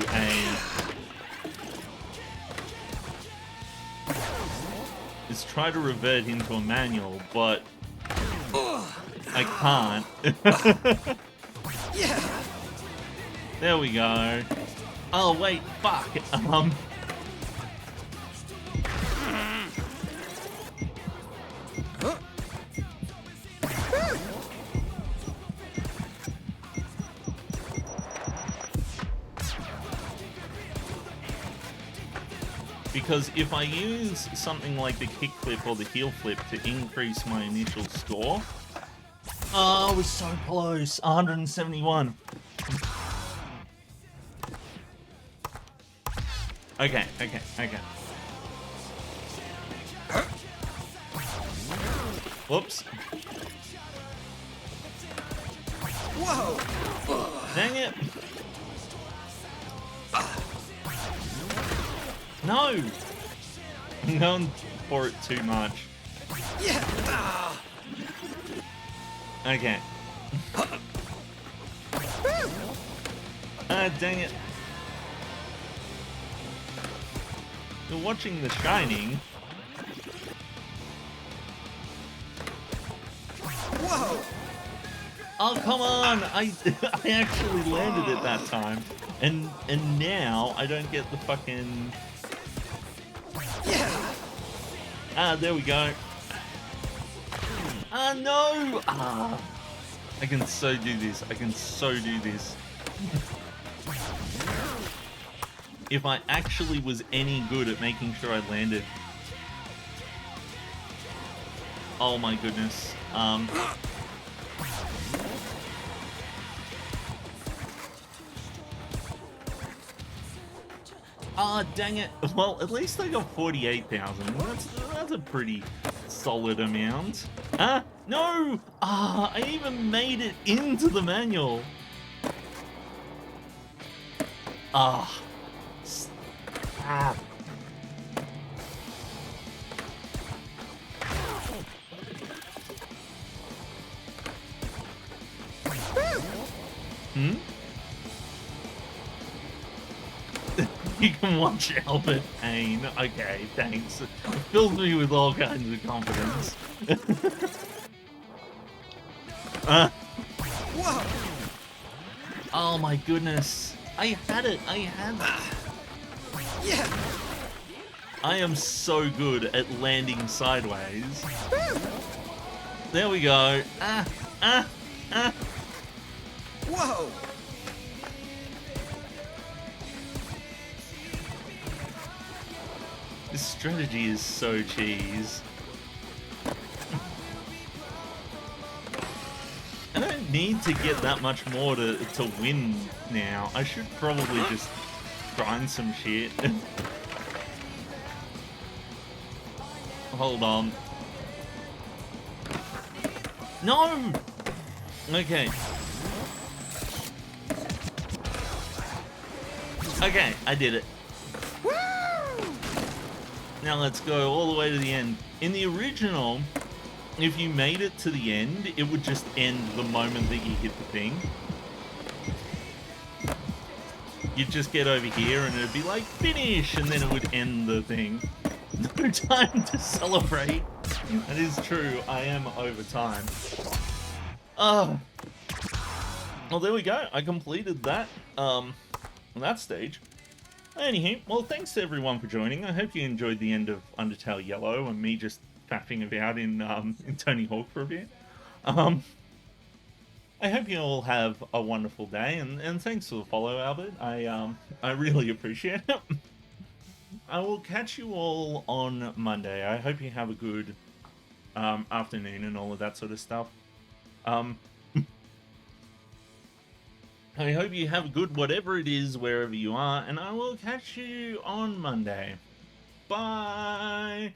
a manual, but I can't. There we go. Oh wait, fuck. Because if I use something like the kickflip or the heel flip to increase my initial score... Oh, I was so close. 171. Okay. Whoops. Whoa! Dang it. No! I'm going for it too much. Okay. Ah, dang it. You're watching The Shining. Whoa! Oh, come on! I actually landed it that time. And now I don't get the fucking... Ah, there we go. Ah, no! Ah. I can so do this. If I actually was any good at making sure I landed. Oh my goodness. Ah, dang it. Well, at least I got 48,000. That's a pretty solid amount. Ah, no! Ah, I even made it into the manual. Ah. Ah. Hmm? You can watch Albert Payne. Okay, thanks. It fills me with all kinds of confidence. Whoa! Oh my goodness. I had it. I am so good at landing sideways. There we go. Ah. Whoa! This strategy is so cheese. I don't need to get that much more to win now. I should probably just grind some shit. Hold on. No! Okay. Okay, I did it. Now let's go all the way to the end. In the original, if you made it to the end, it would just end the moment that you hit the thing. You'd just get over here and it'd be like, finish! And then it would end the thing. No time to celebrate. That is true, I am over time. Well, there we go. I completed that, that stage. Anywho, well, thanks to everyone for joining. I hope you enjoyed the end of Undertale Yellow and me just faffing about in Tony Hawk for a bit. I hope you all have a wonderful day, and thanks for the follow, Albert. I really appreciate it. I will catch you all on Monday. I hope you have a good afternoon and all of that sort of stuff. I hope you have a good whatever it is wherever you are, and I will catch you on Monday. Bye!